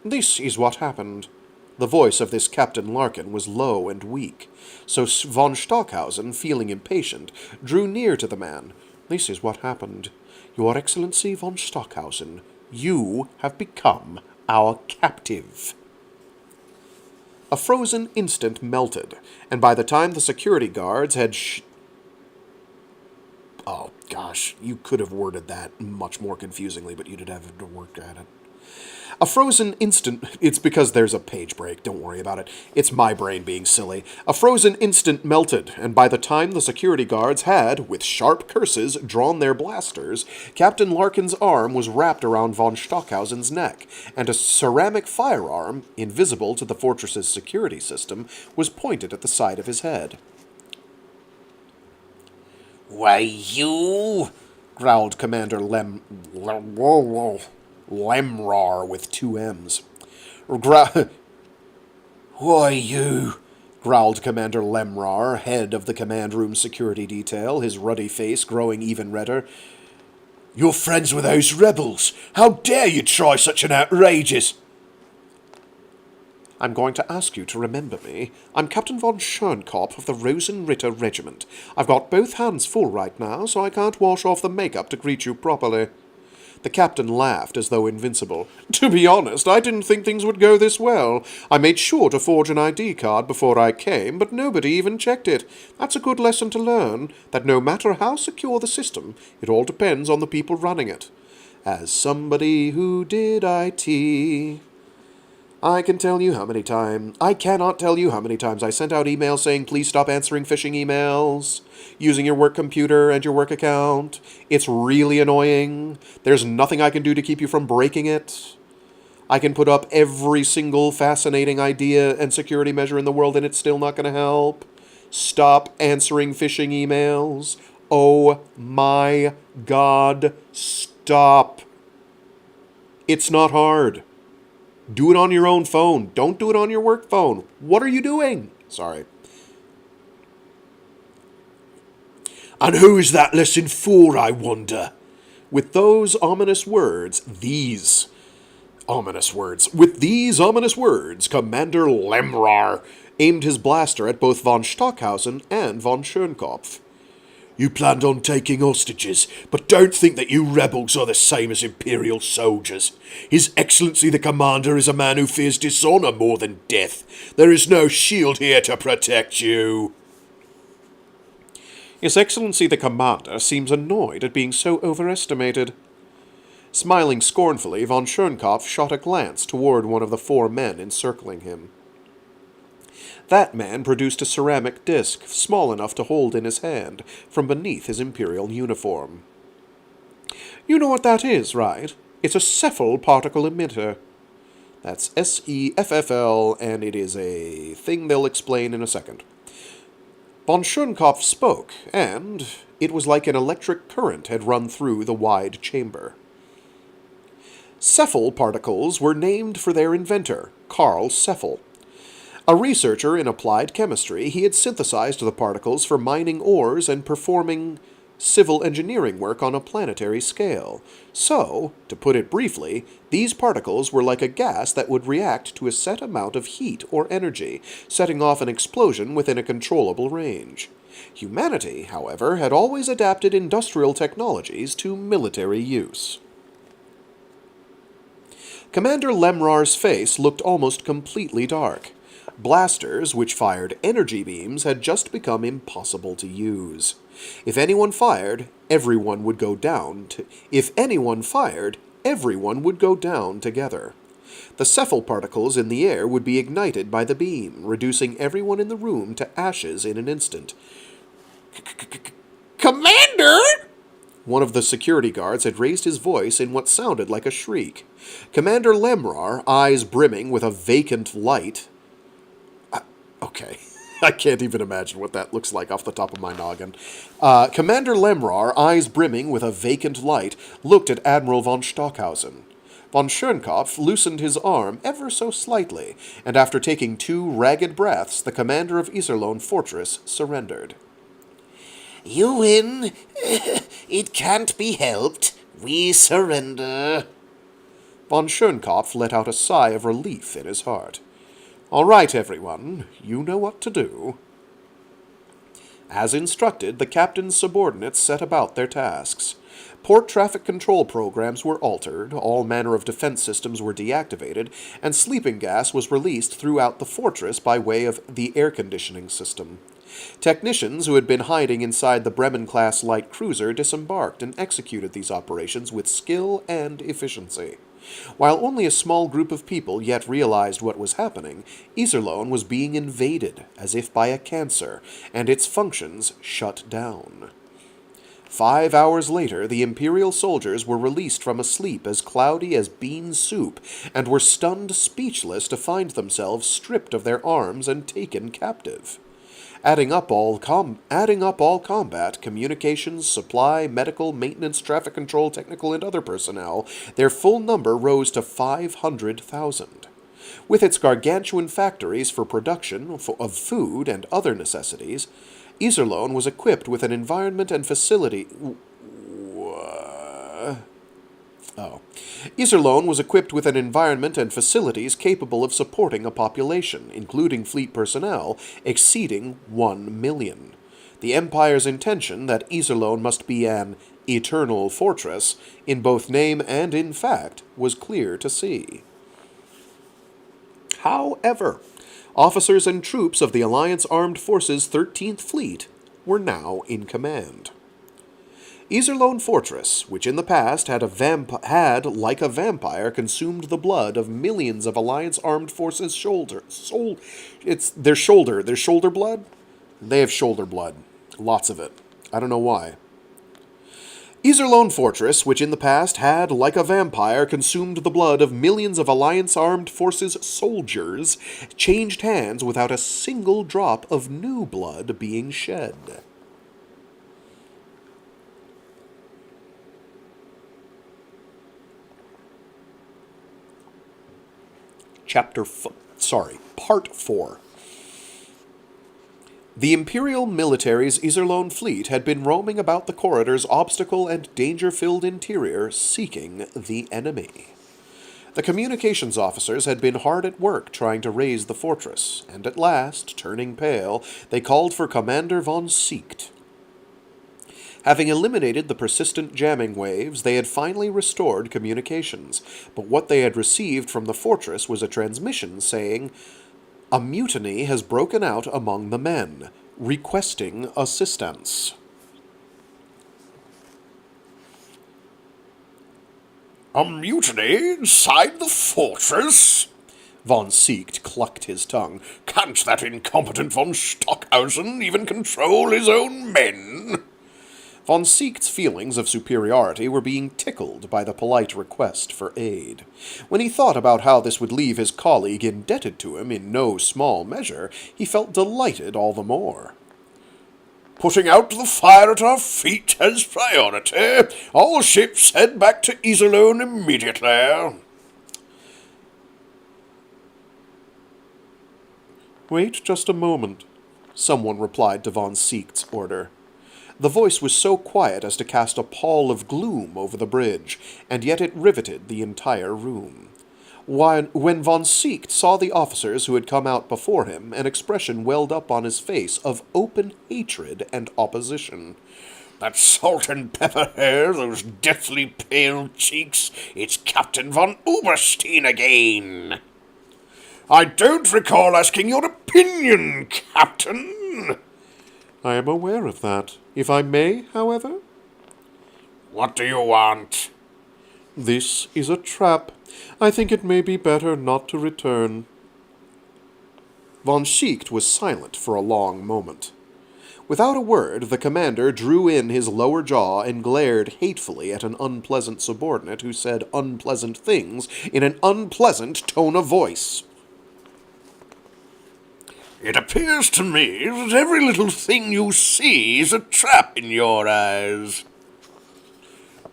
This is what happened. The voice of this Captain Larkin was low and weak, so von Stockhausen, feeling impatient, drew near to the man. This is what happened. Your Excellency von Stockhausen, you have become our captive. A frozen instant melted, and by the time the security guards had Oh, gosh, you could have worded that much more confusingly, but you'd have to work at it. A frozen instant... It's because there's a page break, don't worry about it. It's my brain being silly. A frozen instant melted, and by the time the security guards had, with sharp curses, drawn their blasters, Captain Larkin's arm was wrapped around von Stockhausen's neck, and a ceramic firearm, invisible to the fortress's security system, was pointed at the side of his head. Why, you... growled Commander Lemrar with 2 M's. Why, you... growled Commander Lemrar, head of the command room security detail, his ruddy face growing even redder. You're friends with those rebels. How dare you try such an outrageous... I'm going to ask you to remember me. I'm Captain von Schoenkopf of the Rosenritter Regiment. I've got both hands full right now, so I can't wash off the makeup to greet you properly. The captain laughed as though invincible. To be honest, I didn't think things would go this well. I made sure to forge an ID card before I came, but nobody even checked it. That's a good lesson to learn, that no matter how secure the system, it all depends on the people running it. As somebody who did IT... I cannot tell you how many times I sent out emails saying, please stop answering phishing emails, using your work computer and your work account. It's really annoying. There's nothing I can do to keep you from breaking it. I can put up every single fascinating idea and security measure in the world and it's still not going to help. Stop answering phishing emails. Oh my God, stop. It's not hard. Do it on your own phone. Don't do it on your work phone. What are you doing? Sorry. And who is that lesson for, I wonder? With these ominous words, Commander Lemrar aimed his blaster at both von Stockhausen and von Schoenkopf. You planned on taking hostages, but don't think that you rebels are the same as Imperial soldiers. His Excellency the Commander is a man who fears dishonor more than death. There is no shield here to protect you. His Excellency the Commander seems annoyed at being so overestimated. Smiling scornfully, von Schoenkopf shot a glance toward one of the 4 men encircling him. That man produced a ceramic disc, small enough to hold in his hand, from beneath his Imperial uniform. You know what that is, right? It's a Cephal particle emitter. That's SEFFL, and it is a thing they'll explain in a second. Von Schoenkopf spoke, and it was like an electric current had run through the wide chamber. Cephal particles were named for their inventor, Carl Cephal. A researcher in applied chemistry, he had synthesized the particles for mining ores and performing civil engineering work on a planetary scale. So, to put it briefly, these particles were like a gas that would react to a set amount of heat or energy, setting off an explosion within a controllable range. Humanity, however, had always adapted industrial technologies to military use. Commander Lemrar's face looked almost completely dark. Blasters, which fired energy beams, had just become impossible to use. If anyone fired, everyone would go down. If anyone fired, everyone would go down together. The cephal particles in the air would be ignited by the beam, reducing everyone in the room to ashes in an instant. Commander! One of the security guards had raised his voice in what sounded like a shriek. Commander Lemrar, eyes brimming with a vacant light... Okay, I can't even imagine what that looks like off the top of my noggin. Commander Lemrar, eyes brimming with a vacant light, looked at Admiral von Stockhausen. Von Schoenkopf loosened his arm ever so slightly, and after taking 2 ragged breaths, the commander of Iserlohn Fortress surrendered. You win. It can't be helped. We surrender. Von Schoenkopf let out a sigh of relief in his heart. All right, everyone, you know what to do. As instructed, the captain's subordinates set about their tasks. Port traffic control programs were altered, all manner of defense systems were deactivated, and sleeping gas was released throughout the fortress by way of the air conditioning system. Technicians who had been hiding inside the Bremen-class light cruiser disembarked and executed these operations with skill and efficiency. While only a small group of people yet realized what was happening, Iserlohn was being invaded, as if by a cancer, and its functions shut down. 5 hours later, the Imperial soldiers were released from a sleep as cloudy as bean soup, and were stunned speechless to find themselves stripped of their arms and taken captive. Adding up all combat, communications, supply, medical, maintenance, traffic control, technical, and other personnel, their full number rose to 500,000. With its gargantuan factories for production of food and other necessities, Iserlohn was equipped with an environment and facility... Iserlohn was equipped with an environment and facilities capable of supporting a population, including fleet personnel, exceeding 1 million. The Empire's intention that Iserlohn must be an eternal fortress, in both name and in fact, was clear to see. However, officers and troops of the Alliance Armed Forces 13th Fleet were now in command. Iserlohn Fortress, which in the past had, like a vampire, consumed the blood of millions of Alliance Armed Forces shoulder blood? They have shoulder blood. Lots of it. I don't know why. Iserlohn Fortress, which in the past had, like a vampire, consumed the blood of millions of Alliance Armed Forces soldiers, changed hands without a single drop of new blood being shed. Part 4. The Imperial military's Iserlohn fleet had been roaming about the corridor's obstacle and danger-filled interior, seeking the enemy. The communications officers had been hard at work trying to raise the fortress, and at last, turning pale, they called for Commander von Siecht. Having eliminated the persistent jamming waves, they had finally restored communications, but what they had received from the fortress was a transmission saying, "A mutiny has broken out among the men, requesting assistance." A mutiny inside the fortress? Von Siecht clucked his tongue. Can't that incompetent von Stockhausen even control his own men? Von Siecht's feelings of superiority were being tickled by the polite request for aid. When he thought about how this would leave his colleague indebted to him in no small measure, he felt delighted all the more. Putting out the fire at our feet has priority. All ships head back to Iserlohn immediately. "Wait just a moment," someone replied to von Siecht's order. The voice was so quiet as to cast a pall of gloom over the bridge, and yet it riveted the entire room. When von Siecht saw the officers who had come out before him, an expression welled up on his face of open hatred and opposition. That salt and pepper hair, those deathly pale cheeks. It's Captain von Oberstein again. I don't recall asking your opinion, Captain. I am aware of that. If I may, however? What do you want? This is a trap. I think it may be better not to return. Von Schicht was silent for a long moment. Without a word, the commander drew in his lower jaw and glared hatefully at an unpleasant subordinate who said unpleasant things in an unpleasant tone of voice. It appears to me that every little thing you see is a trap in your eyes.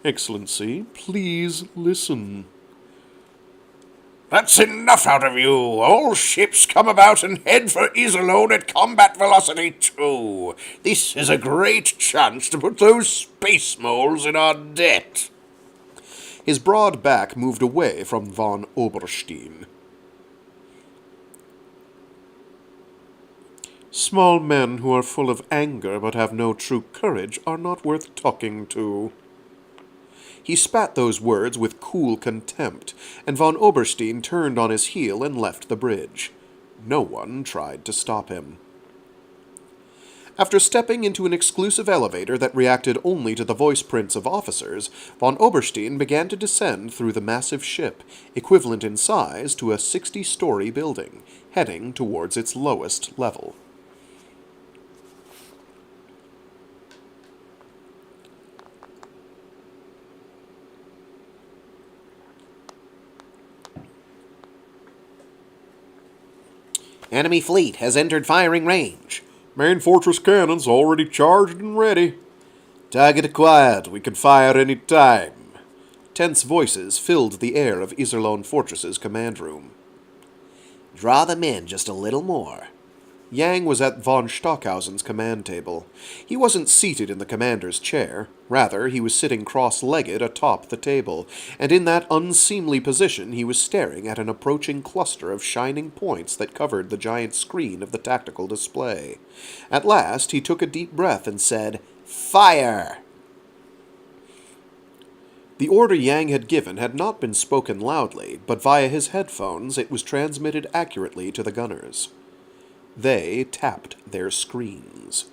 Excellency, please listen. That's enough out of you. All ships come about and head for Iserlohn at combat velocity 2. This is a great chance to put those space moles in our debt. His broad back moved away from von Oberstein. Small men who are full of anger but have no true courage are not worth talking to. He spat those words with cool contempt, and von Oberstein turned on his heel and left the bridge. No one tried to stop him. After stepping into an exclusive elevator that reacted only to the voice prints of officers, von Oberstein began to descend through the massive ship, equivalent in size to a 60-story building, heading towards its lowest level. Enemy fleet has entered firing range. Main fortress cannons already charged and ready. Target acquired. We can fire any time. Tense voices filled the air of Iserlohn Fortress's command room. Draw them in just a little more. Yang was at von Stockhausen's command table. He wasn't seated in the commander's chair. Rather, he was sitting cross-legged atop the table, and in that unseemly position he was staring at an approaching cluster of shining points that covered the giant screen of the tactical display. At last, he took a deep breath and said, "Fire!" The order Yang had given had not been spoken loudly, but via his headphones it was transmitted accurately to the gunners. They tapped their screens.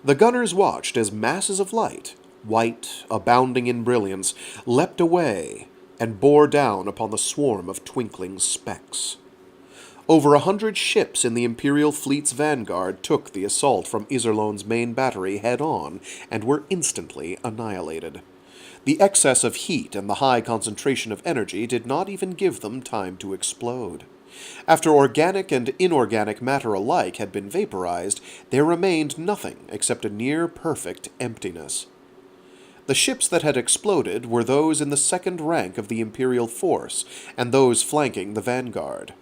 The gunners watched as masses of light, white, abounding in brilliance, leapt away and bore down upon the swarm of twinkling specks. Over 100 ships in the Imperial fleet's vanguard took the assault from Iserlohn's main battery head-on and were instantly annihilated. The excess of heat and the high concentration of energy did not even give them time to explode. After organic and inorganic matter alike had been vaporized, there remained nothing except a near-perfect emptiness. The ships that had exploded were those in the second rank of the Imperial force, and those flanking the vanguard.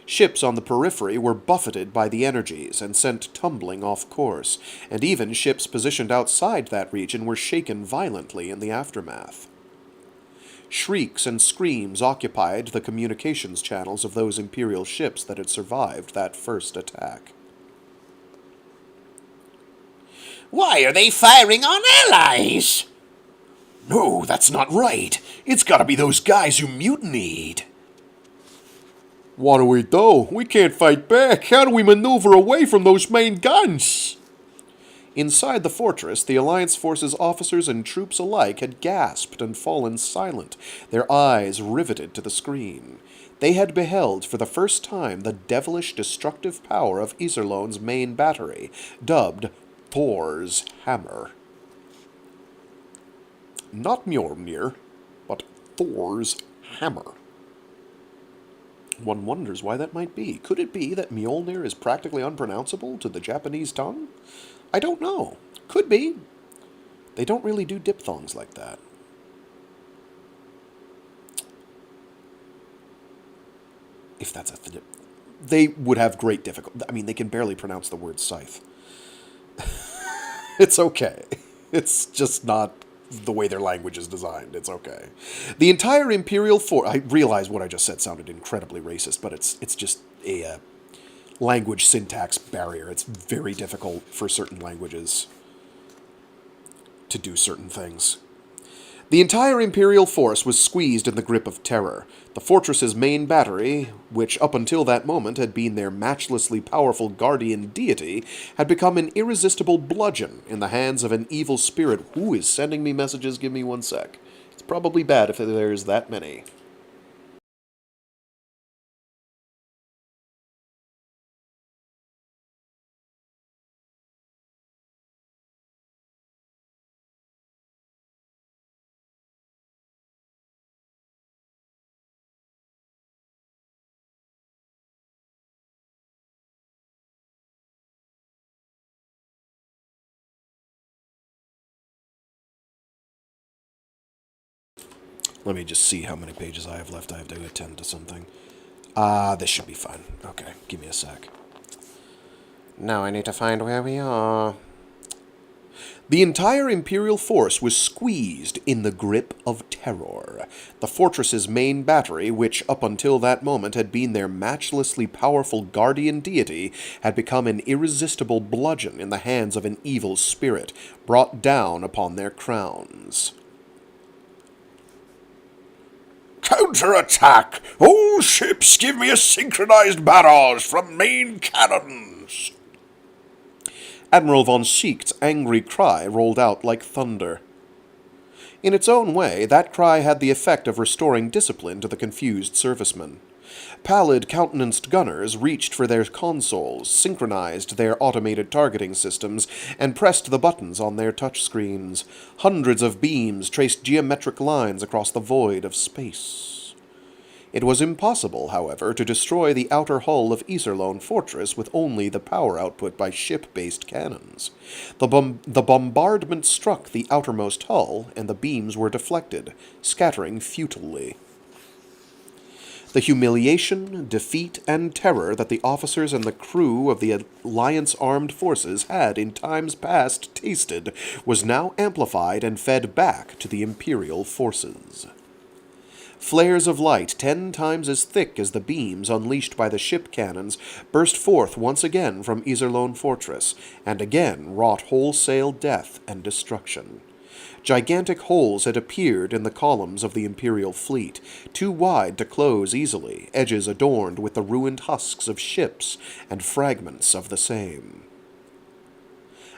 Ships on the periphery were buffeted by the energies and sent tumbling off course, and even ships positioned outside that region were shaken violently in the aftermath. Shrieks and screams occupied the communications channels of those Imperial ships that had survived that first attack. Why are they firing on allies? No, that's not right. It's gotta be those guys who mutinied. What do we do? We can't fight back. How do we maneuver away from those main guns? Inside the fortress, the Alliance forces' officers and troops alike had gasped and fallen silent, their eyes riveted to the screen. They had beheld for the first time the devilish destructive power of Iserlohn's main battery, dubbed Thor's Hammer. Not Mjolnir, but Thor's Hammer. One wonders why that might be. Could it be that Mjolnir is practically unpronounceable to the Japanese tongue? I don't know. Could be. They don't really do diphthongs like that. If that's a thing. They would have great difficulty. I mean, they can barely pronounce the word scythe. It's okay. It's just not the way their language is designed. It's okay. The entire Imperial force... I realize what I just said sounded incredibly racist, but it's just a language syntax barrier. It's very difficult for certain languages. to do certain things. The entire Imperial force was squeezed in the grip of terror. The fortress's main battery, which up until that moment had been their matchlessly powerful guardian deity, had become an irresistible bludgeon in the hands of an evil spirit. Who is sending me messages? Give me 1 sec. It's probably bad if there's that many. Let me just see how many pages I have left. I have to attend to something. This should be fine. Okay, give me a sec. Now I need to find where we are. The entire Imperial force was squeezed in the grip of terror. The fortress's main battery, which up until that moment had been their matchlessly powerful guardian deity, had become an irresistible bludgeon in the hands of an evil spirit, brought down upon their crowns. Counterattack! All ships, give me a synchronized barrage from main cannons! Admiral von Schiecht's angry cry rolled out like thunder. In its own way, that cry had the effect of restoring discipline to the confused servicemen. Pallid-countenanced gunners reached for their consoles, synchronized their automated targeting systems, and pressed the buttons on their touchscreens. Hundreds of beams traced geometric lines across the void of space. It was impossible, however, to destroy the outer hull of Iserlohn Fortress with only the power output by ship-based cannons. The bombardment struck the outermost hull, and the beams were deflected, scattering futilely. The humiliation, defeat, and terror that the officers and the crew of the Alliance armed forces had in times past tasted was now amplified and fed back to the Imperial forces. Flares of light 10 times as thick as the beams unleashed by the ship cannons burst forth once again from Iserlohn Fortress, and again wrought wholesale death and destruction. Gigantic holes had appeared in the columns of the Imperial fleet, too wide to close easily, edges adorned with the ruined husks of ships and fragments of the same.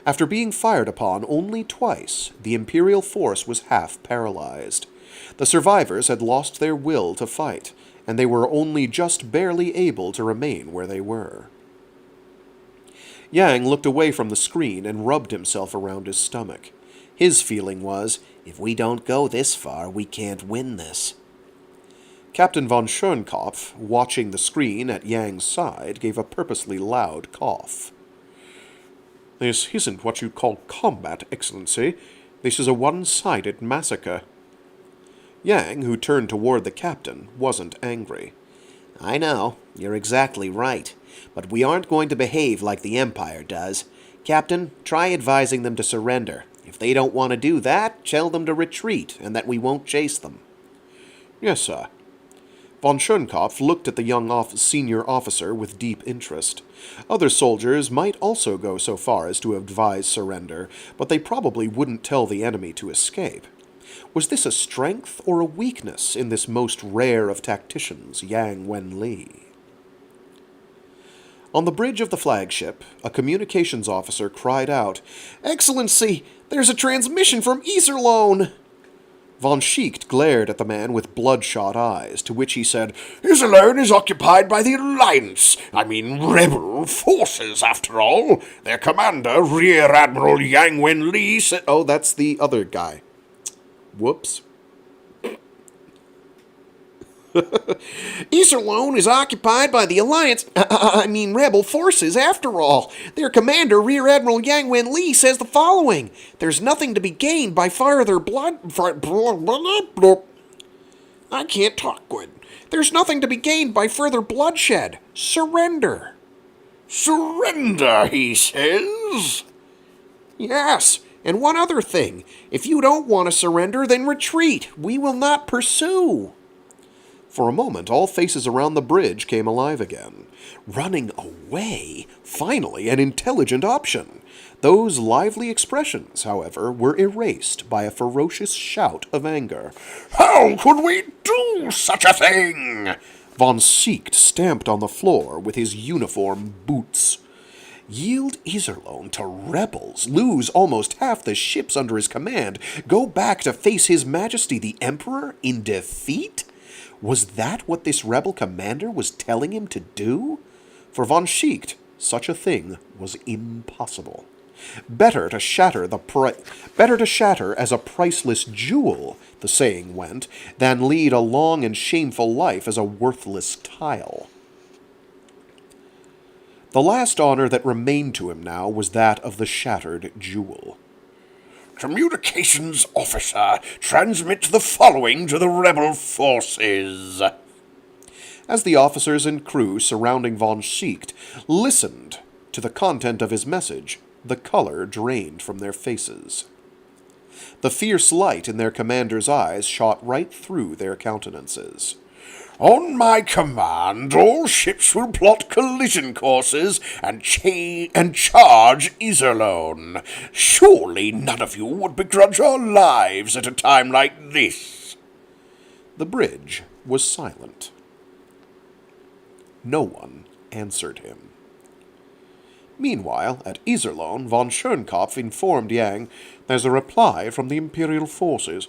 After being fired upon only twice, the Imperial force was half paralyzed. The survivors had lost their will to fight, and they were only just barely able to remain where they were. Yang looked away from the screen and rubbed himself around his stomach. His feeling was, if we don't go this far, we can't win this. Captain von Schoenkopf, watching the screen at Yang's side, gave a purposely loud cough. "This isn't what you call combat, Excellency. This is a one-sided massacre." Yang, who turned toward the captain, wasn't angry. I know, you're exactly right, but we aren't going to behave like the Empire does. Captain, try advising them to surrender. If they don't want to do that, tell them to retreat, and that we won't chase them. Yes, sir. Von Schoenkopf looked at the young senior officer with deep interest. Other soldiers might also go so far as to advise surrender, but they probably wouldn't tell the enemy to escape. Was this a strength or a weakness in this most rare of tacticians, Yang Wen-li? On the bridge of the flagship, a communications officer cried out, "Excellency, there's a transmission from Iserlohn!" Von Schiecht glared at the man with bloodshot eyes, to which he said, Iserlohn is occupied by the Alliance, rebel forces, after all. Their commander, Rear Admiral Yang Wen-li, said... "Oh, that's the other guy. Whoops." Iserlohn is occupied by the Alliance, rebel forces, after all. Their commander, Rear Admiral Yang Wen-li, says the following. There's nothing to be gained by further I can't talk good. There's nothing to be gained by further bloodshed. Surrender. Surrender, he says? Yes, and one other thing. If you don't want to surrender, then retreat. We will not pursue. For a moment, all faces around the bridge came alive again. Running away? Finally, an intelligent option. Those lively expressions, however, were erased by a ferocious shout of anger. How could we do such a thing? Von Seekt stamped on the floor with his uniform boots. Yield Iserlohn to rebels, lose almost half the ships under his command, go back to face His Majesty the Emperor in defeat? Was that what this rebel commander was telling him to do? For von Seekt, such a thing was impossible. Better to shatter as a priceless jewel, the saying went, than lead a long and shameful life as a worthless tile. The last honor that remained to him now was that of the shattered jewel. Communications officer, transmit the following to the rebel forces. As the officers and crew surrounding von Seekt listened to the content of his message, the color drained from their faces. The fierce light in their commander's eyes shot right through their countenances. On my command, all ships will plot collision courses and charge Iserlohn. Surely none of you would begrudge our lives at a time like this. The bridge was silent. No one answered him. Meanwhile, at Iserlohn, von Schoenkopf informed Yang, "There's a reply from the Imperial forces."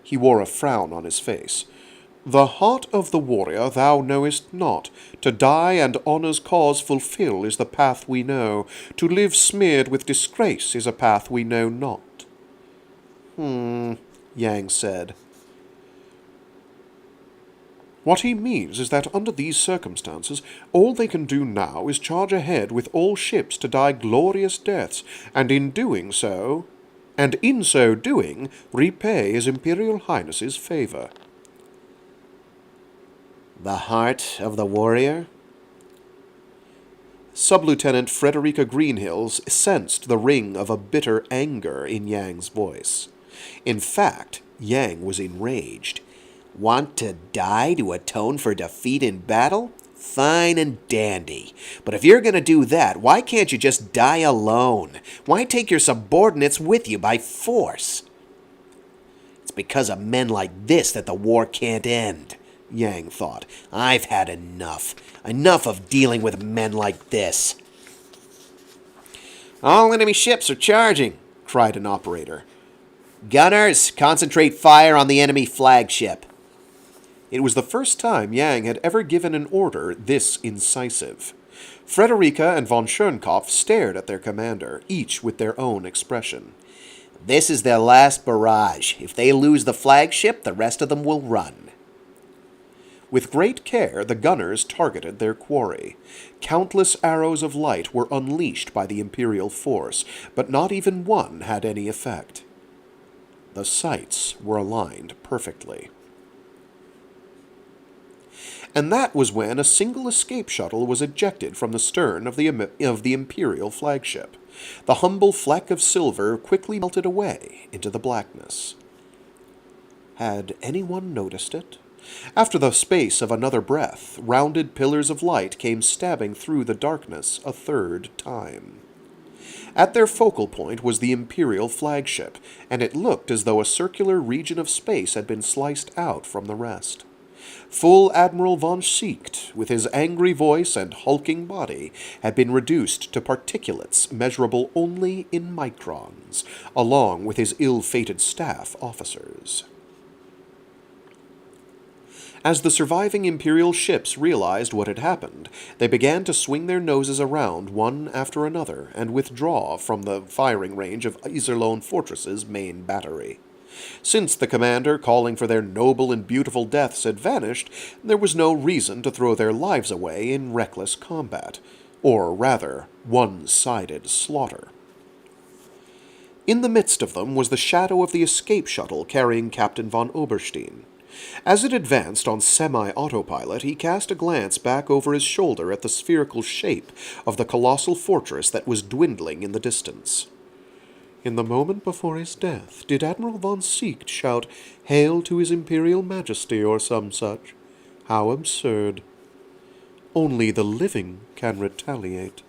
He wore a frown on his face. "The heart of the warrior thou knowest not. To die and honour's cause fulfil is the path we know. To live smeared with disgrace is a path we know not." Yang said. "What he means is that under these circumstances, all they can do now is charge ahead with all ships to die glorious deaths, and in so doing, repay His Imperial Highness's favour." The heart of the warrior? Sub-Lieutenant Frederica Greenhills sensed the ring of a bitter anger in Yang's voice. In fact, Yang was enraged. Want to die to atone for defeat in battle? Fine and dandy. But if you're going to do that, why can't you just die alone? Why take your subordinates with you by force? It's because of men like this that the war can't end, Yang thought. I've had enough. Enough of dealing with men like this. All enemy ships are charging, cried an operator. Gunners, concentrate fire on the enemy flagship. It was the first time Yang had ever given an order this incisive. Frederica and von Schoenkopf stared at their commander, each with their own expression. This is their last barrage. If they lose the flagship, the rest of them will run. With great care, the gunners targeted their quarry. Countless arrows of light were unleashed by the Imperial force, but not even one had any effect. The sights were aligned perfectly. And that was when a single escape shuttle was ejected from the stern of the Imperial flagship. The humble fleck of silver quickly melted away into the blackness. Had anyone noticed it? After the space of another breath, rounded pillars of light came stabbing through the darkness a third time. At their focal point was the Imperial flagship, and it looked as though a circular region of space had been sliced out from the rest. Full Admiral von Seekt, with his angry voice and hulking body, had been reduced to particulates measurable only in microns, along with his ill-fated staff officers. As the surviving Imperial ships realized what had happened, they began to swing their noses around one after another and withdraw from the firing range of Iserlohn Fortress's main battery. Since the commander calling for their noble and beautiful deaths had vanished, there was no reason to throw their lives away in reckless combat, or rather, one-sided slaughter. In the midst of them was the shadow of the escape shuttle carrying Captain von Oberstein. As it advanced on semi-autopilot, he cast a glance back over his shoulder at the spherical shape of the colossal fortress that was dwindling in the distance. In the moment before his death, did Admiral von Seekt shout, "Hail to His Imperial Majesty," or some such? How absurd. Only the living can retaliate.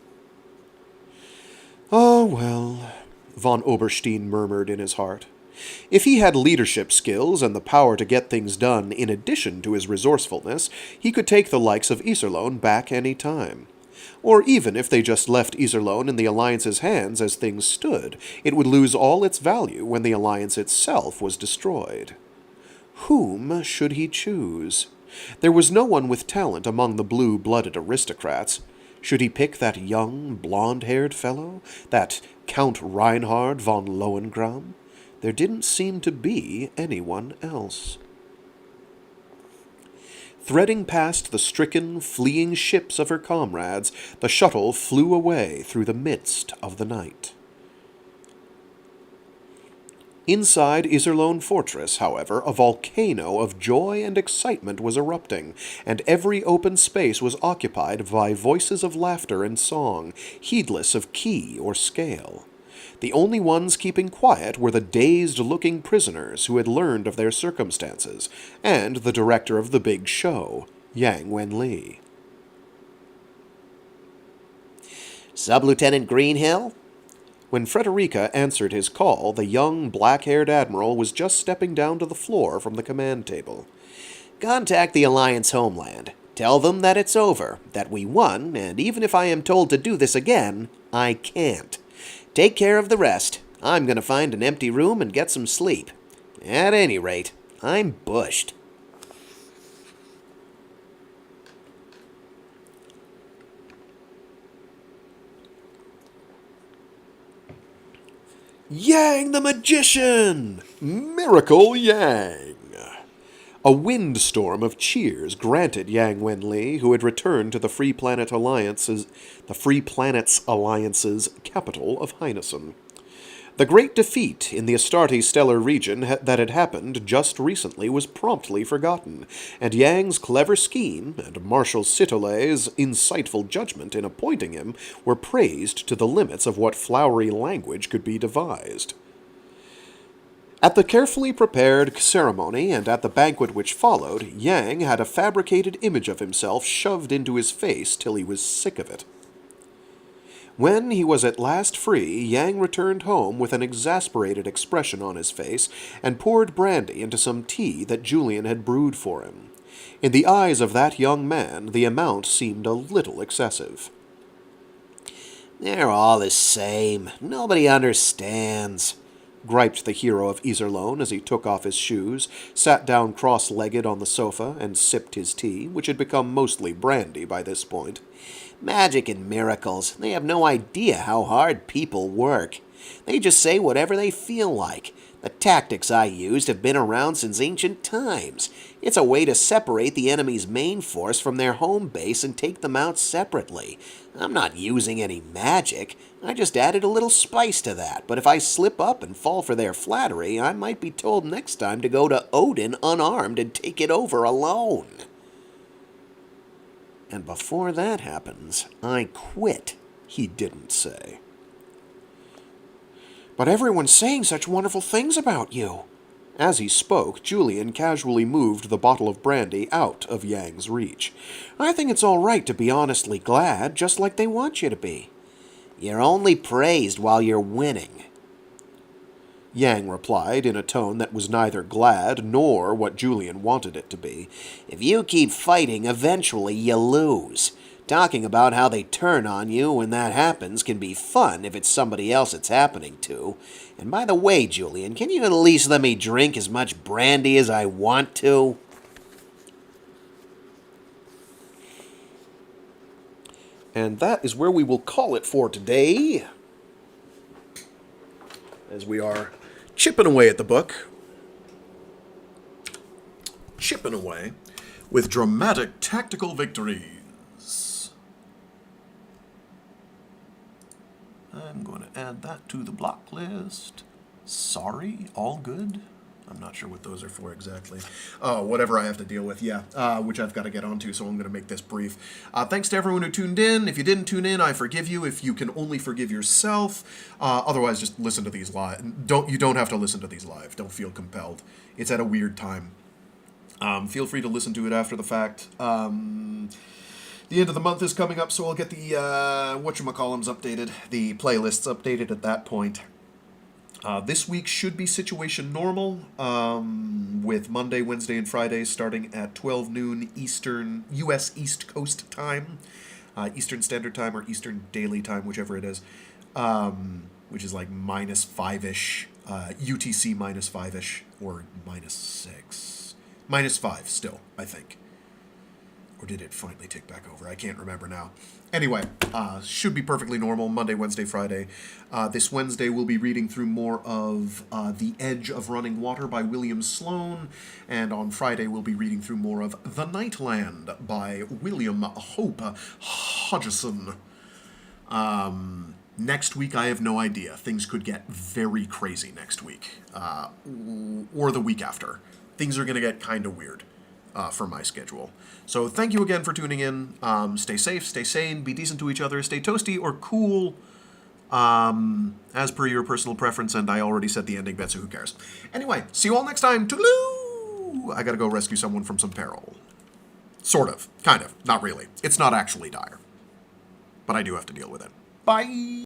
Oh, well, von Oberstein murmured in his heart. If he had leadership skills and the power to get things done in addition to his resourcefulness, he could take the likes of Iserlohn back any time. Or even if they just left Iserlohn in the Alliance's hands as things stood, it would lose all its value when the Alliance itself was destroyed. Whom should he choose? There was no one with talent among the blue-blooded aristocrats. Should he pick that young, blonde-haired fellow? That Count Reinhard von Lohengramm? There didn't seem to be anyone else. Threading past the stricken, fleeing ships of her comrades, the shuttle flew away through the midst of the night. Inside Iserlohn Fortress, however, a volcano of joy and excitement was erupting, and every open space was occupied by voices of laughter and song, heedless of key or scale. The only ones keeping quiet were the dazed-looking prisoners who had learned of their circumstances, and the director of the big show, Yang Wenli. Sub-Lieutenant Greenhill? When Frederica answered his call, the young, black-haired admiral was just stepping down to the floor from the command table. Contact the Alliance homeland. Tell them that it's over, that we won, and even if I am told to do this again, I can't. Take care of the rest. I'm going to find an empty room and get some sleep. At any rate, I'm bushed. Yang the Magician! Miracle Yang! A windstorm of cheers granted Yang Wenli, who had returned to the Free Planets Alliance's capital of Heinessen. The great defeat in the Astarte stellar region that had happened just recently was promptly forgotten, and Yang's clever scheme and Marshal Sitole's insightful judgment in appointing him were praised to the limits of what flowery language could be devised. At the carefully prepared ceremony and at the banquet which followed, Yang had a fabricated image of himself shoved into his face till he was sick of it. When he was at last free, Yang returned home with an exasperated expression on his face and poured brandy into some tea that Julian had brewed for him. In the eyes of that young man, the amount seemed a little excessive. They're all the same. Nobody understands, griped the hero of Iserlohn as he took off his shoes, sat down cross-legged on the sofa, and sipped his tea, which had become mostly brandy by this point. Magic and miracles. They have no idea how hard people work. They just say whatever they feel like. The tactics I used have been around since ancient times. It's a way to separate the enemy's main force from their home base and take them out separately. I'm not using any magic. I just added a little spice to that. But if I slip up and fall for their flattery, I might be told next time to go to Odin unarmed and take it over alone. And before that happens, I quit, he didn't say. But everyone's saying such wonderful things about you. As he spoke, Julian casually moved the bottle of brandy out of Yang's reach. I think it's all right to be honestly glad, just like they want you to be. You're only praised while you're winning, Yang replied in a tone that was neither glad nor what Julian wanted it to be. If you keep fighting, eventually you lose. Talking about how they turn on you when that happens can be fun if it's somebody else it's happening to. And by the way, Julian, can you at least let me drink as much brandy as I want to? And that is where we will call it for today, as we are chipping away at the book. Chipping away with dramatic tactical victories. I'm going to add that to the block list. Sorry, all good. I'm not sure what those are for exactly. Oh, whatever I have to deal with, yeah, which I've got to get onto, so I'm going to make this brief. Thanks to everyone who tuned in. If you didn't tune in, I forgive you. If you can only forgive yourself, otherwise just listen to these live. You don't have to listen to these live. Don't feel compelled. It's at a weird time. Feel free to listen to it after the fact. The end of the month is coming up, so I'll get the whatchamacallums updated, the playlists updated at that point. This week should be situation normal, with Monday, Wednesday, and Friday starting at 12 noon Eastern, U.S. East Coast time, Eastern Standard Time or Eastern Daily Time, whichever it is, which is like minus 5-ish, UTC minus 5-ish, or minus 6. Minus 5 still, I think. Or did it finally tick back over? I can't remember now. Anyway, should be perfectly normal, Monday, Wednesday, Friday. This Wednesday we'll be reading through more of The Edge of Running Water by William Sloane, and on Friday we'll be reading through more of The Nightland by William Hope Hodgson. Next week, I have no idea. Things could get very crazy next week, or the week after. Things are going to get kind of weird for my schedule. So thank you again for tuning in. Stay safe, stay sane, be decent to each other, stay toasty or cool, as per your personal preference, and I already said the ending bit, so who cares? Anyway, see you all next time. Toodaloo! I gotta go rescue someone from some peril. Sort of. Kind of. Not really. It's not actually dire. But I do have to deal with it. Bye!